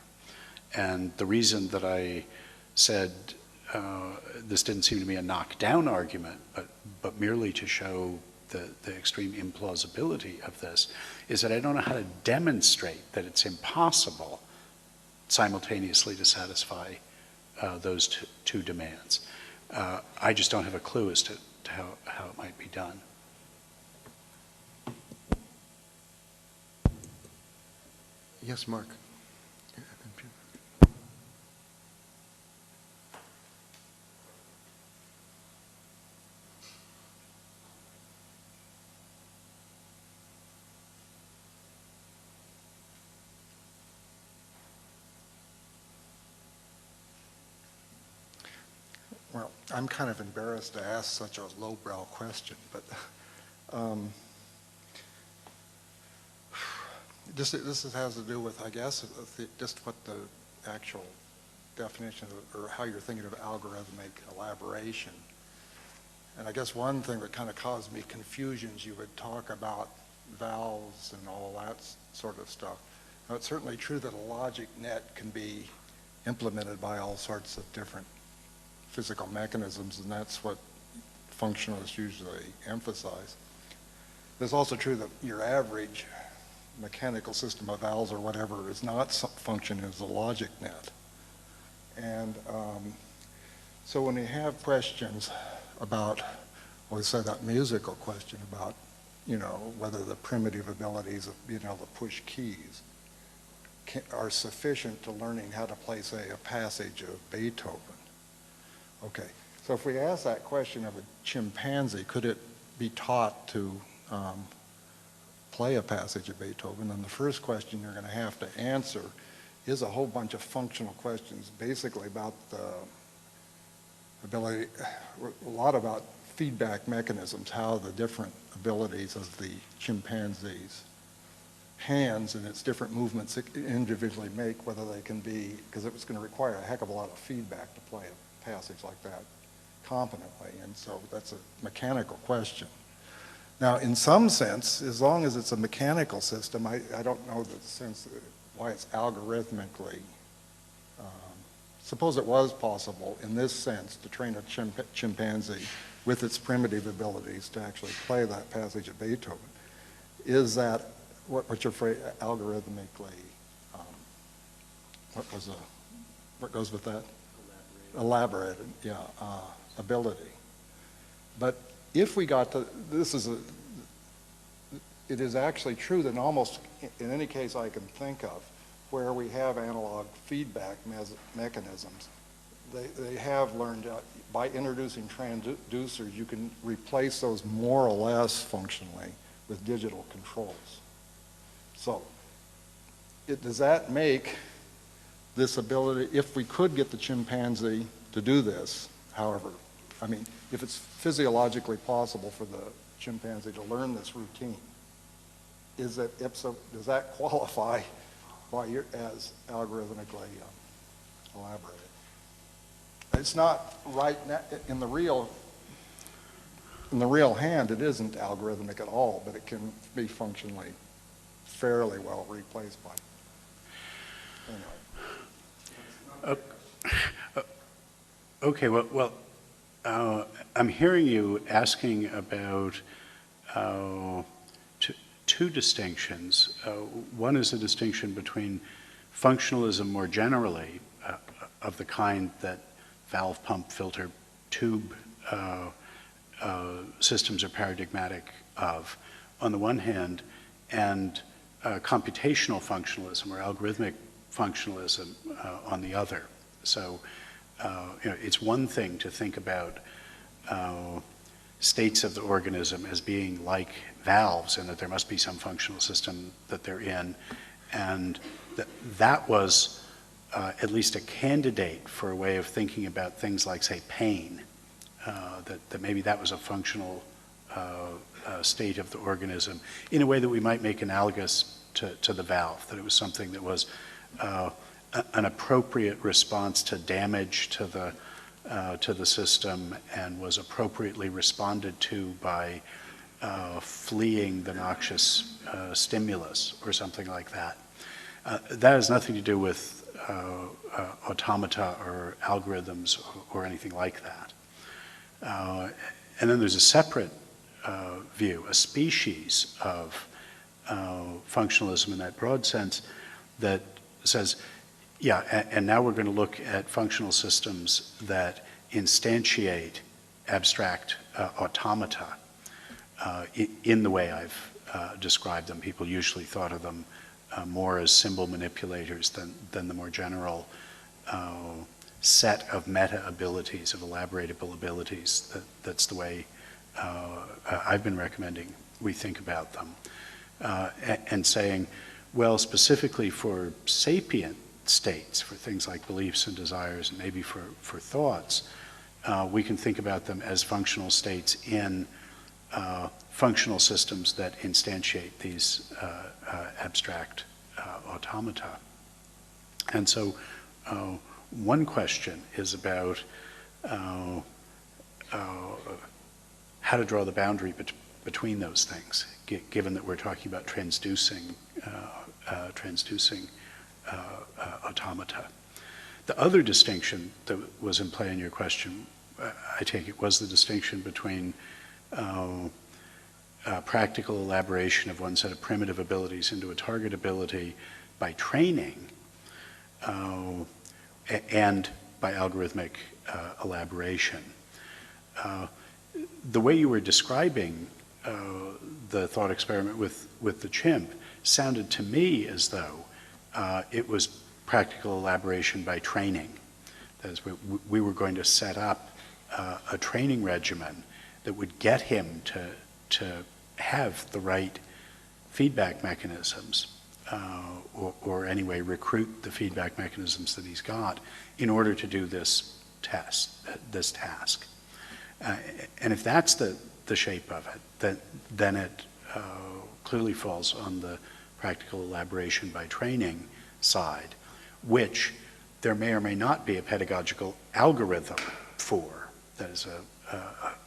And the reason that I said this didn't seem to be a knockdown argument, but merely to show the extreme implausibility of this, is that I don't know how to demonstrate that it's impossible simultaneously to satisfy those two demands. I just don't have a clue as to how it might be done. Yes, Mark. Well, I'm kind of embarrassed to ask such a lowbrow question, but this has to do with, I guess, just what the actual definition of, or how you're thinking of algorithmic elaboration. And I guess one thing that kind of caused me confusion is you would talk about vowels and all that sort of stuff. Now, it's certainly true that a logic net can be implemented by all sorts of different physical mechanisms, and that's what functionalists usually emphasize. It's also true that your average mechanical system of vowels or whatever is not functioning as a logic net. And so when you have questions about, well, we said that musical question about, whether the primitive abilities of being able to push keys are sufficient to learning how to play, say, a passage of Beethoven. Okay, so if we ask that question of a chimpanzee, could it be taught to play a passage of Beethoven? Then the first question you're going to have to answer is a whole bunch of functional questions, basically about the ability, a lot about feedback mechanisms, how the different abilities of the chimpanzee's hands and its different movements individually make, whether they can be, because it was going to require a heck of a lot of feedback to play a passage like that competently, and so that's a mechanical question. Now, in some sense, as long as it's a mechanical system, I don't know the sense why it's algorithmically. Suppose it was possible in this sense to train a chimpanzee with its primitive abilities to actually play that passage of Beethoven. Is that what's your phrase, algorithmically? What goes with that? Elaborated, yeah, ability. But if we got to, it is actually true that in almost in any case I can think of where we have analog feedback mechanisms, they have learned by introducing transducers, you can replace those more or less functionally with digital controls. So does that make this ability, if we could get the chimpanzee to do this, however, I mean, if it's physiologically possible for the chimpanzee to learn this routine, does that qualify as algorithmically elaborated? It's not right now, in the real hand, it isn't algorithmic at all, but it can be functionally fairly well replaced by. Anyway. Okay, well, I'm hearing you asking about two distinctions. One is a distinction between functionalism more generally, of the kind that valve, pump, filter, tube systems are paradigmatic of, on the one hand, and computational functionalism or algorithmic functionalism on the other. So it's one thing to think about states of the organism as being like valves and that there must be some functional system that they're in. And that was at least a candidate for a way of thinking about things like, say, pain, that maybe that was a functional state of the organism in a way that we might make analogous to the valve, that it was something that was an appropriate response to damage to the system and was appropriately responded to by fleeing the noxious stimulus or something like that. That has nothing to do with automata or algorithms or anything like that. And then there's a separate view, a species of functionalism in that broad sense that says, yeah, and now we're going to look at functional systems that instantiate abstract automata in the way I've described them. People usually thought of them more as symbol manipulators than the more general set of meta abilities, of elaboratable abilities. That's the way I've been recommending we think about them. And saying, well, specifically for sapient states, for things like beliefs and desires, and maybe for thoughts, we can think about them as functional states in functional systems that instantiate these abstract automata. And so one question is about how to draw the boundary between those things, given that we're talking about transducing automata. The other distinction that was in play in your question, I take it, was the distinction between practical elaboration of one set of primitive abilities into a target ability by training and by algorithmic elaboration. The way you were describing the thought experiment with the chimp sounded to me as though it was practical elaboration by training. That is, we were going to set up a training regimen that would get him to have the right feedback mechanisms, or anyway recruit the feedback mechanisms that he's got in order to do this task. And if that's the shape of it, then it clearly falls on the practical elaboration by training side, which there may or may not be a pedagogical algorithm for. That is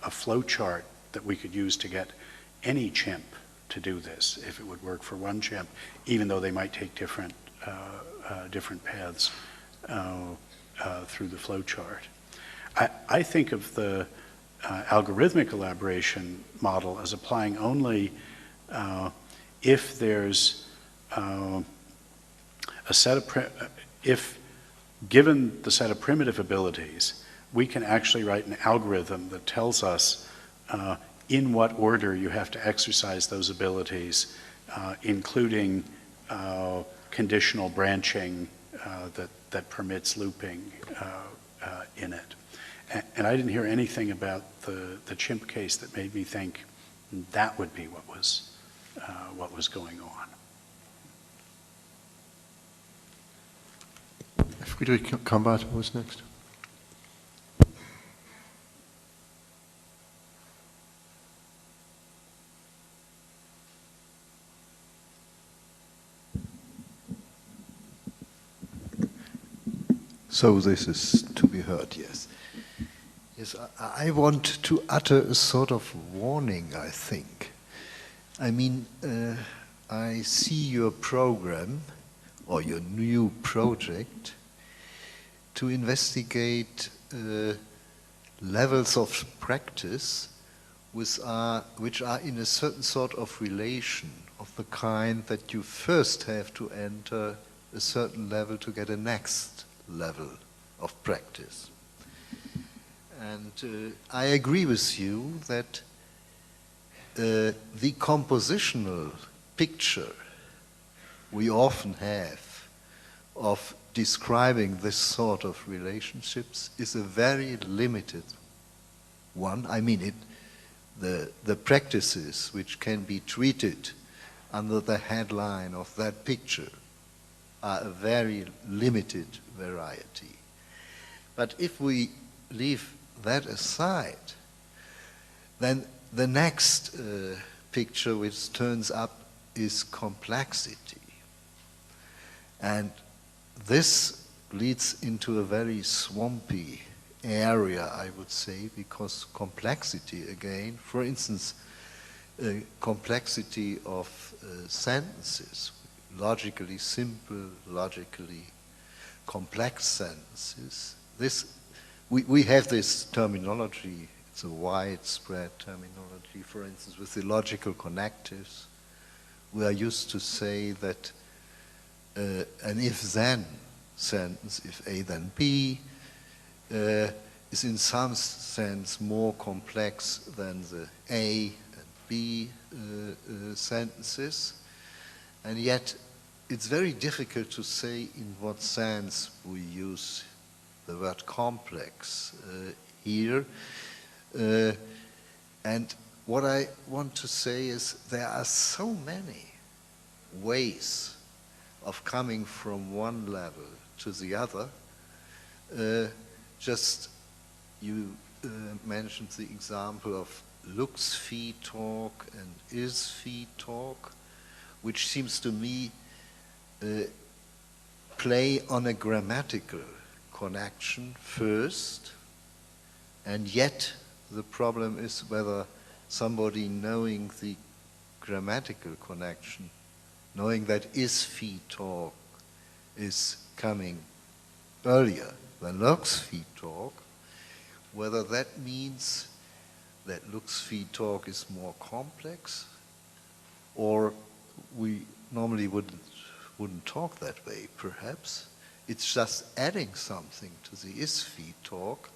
a flow chart that we could use to get any chimp to do this, if it would work for one chimp, even though they might take different paths through the flow chart. I think of the algorithmic elaboration model as applying only if there's a set of, if given the set of primitive abilities, we can actually write an algorithm that tells us in what order you have to exercise those abilities, including conditional branching that permits looping in it. And I didn't hear anything about the chimp case that made me think that would be what was going on. Friedrich Kambart was next. So this is to be heard, yes. Yes, I want to utter a sort of warning, I think. I mean, I see your program, or your new project, to investigate levels of practice which are in a certain sort of relation of the kind that you first have to enter a certain level to get a next level of practice. And I agree with you that the compositional picture we often have of describing this sort of relationships is a very limited one. I mean, the practices which can be treated under the headline of that picture are a very limited variety. But if we leave that aside, then the next picture which turns up is complexity. And this leads into a very swampy area, I would say, because complexity, again, for instance, complexity of sentences, logically simple, logically complex sentences. We have this terminology, it's a widespread terminology, for instance, with the logical connectives. We are used to say that an if-then sentence, if A then B, is in some sense more complex than the A and B sentences, and yet it's very difficult to say in what sense we use the word complex here. And what I want to say is there are so many ways of coming from one level to the other. Just you mentioned the example of looks-fee talk and is-fee talk, which seems to me play on a grammatical connection first, and yet the problem is whether somebody knowing the grammatical connection, knowing that is-fee talk is coming earlier than looks-fee talk, whether that means that looks-fee talk is more complex, or we normally wouldn't talk that way, perhaps. It's just adding something to the is-fee talk,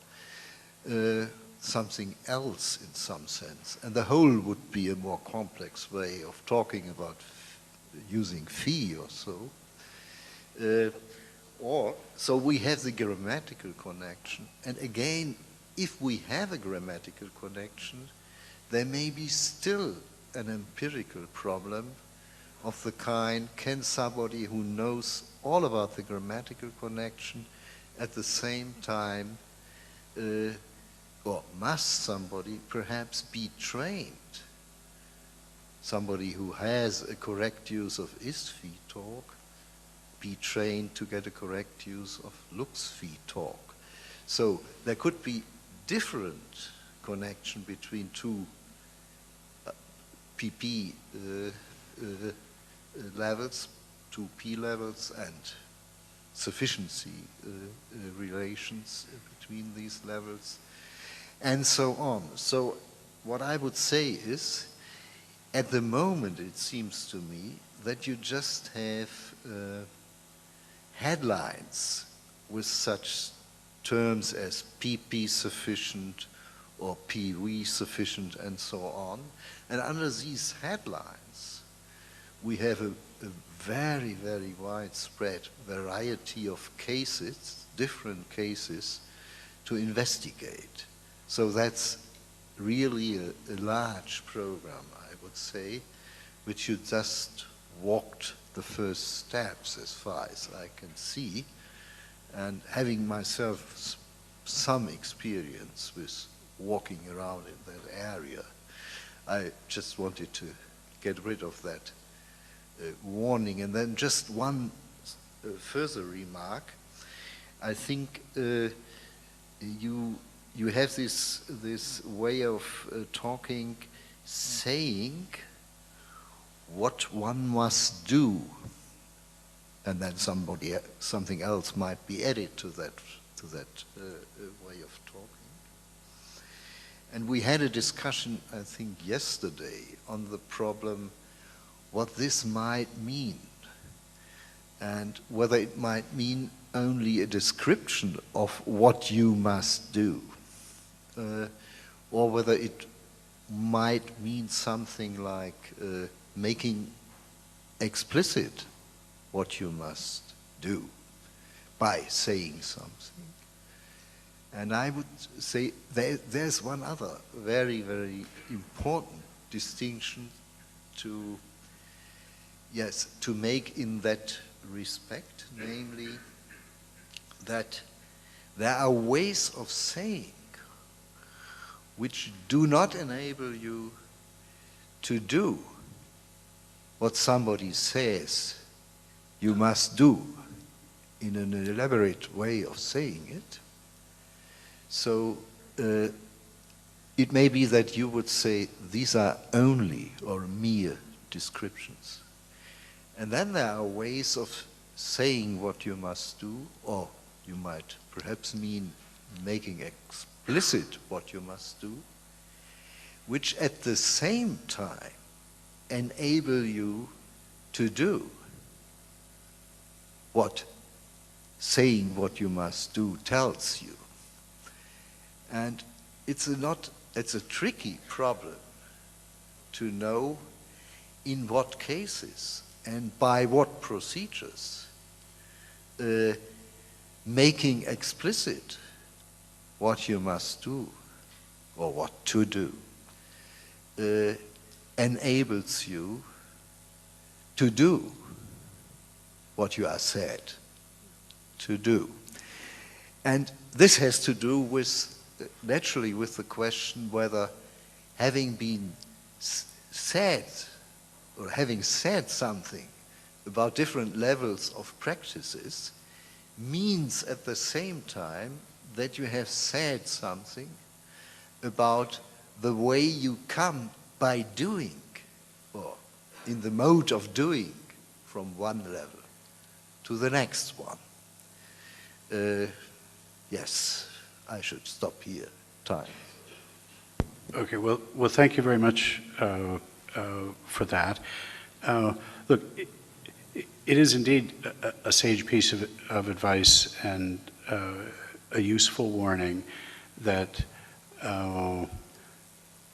something else in some sense. And the whole would be a more complex way of talking about using fee or so. So we have the grammatical connection. And again, if we have a grammatical connection, there may be still an empirical problem of the kind, can somebody who knows all about the grammatical connection at the same time, or must somebody perhaps be trained? Somebody who has a correct use of is-fee talk, be trained to get a correct use of looks-fee talk. So there could be different connection between two PP levels, two P levels, and sufficiency relations between these levels, and so on. So what I would say is, at the moment it seems to me that you just have headlines with such terms as PP sufficient or PV sufficient and so on. And under these headlines, we have a very, very widespread variety of cases, different cases, to investigate. So that's really a large program, I would say, which you just walked the first steps as far as I can see. And having myself some experience with walking around in that area, I just wanted to get rid of that warning. And then just one further remark. I think you have this way of talking, saying what one must do, and then something else might be added to that way of talking. And we had a discussion, I think, yesterday on the problem what this might mean, and whether it might mean only a description of what you must do, or whether it might mean something like making explicit what you must do. by saying something. And I would say there's one other very, very important distinction to make in that respect, namely that there are ways of saying which do not enable you to do what somebody says you must do in an elaborate way of saying it. So it may be that you would say these are only or mere descriptions. And then there are ways of saying what you must do, or you might perhaps mean making explicit what you must do, which at the same time enable you to do what saying what you must do tells you. And it's a tricky problem to know in what cases and by what procedures making explicit what you must do or what to do enables you to do what you are said to do. And this has to do with, naturally, with the question whether having been said or having said something about different levels of practices means at the same time that you have said something about the way you come by doing, or in the mode of doing, from one level to the next one. Yes, I should stop here. Time. Okay, well, thank you very much for that. Look, it is indeed a sage piece of advice and a useful warning that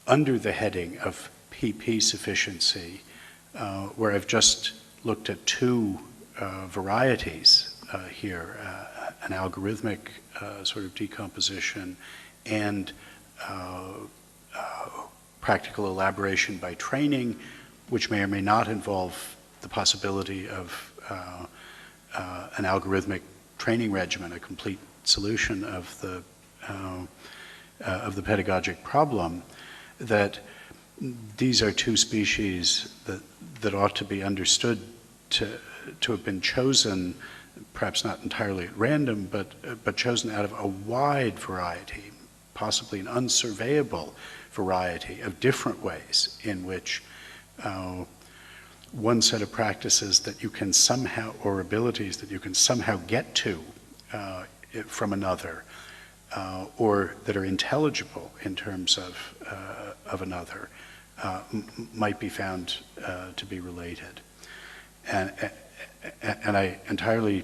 under the heading of PP sufficiency, where I've just looked at two varieties here, an algorithmic sort of decomposition and practical elaboration by training, which may or may not involve the possibility of an algorithmic training regimen, a complete solution of the pedagogic problem, that these are two species that ought to be understood to have been chosen, perhaps not entirely at random, but chosen out of a wide variety, possibly an unsurveyable variety of different ways in which one set of practices that you can somehow, or abilities that you can somehow get to from another, or that are intelligible in terms of another, might be found to be related. And I entirely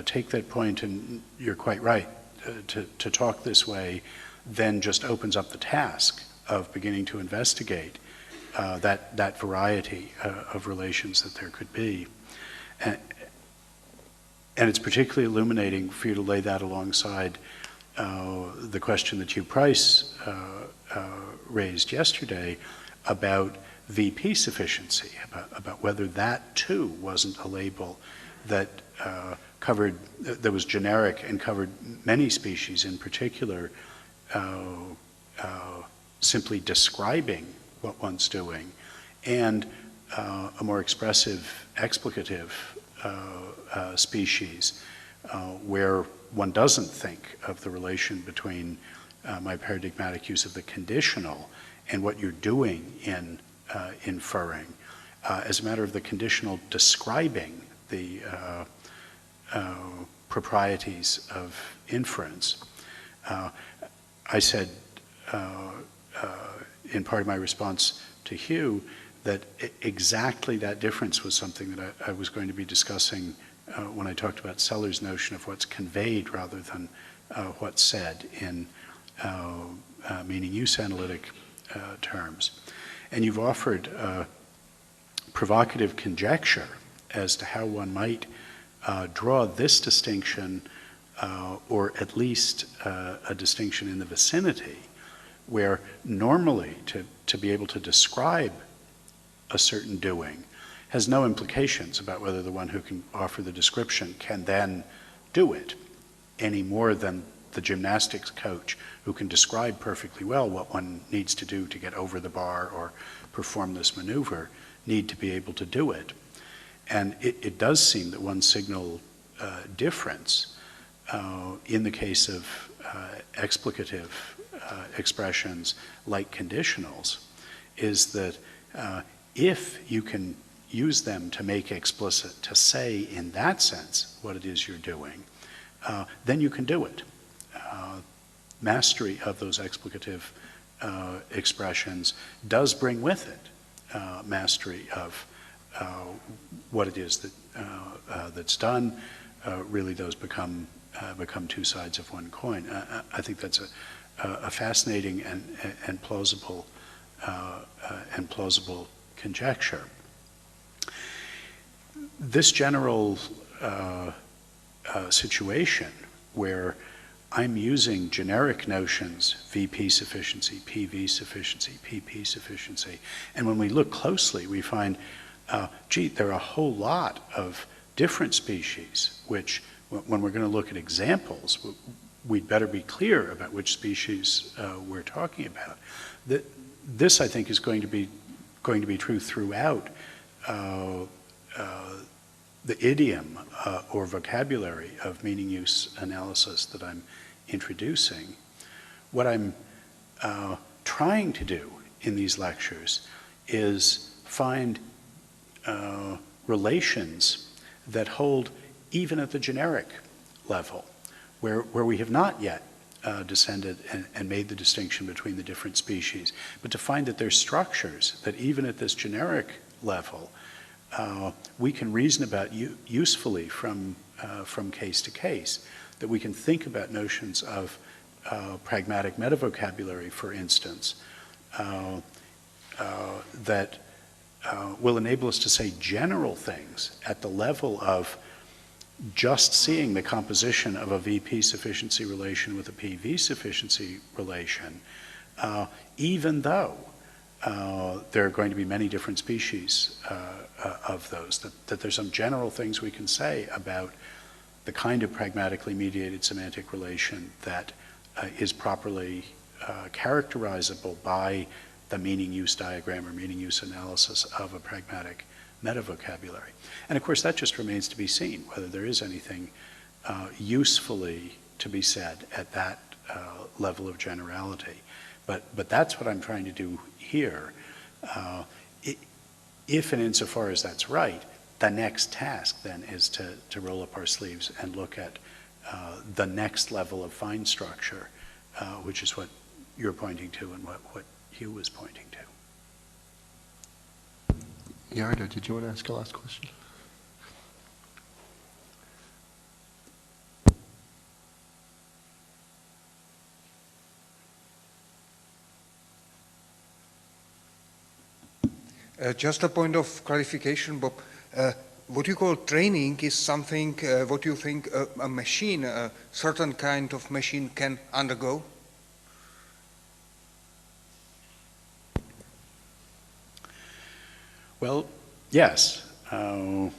take that point, and you're quite right. To talk this way then just opens up the task of beginning to investigate that variety of relations that there could be. And it's particularly illuminating for you to lay that alongside the question that Hugh Price raised yesterday about VP sufficiency, about whether that too wasn't a label that that was generic and covered many species, in particular simply describing what one's doing, and a more expressive explicative species where one doesn't think of the relation between my paradigmatic use of the conditional and what you're doing in inferring. As a matter of the conditional describing the proprieties of inference. I said in part of my response to Hugh that exactly that difference was something that I was going to be discussing when I talked about Seller's notion of what's conveyed rather than what's said in meaning use analytic terms. And you've offered provocative conjecture as to how one might draw this distinction, or at least a distinction in the vicinity, where normally to be able to describe a certain doing has no implications about whether the one who can offer the description can then do it, any more than the gymnastics coach who can describe perfectly well what one needs to do to get over the bar or perform this maneuver need to be able to do it. And it does seem that one signal difference in the case of explicative expressions like conditionals is that if you can use them to make explicit, to say in that sense what it is you're doing, then you can do it. Mastery of those explicative expressions does bring with it mastery of what it is that that's done. Really those become two sides of one coin. I think that's a fascinating and plausible conjecture. This general situation where I'm using generic notions, VP sufficiency, PV sufficiency, PP sufficiency, and when we look closely, we find, gee, there are a whole lot of different species, which, when we're going to look at examples, we'd better be clear about which species we're talking about. This, I think, is going to be true throughout the idiom or vocabulary of meaning use analysis that I'm introducing. What I'm trying to do in these lectures is find relations that hold even at the generic level, where we have not yet descended and made the distinction between the different species, but to find that there's structures that even at this generic level we can reason about usefully from case to case, that we can think about notions of pragmatic metavocabulary, for instance, that will enable us to say general things at the level of just seeing the composition of a VP sufficiency relation with a PV sufficiency relation, even though there are going to be many different species of those, that there's some general things we can say about the kind of pragmatically mediated semantic relation that is properly characterizable by the meaning use diagram or meaning use analysis of a pragmatic metavocabulary. And of course that just remains to be seen, whether there is anything usefully to be said at that level of generality. But that's what I'm trying to do here. If and insofar as that's right, the next task then is to roll up our sleeves and look at the next level of fine structure, which is what you're pointing to and what Hugh was pointing to. Yarda, did you want to ask a last question? Just a point of clarification, Bob. What you call training is something what you think a machine, a certain kind of machine can undergo? Well, yes. I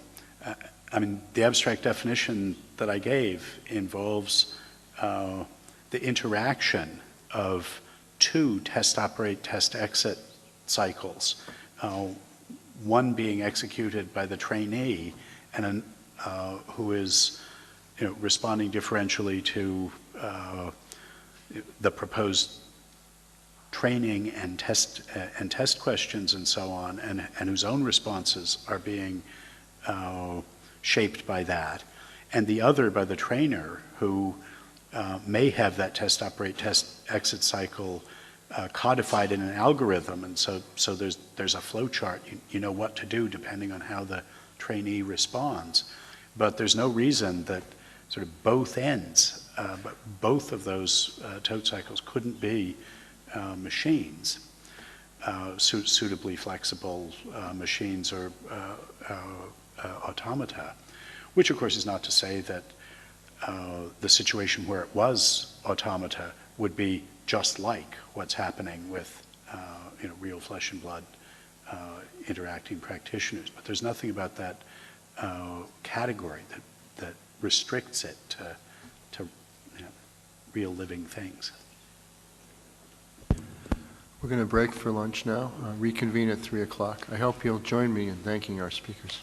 mean, the abstract definition that I gave involves the interaction of two test-operate, test-exit cycles, one being executed by the trainee and who is responding differentially to the proposed training and test questions and so on, and whose own responses are being shaped by that, and the other by the trainer who may have that test-operate, test-exit cycle codified in an algorithm, and so there's a flow chart. You know what to do depending on how the trainee responds, but there's no reason that sort of both ends, but both of those toad cycles couldn't be machines, suitably flexible machines or automata. which of course is not to say that the situation where it was automata would be just like what's happening with real flesh and blood interacting practitioners. But there's nothing about that category that restricts it to real living things. We're going to break for lunch now, reconvene at 3 o'clock. I hope you'll join me in thanking our speakers.